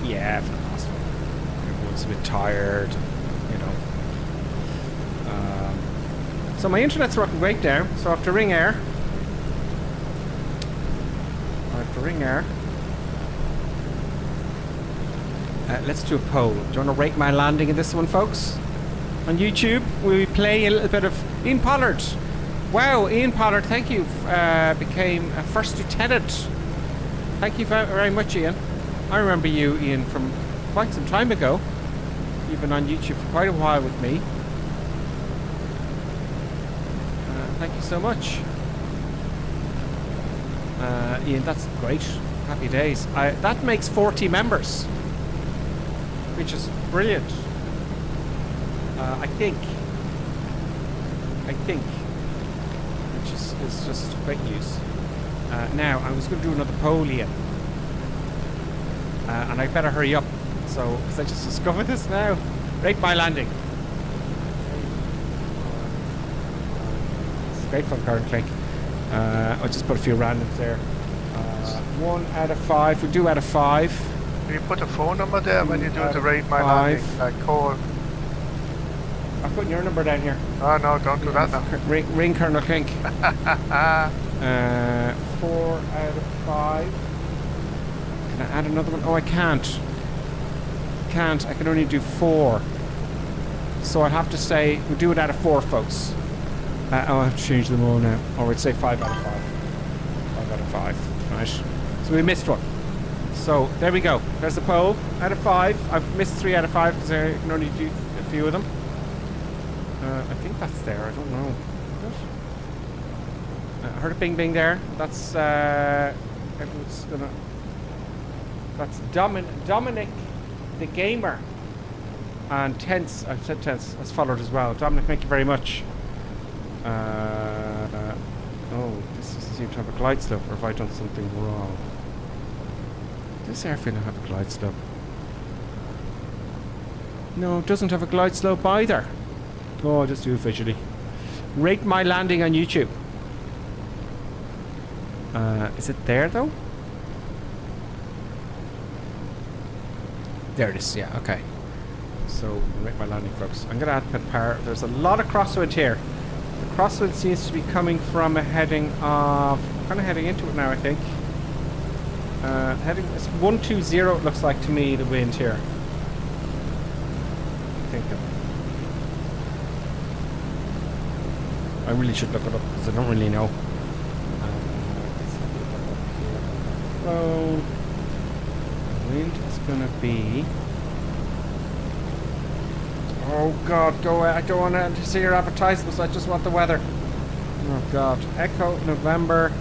Yeah, for the last one. Everyone's a bit tired, you know. So my internet's working great now, so I have to ring air. Let's do a poll. Do you want to rate my landing in this one, folks? On YouTube, we play a little bit of Ian Pollard. Wow, Ian Pollard, thank you. Became a first lieutenant. Thank you very much, Ian. I remember you, Ian, from quite some time ago. You've been on YouTube for quite a while with me. Thank you so much. Ian, that's great. Happy days. That makes 40 members, which is brilliant. I think, which is just great news. Now, I was going to do another poll, Ian, and I better hurry up. So, because I just discovered this now. Rate my landing. It's great fun, Colonel Clink. I'll just put a few randoms there. 1 out of 5. We do out of 5. Do you put a phone number there when you do the rate my 5. landing? Like call. I'm putting your number down here. Oh no, don't do that now. Ring Colonel Clink. 4 out of 5. Can I add another one? Oh, I can't. I can only do 4. So I'll have to say, we'll do it out of 4, folks. I'll have to change them all now. Or we'd say 5 out of 5. 5 out of 5. Right. So we missed one. So there we go. There's the poll. Out of 5. I've missed 3 out of 5 because I can only do a few of them. I think that's there. I don't know. I heard a bing bing there. That's everyone's gonna. That's Dominic the Gamer. And Tense, I've said Tense, has followed as well. Dominic, thank you very much. Oh, this doesn't seem to have a glide slope, or have I done something wrong? Does this airfield have a glide slope? No, it doesn't have a glide slope either. Oh, I'll just do it visually. Rate my landing on YouTube. Is it there though? There it is, yeah, okay. So, rate my landing, folks. I'm going to add pit power. There's a lot of crosswind here. The crosswind seems to be coming from a heading of... kind of heading into it now, I think. Heading... It's 120, it looks like to me, the wind here. I think. I really should look it up, because I don't really know. So... wind is going to be... Oh god, go away. I don't want to see your advertisements, I just want the weather. Oh god. Echo, November,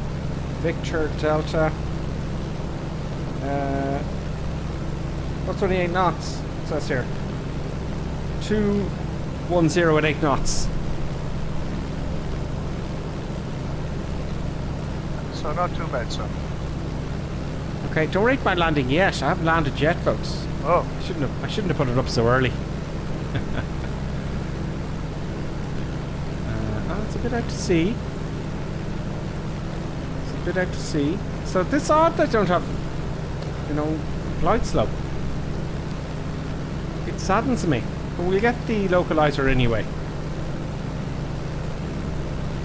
Victor, Delta. What's 28 knots? It says here. 210 at 8 knots. So not too bad, sir. Okay, don't rate my landing yet. I haven't landed yet, folks. Oh. I shouldn't have put it up so early. It's a bit out to sea. It's a bit out to sea. So this odd that I don't have, you know, glide slope. It saddens me. But we'll get the localizer anyway.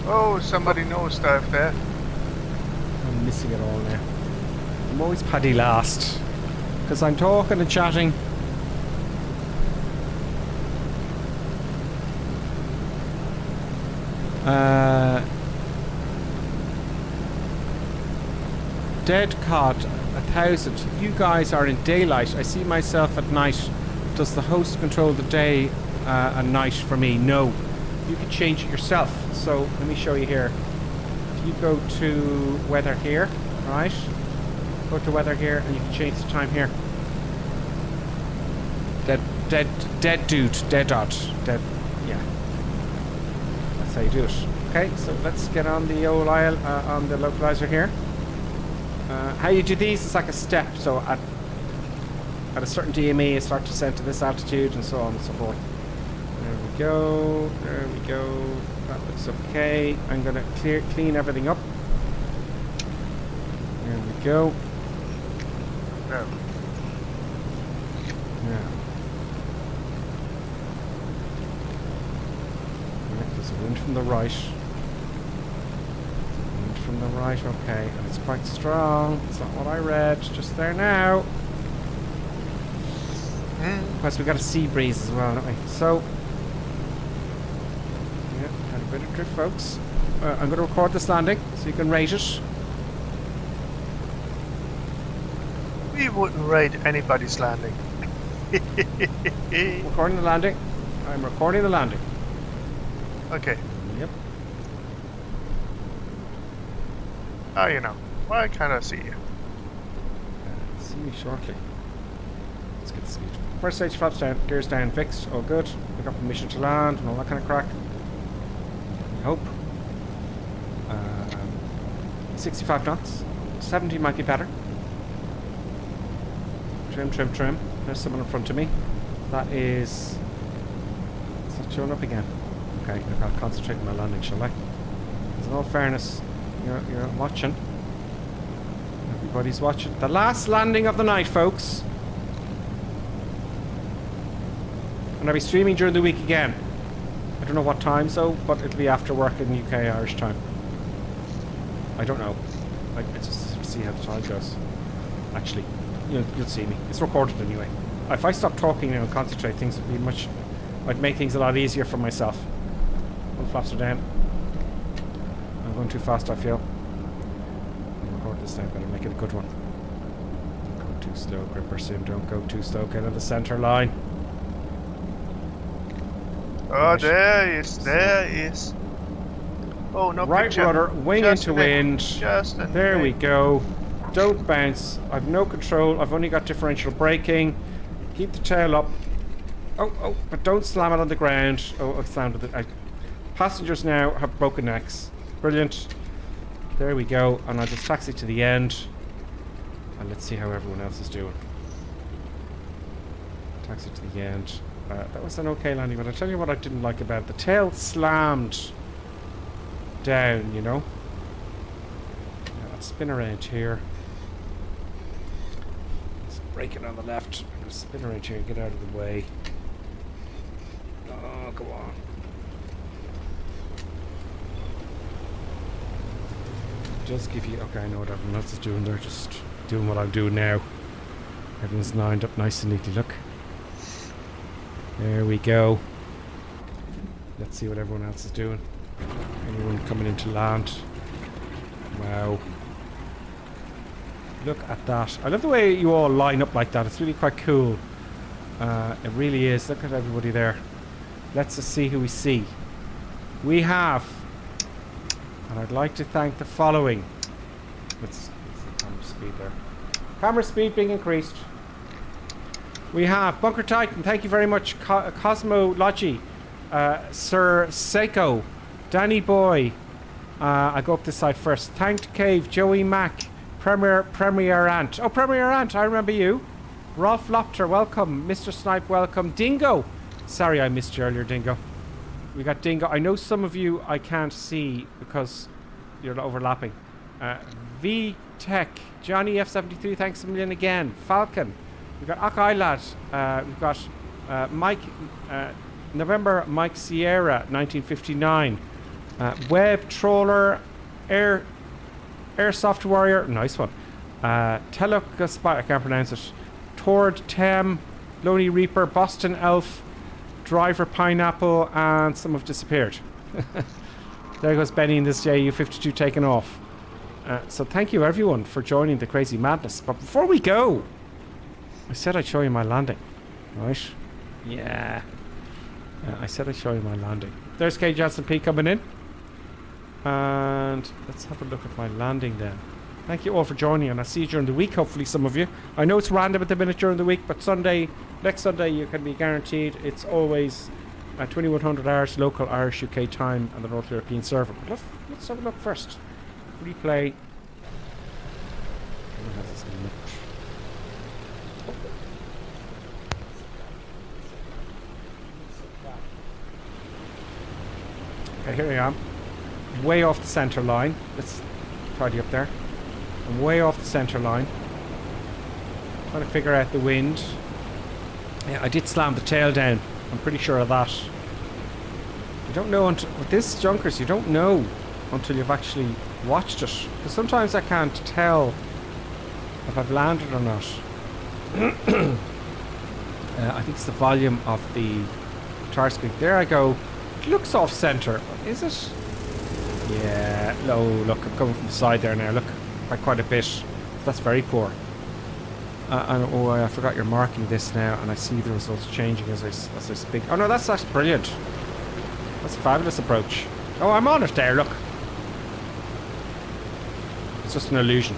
Oh, somebody knows dive there. I'm missing it all now. I'm always paddy last. Because I'm talking and chatting. Dead cod 1,000. You guys are in daylight. I see myself at night. Does the host control the day and night for me? No. You can change it yourself. So let me show you here. If you go to weather here, right? Go to weather here and you can change the time here. Dead dude, dead odd, dead, yeah. That's how you do it. Okay, so let's get on the old aisle on the localizer here. How you do these is like a step. So at a certain DME, you start to descend to this altitude and so on and so forth. There we go. There we go. That looks okay. I'm gonna clean everything up. There we go. No. Yeah. There's a wind from the right. Wind from the right, okay. And it's quite strong. It's not what I read. Just there now. Plus we got a sea breeze as well, don't we? So, yeah, had a bit of drift, folks. I'm going to record this landing so you can rate it. We wouldn't rate anybody's landing. Recording the landing. I'm recording the landing. Okay. Yep. Oh, you know. Why can't I see you? See me shortly. Let's get the speed. First stage flaps down, gears down, fixed, all good. We got permission to land and all that kind of crack. I hope. 65 knots. 70 might be better. Trim, trim, trim. There's someone in front of me. That is... It's not showing up again. Okay, I'll concentrate on my landing, shall I? Because in all fairness, you're watching. Everybody's watching. The last landing of the night, folks. And I'll be streaming during the week again. I don't know what time, so, but it'll be after work in UK Irish time. I don't know. I just see how the time goes. Actually, you'll see me. It's recorded anyway. If I stop talking now and concentrate, things would be much... I'd make things a lot easier for myself. One flaps are down. I'm going too fast, I feel. I'll record this time, better make it a good one. Don't go too slow, Gripper Sim. Don't go too slow. Get on the center line. Oh, there he is. There he is. Oh, no Right picture. rudder, wing Just into a nick. wind. Just a There nick. we go. Don't bounce. I've no control. I've only got differential braking. Keep the tail up. Oh, but don't slam it on the ground. Oh, I slammed it. Passengers now have broken necks. Brilliant. There we go. And I'll just taxi to the end. And let's see how everyone else is doing. Taxi to the end. That was an okay landing, but I'll tell you what I didn't like about it. The tail slammed down, you know. I'll spin around here. Let's brake it on the left. I'm going to spin around here and get out of the way. Oh, go on. Just give you... Okay, I know what everyone else is doing. They're just doing what I'm doing now. Everyone's lined up nice and neatly. Look. There we go. Let's see what everyone else is doing. Anyone coming into land? Wow. Look at that. I love the way you all line up like that. It's really quite cool. It really is. Look at everybody there. Let's just see who we see. We have... And I'd like to thank the following. Let's see camera speed there. Camera speed being increased. We have Bunker Titan, thank you very much. Cosmo Logi, Sir Seiko, Danny Boy. I go up this side first. Thanked Cave, Joey Mack, Premier Ant. Oh, Premier Ant, I remember you. Rolf Lopter, welcome. Mr. Snipe, welcome. Dingo. Sorry I missed you earlier, Dingo. We got Dingo. I know some of you I can't see because you're overlapping. V-Tech, Johnny F73, thanks a million again. Falcon. We've got Akai Lad. We've got Mike, November Mike Sierra, 1959. Web Troller, Airsoft Warrior, nice one. Teluk, I can't pronounce it. Tord Tem, Lonely Reaper, Boston Elf, Driver Pineapple, and some have disappeared. There goes Benny in this JU-52 taking off. So thank you everyone for joining the crazy madness. But before we go, I said I'd show you my landing, right? Yeah. I said I'd show you my landing. There's K. Jansen P coming in. And let's have a look at my landing then. Thank you all for joining, and I'll see you during the week, hopefully some of you. I know it's random at the minute during the week, but next Sunday you can be guaranteed it's always 2100 hours local Irish UK time and the North European server. But let's have a look first. Replay. Okay, here I am. Way off the centre line. Let's tidy up there. I'm way off the centre line. Trying to figure out the wind. Yeah, I did slam the tail down. I'm pretty sure of that. You don't know until... With this Junkers, you don't know until you've actually watched it. Because sometimes I can't tell if I've landed or not. I think it's the volume of the tire screen. There I go. It looks off centre. Is it? Yeah. No, look, I'm coming from the side there now. Look, by quite a bit. That's very poor. I forgot you're marking this now, and I see the results changing as I speak. Oh no, that's brilliant. That's a fabulous approach. Oh, I'm on it there. Look. It's just an illusion.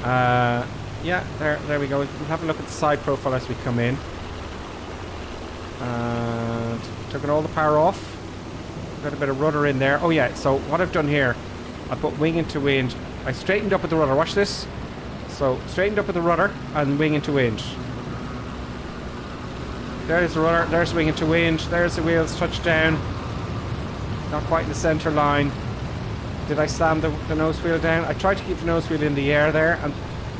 Yeah, there we go. We'll have a look at the side profile as we come in. And taking all the power off. Got a bit of rudder in there. Oh yeah, so what I've done here, I put wing into wind. I straightened up with the rudder. Watch this. So straightened up with the rudder and wing into wind. There's the rudder. There's wing into wind. There's the wheels. Touchdown. Not quite in the centre line. Did I slam the nose wheel down? I tried to keep the nose wheel in the air there, and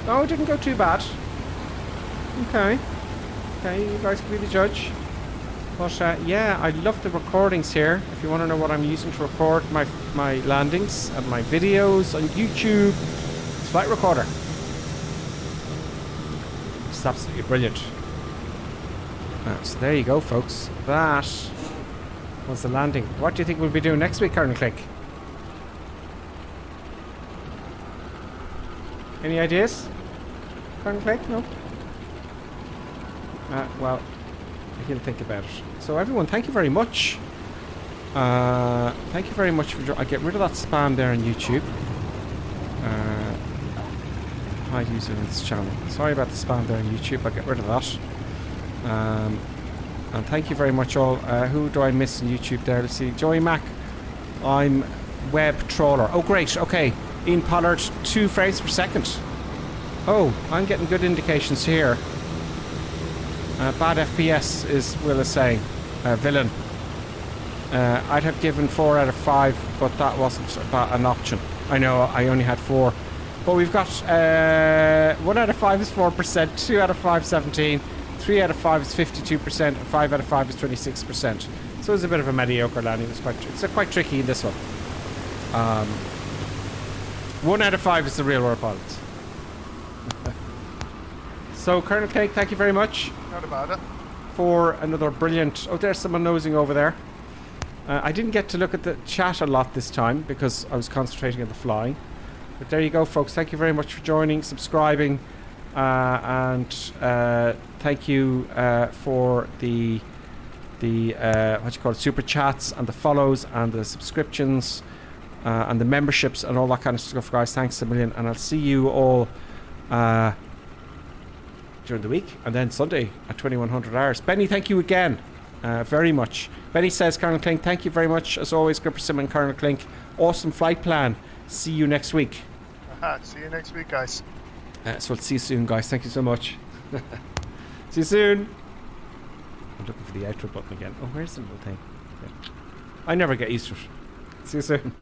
no, it didn't go too bad. Okay, you guys can be the judge. But yeah, I love the recordings here. If you want to know what I'm using to record my landings and my videos on YouTube, it's Flight Recorder. It's absolutely brilliant. So there you go, folks. That was the landing. What do you think we'll be doing next week, Colonel Click? Any ideas? Colonel Click? No? Well, he'll think about it. So everyone, thank you very much. Thank you very much for... I get rid of that spam there on YouTube. Hide user in this channel. Sorry about the spam there on YouTube. I'll get rid of that. And thank you very much all. Who do I miss on YouTube there? Let's see. Joey Mack. I'm Web Trawler. Oh, great. Okay. Ian Pollard, 2 frames per second. Oh, I'm getting good indications here. Bad FPS is Will is saying. Villain. I'd have given 4 out of 5, but that wasn't an option. I know, I only had 4. But we've got 1 out of 5 is 4%, 2 out of 5 17, 3 out of 5 is 52%, and 5 out of 5 is 26%. So it's a bit of a mediocre landing. It's quite tricky in this one. 1 out of 5 is the real world pilots. So Colonel Cake, thank you very much. Not about it. For another brilliant... Oh, there's someone nosing over there. I didn't get to look at the chat a lot this time because I was concentrating on the flying. But there you go, folks. Thank you very much for joining, subscribing, and thank you for the what you call it, super chats and the follows and the subscriptions and the memberships and all that kind of stuff, guys. Thanks a million, and I'll see you all during the week and then Sunday at 2100 hours. Benny, thank you again very much. Benny says, Colonel Clink, thank you very much as always. Gripper Sim and Colonel Clink, awesome flight plan. See you next week. See you next week, guys. So I'll see you soon, guys. Thank you so much. See you soon. I'm looking for the outro button again. Oh, where's the little thing? Yeah. I never get used to it. See you soon.